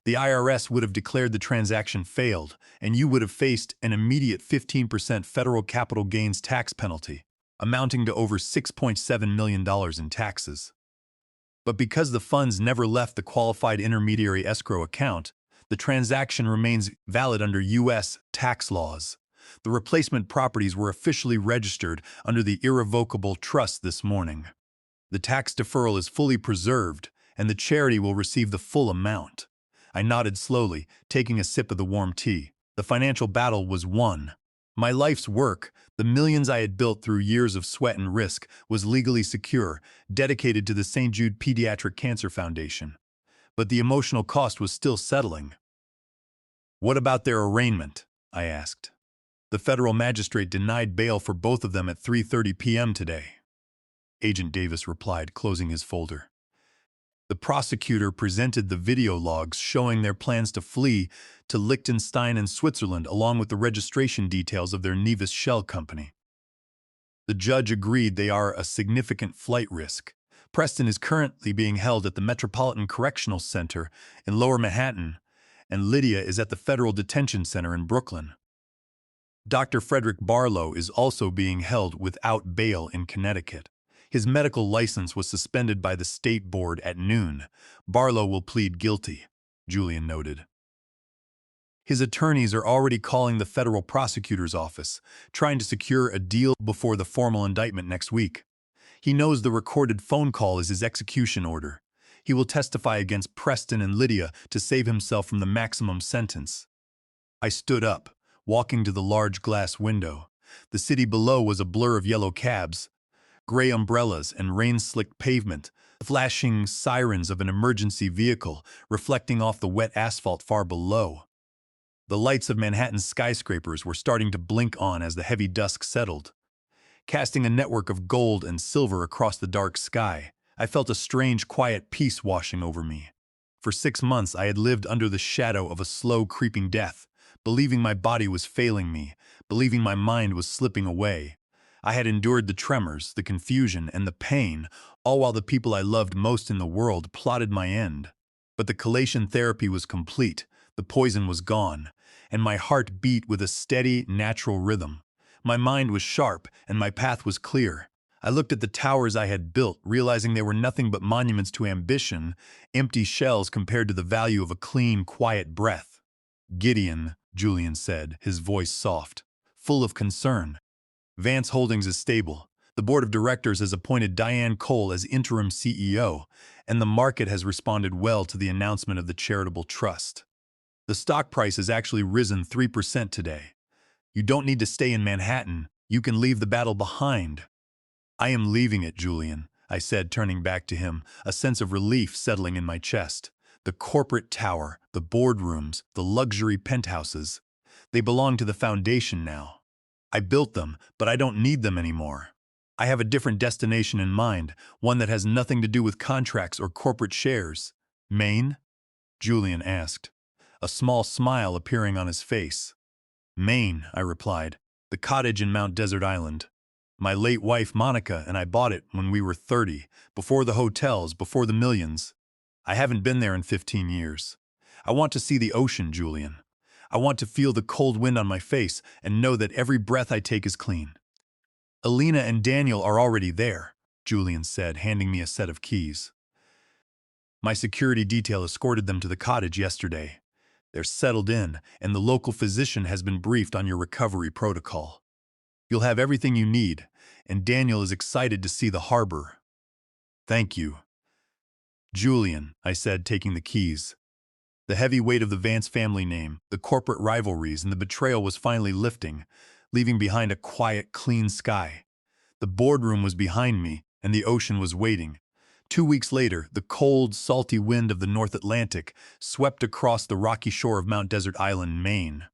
the IRS would have declared the transaction failed, and you would have faced an immediate 15% federal capital gains tax penalty, amounting to over $6.7 million in taxes. But because the funds never left the qualified intermediary escrow account, the transaction remains valid under U.S. tax laws. The replacement properties were officially registered under the irrevocable trust this morning. The tax deferral is fully preserved, and the charity will receive the full amount. I nodded slowly, taking a sip of the warm tea. The financial battle was won. My life's work, the millions I had built through years of sweat and risk, was legally secure, dedicated to the St. Jude Pediatric Cancer Foundation. But the emotional cost was still settling. What about their arraignment? I asked. The federal magistrate denied bail for both of them at 3:30 p.m. today. Agent Davis replied, closing his folder. The prosecutor presented the video logs showing their plans to flee to Liechtenstein and Switzerland along with the registration details of their Nevis Shell Company. The judge agreed they are a significant flight risk. Preston is currently being held at the Metropolitan Correctional Center in Lower Manhattan, and Lydia is at the Federal Detention Center in Brooklyn. Dr. Frederick Barlow is also being held without bail in Connecticut. His medical license was suspended by the state board at noon. Barlow will plead guilty, Julian noted. His attorneys are already calling the federal prosecutor's office, trying to secure a deal before the formal indictment next week. He knows the recorded phone call is his execution order. He will testify against Preston and Lydia to save himself from the maximum sentence. I stood up, walking to the large glass window. The city below was a blur of yellow cabs, gray umbrellas and rain-slicked pavement, flashing sirens of an emergency vehicle reflecting off the wet asphalt far below. The lights of Manhattan's skyscrapers were starting to blink on as the heavy dusk settled, casting a network of gold and silver across the dark sky. I felt a strange, quiet peace washing over me. For 6 months I had lived under the shadow of a slow, creeping death, believing my body was failing me, believing my mind was slipping away. I had endured the tremors, the confusion, and the pain, all while the people I loved most in the world plotted my end. But the chelation therapy was complete, the poison was gone, and my heart beat with a steady, natural rhythm. My mind was sharp, and my path was clear. I looked at the towers I had built, realizing they were nothing but monuments to ambition, empty shells compared to the value of a clean, quiet breath. Gideon, Julian said, his voice soft, full of concern. Vance Holdings is stable. The board of directors has appointed Diane Cole as interim CEO, and the market has responded well to the announcement of the charitable trust. The stock price has actually risen 3% today. You don't need to stay in Manhattan. You can leave the battle behind. I am leaving it, Julian, I said, turning back to him, a sense of relief settling in my chest. The corporate tower, the boardrooms, the luxury penthouses, they belong to the foundation now. I built them, but I don't need them anymore. I have a different destination in mind, one that has nothing to do with contracts or corporate shares. Maine? Julian asked, a small smile appearing on his face. Maine, I replied. The cottage in Mount Desert Island. My late wife Monica and I bought it when we were 30, before the hotels, before the millions. I haven't been there in 15 years. I want to see the ocean, Julian. I want to feel the cold wind on my face and know that every breath I take is clean. Alina and Daniel are already there, Julian said, handing me a set of keys. My security detail escorted them to the cottage yesterday. They're settled in, and the local physician has been briefed on your recovery protocol. You'll have everything you need, and Daniel is excited to see the harbor. Thank you. Julian, I said, taking the keys. The heavy weight of the Vance family name, the corporate rivalries, and the betrayal was finally lifting, leaving behind a quiet, clean sky. The boardroom was behind me, and the ocean was waiting. 2 weeks later, the cold, salty wind of the North Atlantic swept across the rocky shore of Mount Desert Island, Maine.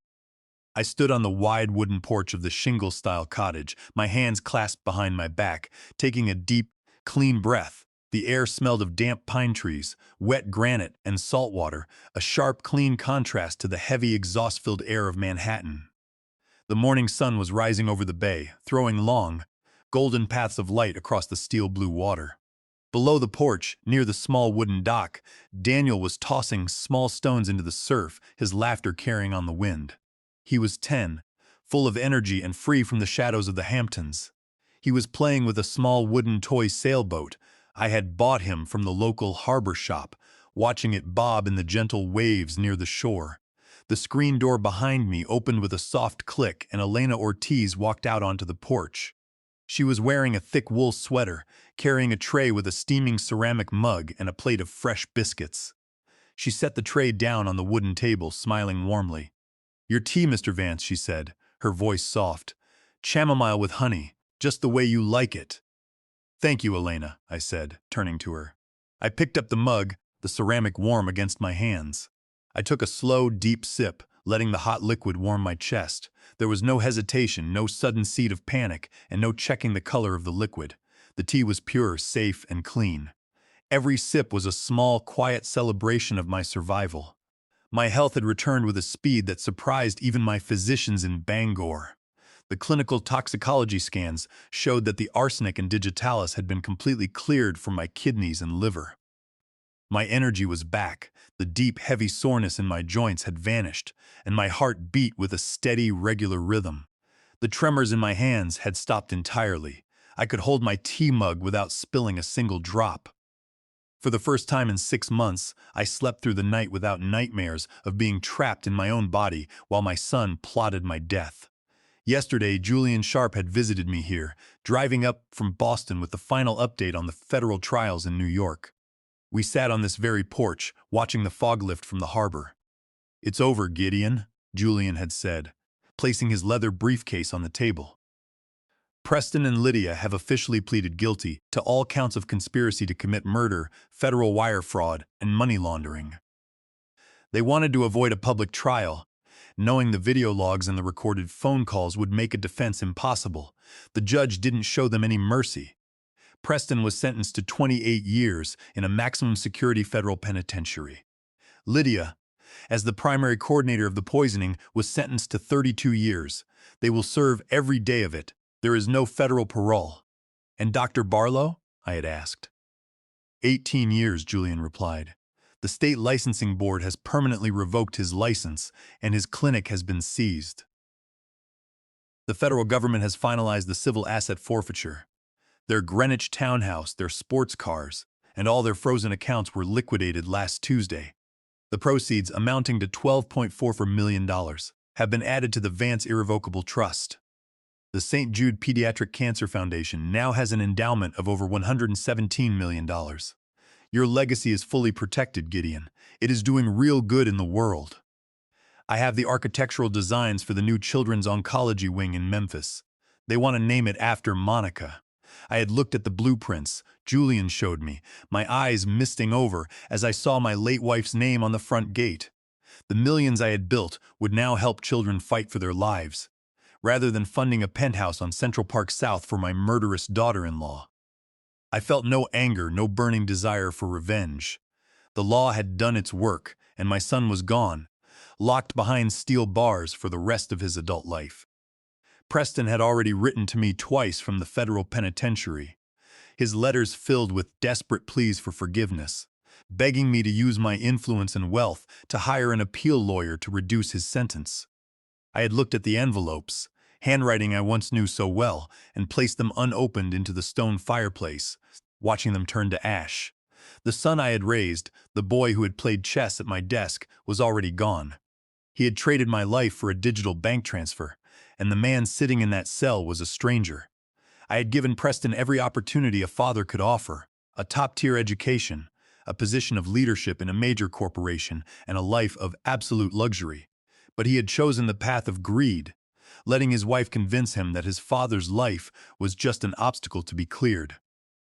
I stood on the wide wooden porch of the shingle-style cottage, my hands clasped behind my back, taking a deep, clean breath. The air smelled of damp pine trees, wet granite, and salt water, a sharp, clean contrast to the heavy, exhaust-filled air of Manhattan. The morning sun was rising over the bay, throwing long, golden paths of light across the steel-blue water. Below the porch, near the small wooden dock, Daniel was tossing small stones into the surf, his laughter carrying on the wind. He was 10, full of energy and free from the shadows of the Hamptons. He was playing with a small wooden toy sailboat I had bought him from the local harbor shop, watching it bob in the gentle waves near the shore. The screen door behind me opened with a soft click, and Elena Ortiz walked out onto the porch. She was wearing a thick wool sweater, carrying a tray with a steaming ceramic mug and a plate of fresh biscuits. She set the tray down on the wooden table, smiling warmly. "Your tea, Mr. Vance," she said, her voice soft. "Chamomile with honey, just the way you like it." "Thank you, Elena," I said, turning to her. I picked up the mug, the ceramic warm against my hands. I took a slow, deep sip, letting the hot liquid warm my chest. There was no hesitation, no sudden seed of panic, and no checking the color of the liquid. The tea was pure, safe, and clean. Every sip was a small, quiet celebration of my survival. My health had returned with a speed that surprised even my physicians in Bangor. The clinical toxicology scans showed that the arsenic and digitalis had been completely cleared from my kidneys and liver. My energy was back, the deep, heavy soreness in my joints had vanished, and my heart beat with a steady, regular rhythm. The tremors in my hands had stopped entirely. I could hold my tea mug without spilling a single drop. For the first time in 6 months, I slept through the night without nightmares of being trapped in my own body while my son plotted my death. Yesterday, Julian Sharp had visited me here, driving up from Boston with the final update on the federal trials in New York. We sat on this very porch, watching the fog lift from the harbor. "It's over, Gideon," Julian had said, placing his leather briefcase on the table. "Preston and Lydia have officially pleaded guilty to all counts of conspiracy to commit murder, federal wire fraud, and money laundering. They wanted to avoid a public trial, knowing the video logs and the recorded phone calls would make a defense impossible. The judge didn't show them any mercy. Preston was sentenced to 28 years in a maximum security federal penitentiary. Lydia, as the primary coordinator of the poisoning, was sentenced to 32 years. They will serve every day of it. There is no federal parole." "And Dr. Barlow?" I had asked. 18 years, Julian replied. "The state licensing board has permanently revoked his license, and his clinic has been seized. The federal government has finalized the civil asset forfeiture. Their Greenwich townhouse, their sports cars, and all their frozen accounts were liquidated last Tuesday. The proceeds, amounting to $12.44 million, have been added to the Vance Irrevocable Trust. The St. Jude Pediatric Cancer Foundation now has an endowment of over $117 million. Your legacy is fully protected, Gideon. It is doing real good in the world. I have the architectural designs for the new children's oncology wing in Memphis. They want to name it after Monica. I had looked at the blueprints Julian showed me, my eyes misting over as I saw my late wife's name on the front gate. The millions I had built would now help children fight for their lives, rather than funding a penthouse on Central Park South for my murderous daughter-in-law. I felt no anger, no burning desire for revenge. The law had done its work, and my son was gone, locked behind steel bars for the rest of his adult life. Preston had already written to me twice from the federal penitentiary, his letters filled with desperate pleas for forgiveness, begging me to use my influence and wealth to hire an appeal lawyer to reduce his sentence. I had looked at the envelopes, handwriting I once knew so well, and placed them unopened into the stone fireplace, watching them turn to ash. The son I had raised, the boy who had played chess at my desk, was already gone. He had traded my life for a digital bank transfer, and the man sitting in that cell was a stranger. I had given Preston every opportunity a father could offer: a top-tier education, a position of leadership in a major corporation, and a life of absolute luxury. But he had chosen the path of greed, letting his wife convince him that his father's life was just an obstacle to be cleared.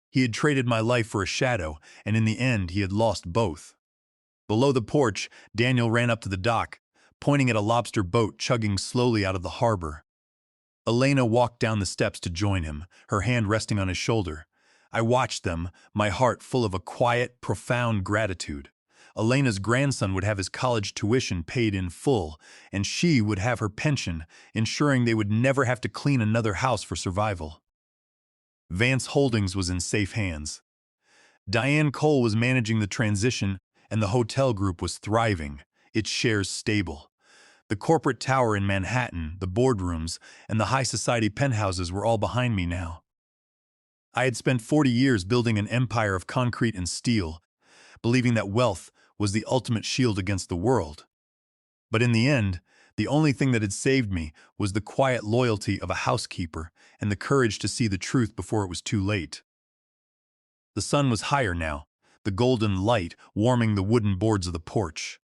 He had traded my life for a shadow, and in the end he had lost both. Below the porch, Daniel ran up to the dock, pointing at a lobster boat chugging slowly out of the harbor. Elena walked down the steps to join him, her hand resting on his shoulder. I watched them, my heart full of a quiet, profound gratitude. Elena's grandson would have his college tuition paid in full, and she would have her pension, ensuring they would never have to clean another house for survival. Vance Holdings was in safe hands. Diane Cole was managing the transition, and the hotel group was thriving, its shares stable. The corporate tower in Manhattan, the boardrooms, and the high society penthouses were all behind me now. I had spent 40 years building an empire of concrete and steel, believing that wealth was the ultimate shield against the world. But in the end, the only thing that had saved me was the quiet loyalty of a housekeeper and the courage to see the truth before it was too late. The sun was higher now, the golden light warming the wooden boards of the porch.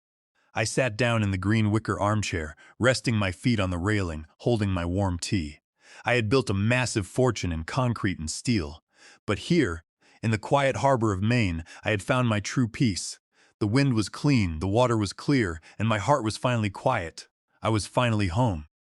I sat down in the green wicker armchair, resting my feet on the railing, holding my warm tea. I had built a massive fortune in concrete and steel, but here, in the quiet harbor of Maine, I had found my true peace. The wind was clean, the water was clear, and my heart was finally quiet. I was finally home.